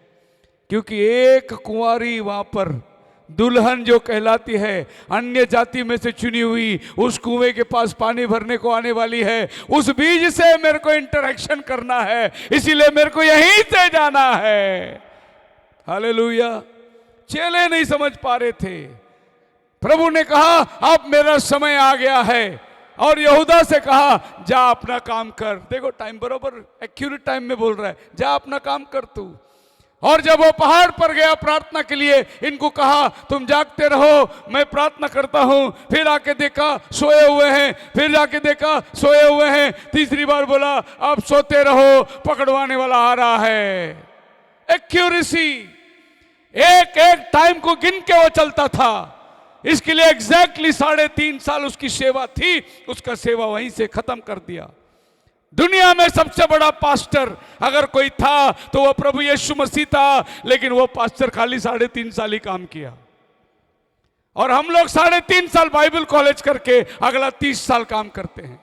Speaker 2: क्योंकि एक कुंवारी वहां पर दुल्हन जो कहलाती है, अन्य जाति में से चुनी हुई, उस कुएं के पास पानी भरने को आने वाली है। उस बीज से मेरे को इंटरेक्शन करना है, इसीलिए मेरे को यहीं से जाना है। हालेलुया। चेले नहीं समझ पा रहे थे। प्रभु ने कहा अब मेरा समय आ गया है, और यहूदा से कहा जा अपना काम कर। देखो टाइम बरोबर एक्यूरेट टाइम में बोल रहा है, जा अपना काम कर तू। और जब वो पहाड़ पर गया प्रार्थना के लिए, इनको कहा तुम जागते रहो, मैं प्रार्थना करता हूं। फिर आके देखा सोए हुए हैं, फिर जाके देखा सोए हुए हैं। तीसरी बार बोला अब सोते रहो, पकड़वाने वाला आ रहा है। एक्यूरेसी, एक एक टाइम को गिन के वो चलता था। इसके लिए एग्जैक्टली 3.5 साल उसकी सेवा थी, उसका सेवा वहीं से खत्म कर दिया। दुनिया में सबसे बड़ा पास्टर अगर कोई था तो वो प्रभु यीशु मसीह था, लेकिन वो पास्टर खाली 3.5 साल ही काम किया। और हम लोग 3.5 साल बाइबल कॉलेज करके अगला 30 साल काम करते हैं,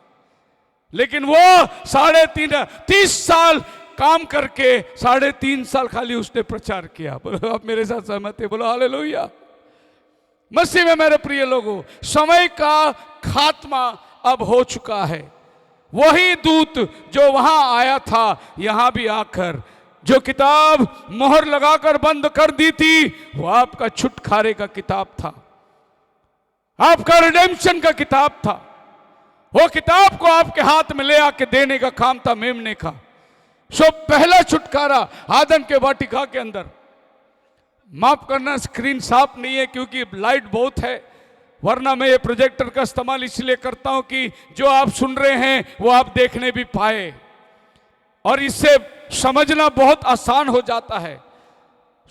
Speaker 2: लेकिन वो 30 साल काम करके 3.5 साल खाली उसने प्रचार किया। बोलो आप मेरे साथ सहमत है? बोलो हालेलुया। मसीह में मेरे प्रिय लोगों, समय का खात्मा अब हो चुका है। वही दूत जो वहां आया था यहां भी आकर जो किताब मोहर लगाकर बंद कर दी थी, वो आपका छुटकारे का किताब था, आपका रिडेम्पशन का किताब था। वो किताब को आपके हाथ में ले आके देने का काम था मेमने का। सो पहला छुटकारा आदम के वाटिका के अंदर। माफ करना स्क्रीन साफ नहीं है क्योंकि लाइट बहुत है, वरना मैं ये प्रोजेक्टर का इस्तेमाल इसलिए करता हूं कि जो आप सुन रहे हैं वो आप देखने भी पाए, और इससे समझना बहुत आसान हो जाता है।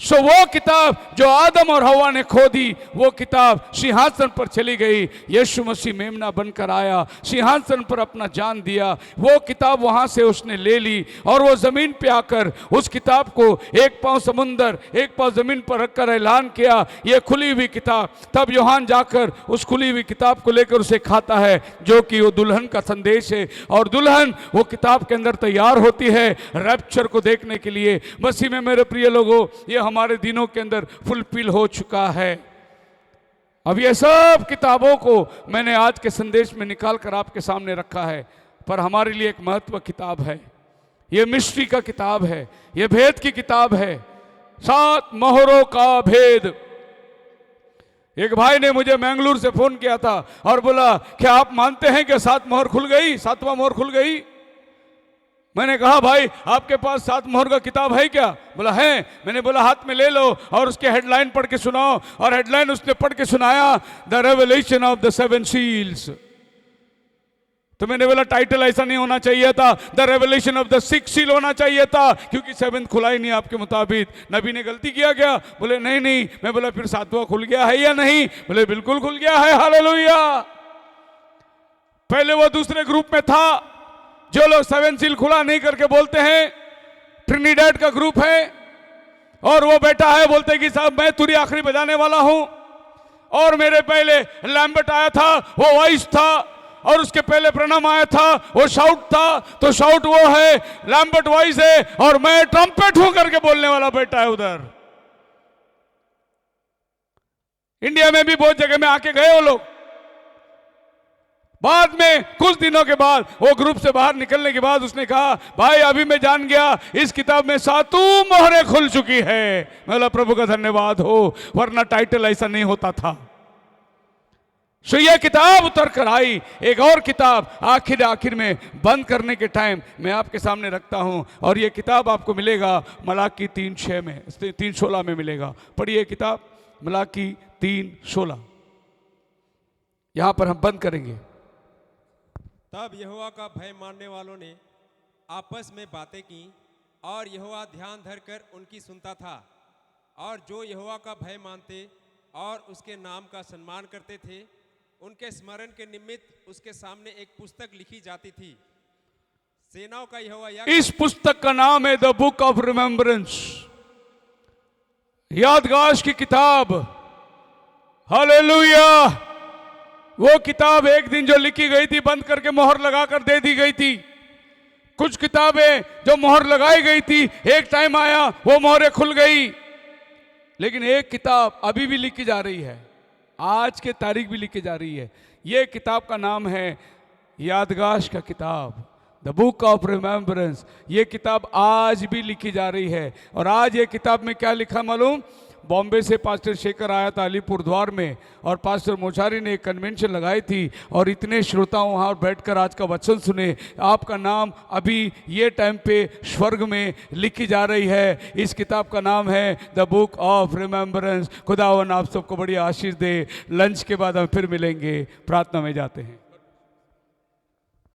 Speaker 2: सो वो किताब जो आदम और हवा ने खो दी, वो किताब सिंहासन पर चली गई। यीशु मसीह मेमना बनकर आया, सिंहासन पर अपना जान दिया। वो किताब वहां से उसने ले ली और वो जमीन पे आकर उस किताब को एक पांव समुंदर एक पांव जमीन पर रखकर ऐलान किया, ये खुली हुई किताब। तब यूहान जाकर उस खुली हुई किताब को लेकर उसे खाता है, जो कि वो दुल्हन का संदेश है। और दुल्हन वो किताब के अंदर तैयार होती है रैप्चर को देखने के लिए। मसीह में मेरे प्रिय लोगों, ये हमारे दिनों के अंदर फुलफिल हो चुका है। अब ये सब किताबों को मैंने आज के संदेश में निकाल कर आपके सामने रखा है, पर हमारे लिए एक महत्व किताब है। ये मिस्ट्री का किताब है, ये भेद की किताब है, 7 मोहरों का भेद। एक भाई ने मुझे मैंगलोर से फोन किया था और बोला क्या आप मानते हैं कि 7 मोहर खुल गई, 7वां मोहर खुल गई? मैंने कहा भाई आपके पास 7 मोहर का किताब है क्या? बोला है। मैंने बोला हाथ में ले लो और उसके हेडलाइन पढ़ के सुनाओ। और हेडलाइन उसने पढ़ के सुनाया, the revelation of the 7 seals. तो मैंने बोला टाइटल ऐसा नहीं होना चाहिए था, the revelation of the 6 seal होना चाहिए था, क्योंकि 7 खुला ही नहीं आपके मुताबिक। नबी ने गलती किया क्या? बोले नहीं नहीं। मैं बोला फिर 7वां खुल गया है या नहीं? बोले बिल्कुल खुल गया है, हालेलुया। पहले वो दूसरे ग्रुप में था जो लोग 7 सील खुला नहीं करके बोलते हैं, ट्रिनिडेड का ग्रुप है, और वो बैठा है बोलते हैं कि साहब मैं तुरी आखिरी बजाने वाला हूं। और मेरे पहले लैम्बर्ट आया था, वो वॉइस था, और उसके पहले प्रणम आया था, वो शाउट था। तो शाउट वो है, लैम्बर्ट वॉइस है, और मैं ट्रम्पेट हूं करके बोलने वाला बैठा है उधर। इंडिया में भी बहुत जगह में आके गए वो लोग। बाद में कुछ दिनों के बाद वो ग्रुप से बाहर निकलने के बाद उसने कहा भाई अभी मैं जान गया इस किताब में 7 मोहरें खुल चुकी है। मैं बोला प्रभु का धन्यवाद हो, वरना टाइटल ऐसा नहीं होता था। सो ये किताब उतर कर आई। एक और किताब आखिर में बंद करने के टाइम मैं आपके सामने रखता हूं, और ये किताब आपको मिलेगा मलाकी 3:6 में, 3:16 में मिलेगा। पढ़िए किताब मलाकी 3:16। यहां पर हम बंद करेंगे।
Speaker 3: तब यहोवा का भय मानने वालों ने आपस में बातें की, और यहोवा ध्यान धरकर उनकी सुनता था। और जो यहोवा का भय मानते और उसके नाम का सम्मान करते थे, उनके स्मरण के निमित्त उसके सामने एक पुस्तक लिखी जाती थी। सेनाओं का यहोवा
Speaker 2: इस पुस्तक का नाम है द बुक ऑफ रिमेम्बरेंस, यादगाश की किताब। हालेलुया। वो किताब एक दिन जो लिखी गई थी बंद करके मोहर लगाकर दे दी गई थी। कुछ किताबें जो मोहर लगाई गई थी, एक टाइम आया वो मोहरें खुल गई, लेकिन एक किताब अभी भी लिखी जा रही है, आज के तारीख भी लिखी जा रही है। ये किताब का नाम है यादगाश का किताब, द बुक ऑफ रिमेम्बरेंस। ये किताब आज भी लिखी जा रही है। और आज ये किताब में क्या लिखा मालूम? बॉम्बे से पास्टर शेखर आया था अलीपुर द्वार में, और पास्टर मोचारी ने एक कन्वेंशन लगाई थी, और इतने श्रोता वहाँ बैठकर आज का वचन सुने। आपका नाम अभी ये टाइम पे स्वर्ग में लिखी जा रही है। इस किताब का नाम है द बुक ऑफ रिमेम्बरेंस। खुदावन आप सबको बड़ी आशीष दे। लंच के बाद हम फिर मिलेंगे, प्रार्थना में जाते हैं।